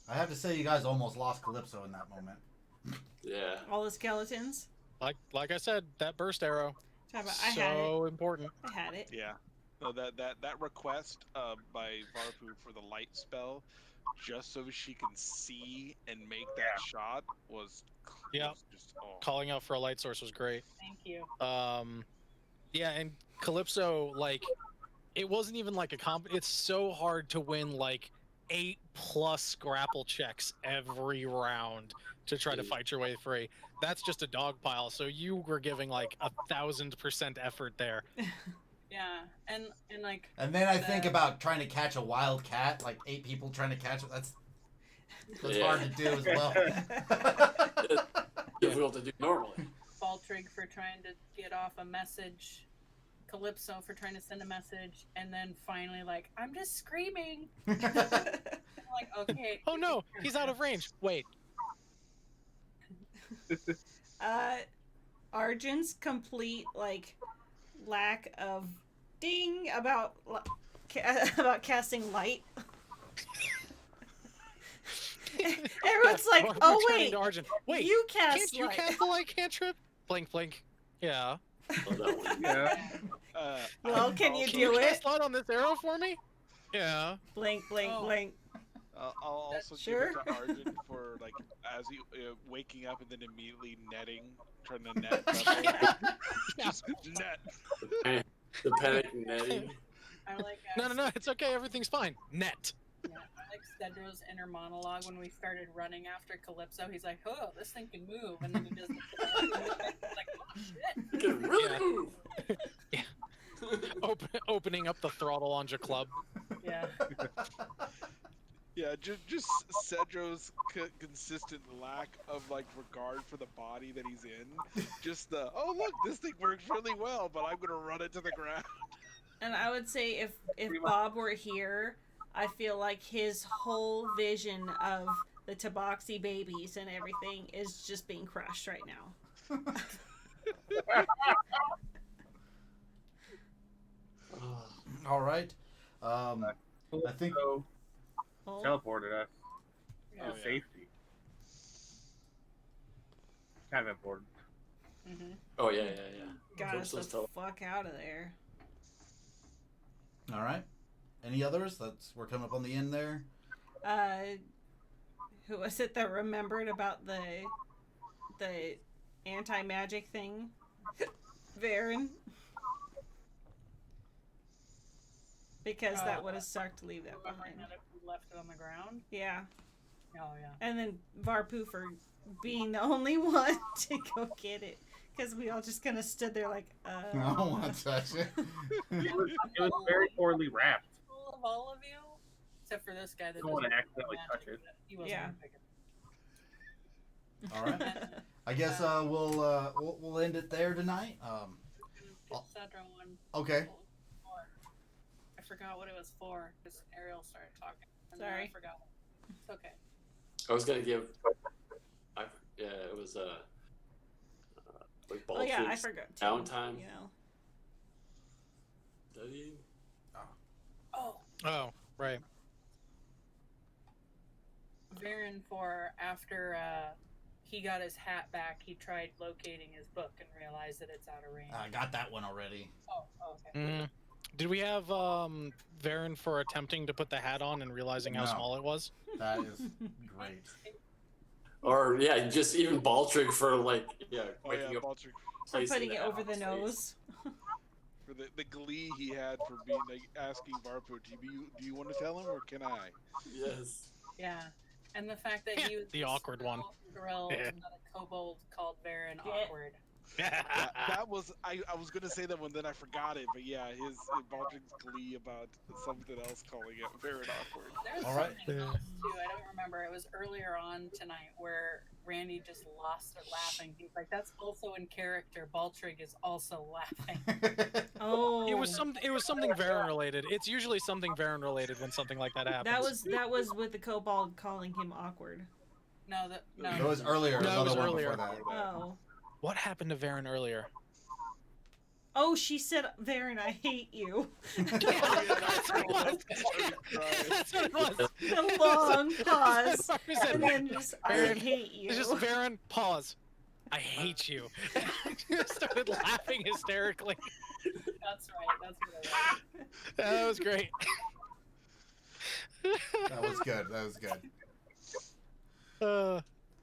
I have to say, you guys almost lost Calypso in that moment. Yeah. All the skeletons. Like I said, that burst arrow. Talk about, I had it. So important. I had it. Yeah. No, that request by Varpu for the light spell, just so she can see and make that shot, was Yeah. was just Calling out for a light source was great. Thank you. Yeah, and Calypso, like, it wasn't even like a comp. It's so hard to win like 8+ grapple checks every round to try to fight your way free. That's just a dog pile. So you were giving like 1,000% effort there. Yeah, and like. And then I think about trying to catch a wild cat, like 8 people trying to catch it. That's Yeah. hard to do as well. Difficult to do normally. Baltrig for trying to get off a message, Calypso for trying to send a message, and then finally like, I'm just screaming. I'm like, okay. Oh no, he's out of range. Wait. Argent's complete like lack of ding about casting light. Everyone's like, Varpu oh turning wait, to Argent. Wait, you can't cast you light. cast the light cantrip? Blink, blink. Yeah. Oh, that one. Yeah. Well, can you Can do you it? cast light on this arrow for me? Yeah. Blink, blink, Oh. blink. I'll also Sure. give it to Argent for like as he waking up and then immediately netting, trying to net. Just net. The panic netting. I like. No, it's okay. Everything's fine. Net. Yeah, I like Cedro's inner monologue when we started running after Calypso. He's like, "Oh, this thing can move," and then he just like, "Oh shit!" You can really Yeah. move. Opening up the throttle on your club. Yeah. Yeah, just Cedro's consistent lack of like regard for the body that he's in. Just the look, this thing works really well, but I'm gonna run it to the ground. And I would say if Bob were here, I feel like his whole vision of the Tabaxi babies and everything is just being crushed right now. All right. I think So, Oh, teleported us Oh, to yeah. safety. Kind of important. Mm-hmm. Oh yeah. got us the Sources tell- fuck out of there. all right. Any others? We're coming up on the end there. Who was it that remembered about the anti-magic thing? Varen. Because that would have sucked to leave that Remembering behind. that if we left it on the ground. Yeah. Oh yeah. And then Varpoo for being the only one to go get it. Because we all just kind of stood there like, I don't want to touch it. It was very poorly wrapped. Of all of you, except for this guy that Don't wanna doesn't accidentally magic, touch it. but He wasn't Yeah. gonna pick it. All right. I guess we'll end it there tonight. Get Cedro one. Okay. What was it for? I forgot what it was for because Ariel started talking. And then Sorry. I forgot. It's okay. I was gonna give. It was like Oh yeah, I Baldrick's forgot too. downtime. You know. Did he? Oh, Oh, right. Varen for after he got his hat back, he tried locating his book and realized that it's out of range. I got that one already. Oh, okay. Mm. Did we have Varen for attempting to put the hat on and realizing how No. small it was? That is great. Or yeah, just even Baldrick for like Oh yeah, waking up, Baldrick, For placing putting the it hat over on the his face. nose. for the glee he had for being like asking Varpo, do you want to tell him or can I? Yes. Yeah, and the fact that he was The awkward one. Thrilled Yeah. that a kobold called Varen Yeah. awkward. That was I was gonna say that one, then I forgot it. But yeah, his Baldrick's glee about something else calling it very awkward. There's All right. something else too. I don't remember. It was earlier on tonight where Randy just lost it laughing. He's like, "That's also in character. Baltrig is also laughing." Oh. It was something Varen related. It's usually something Varen related when something like that happens. That was with the kobold calling him awkward. No, no. It was earlier. No, it was another one earlier. before that. Oh. What happened to Varen earlier? Oh, she said, Varen, I hate you. That's what it was. That's what it was. A long pause. He said, And then just, I Varen, hate you. It's just Varen, pause. I hate you. Started laughing hysterically. That's right. That's what it was. That was great. That was good. That was good. Uh,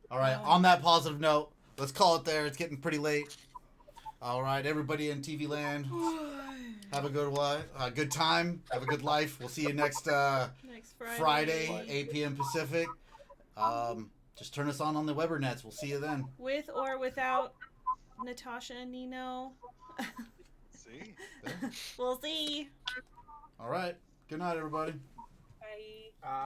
All right. On that positive note, let's call it there. It's getting pretty late. All right, everybody in TV land, have a good good time. Have a good life. We'll see you next Next Friday, 8 p.m. Pacific. Just turn us on the Weber nets. We'll see you then. With or without Natasha and Nino. See? We'll see. All right. Good night, everybody. Bye.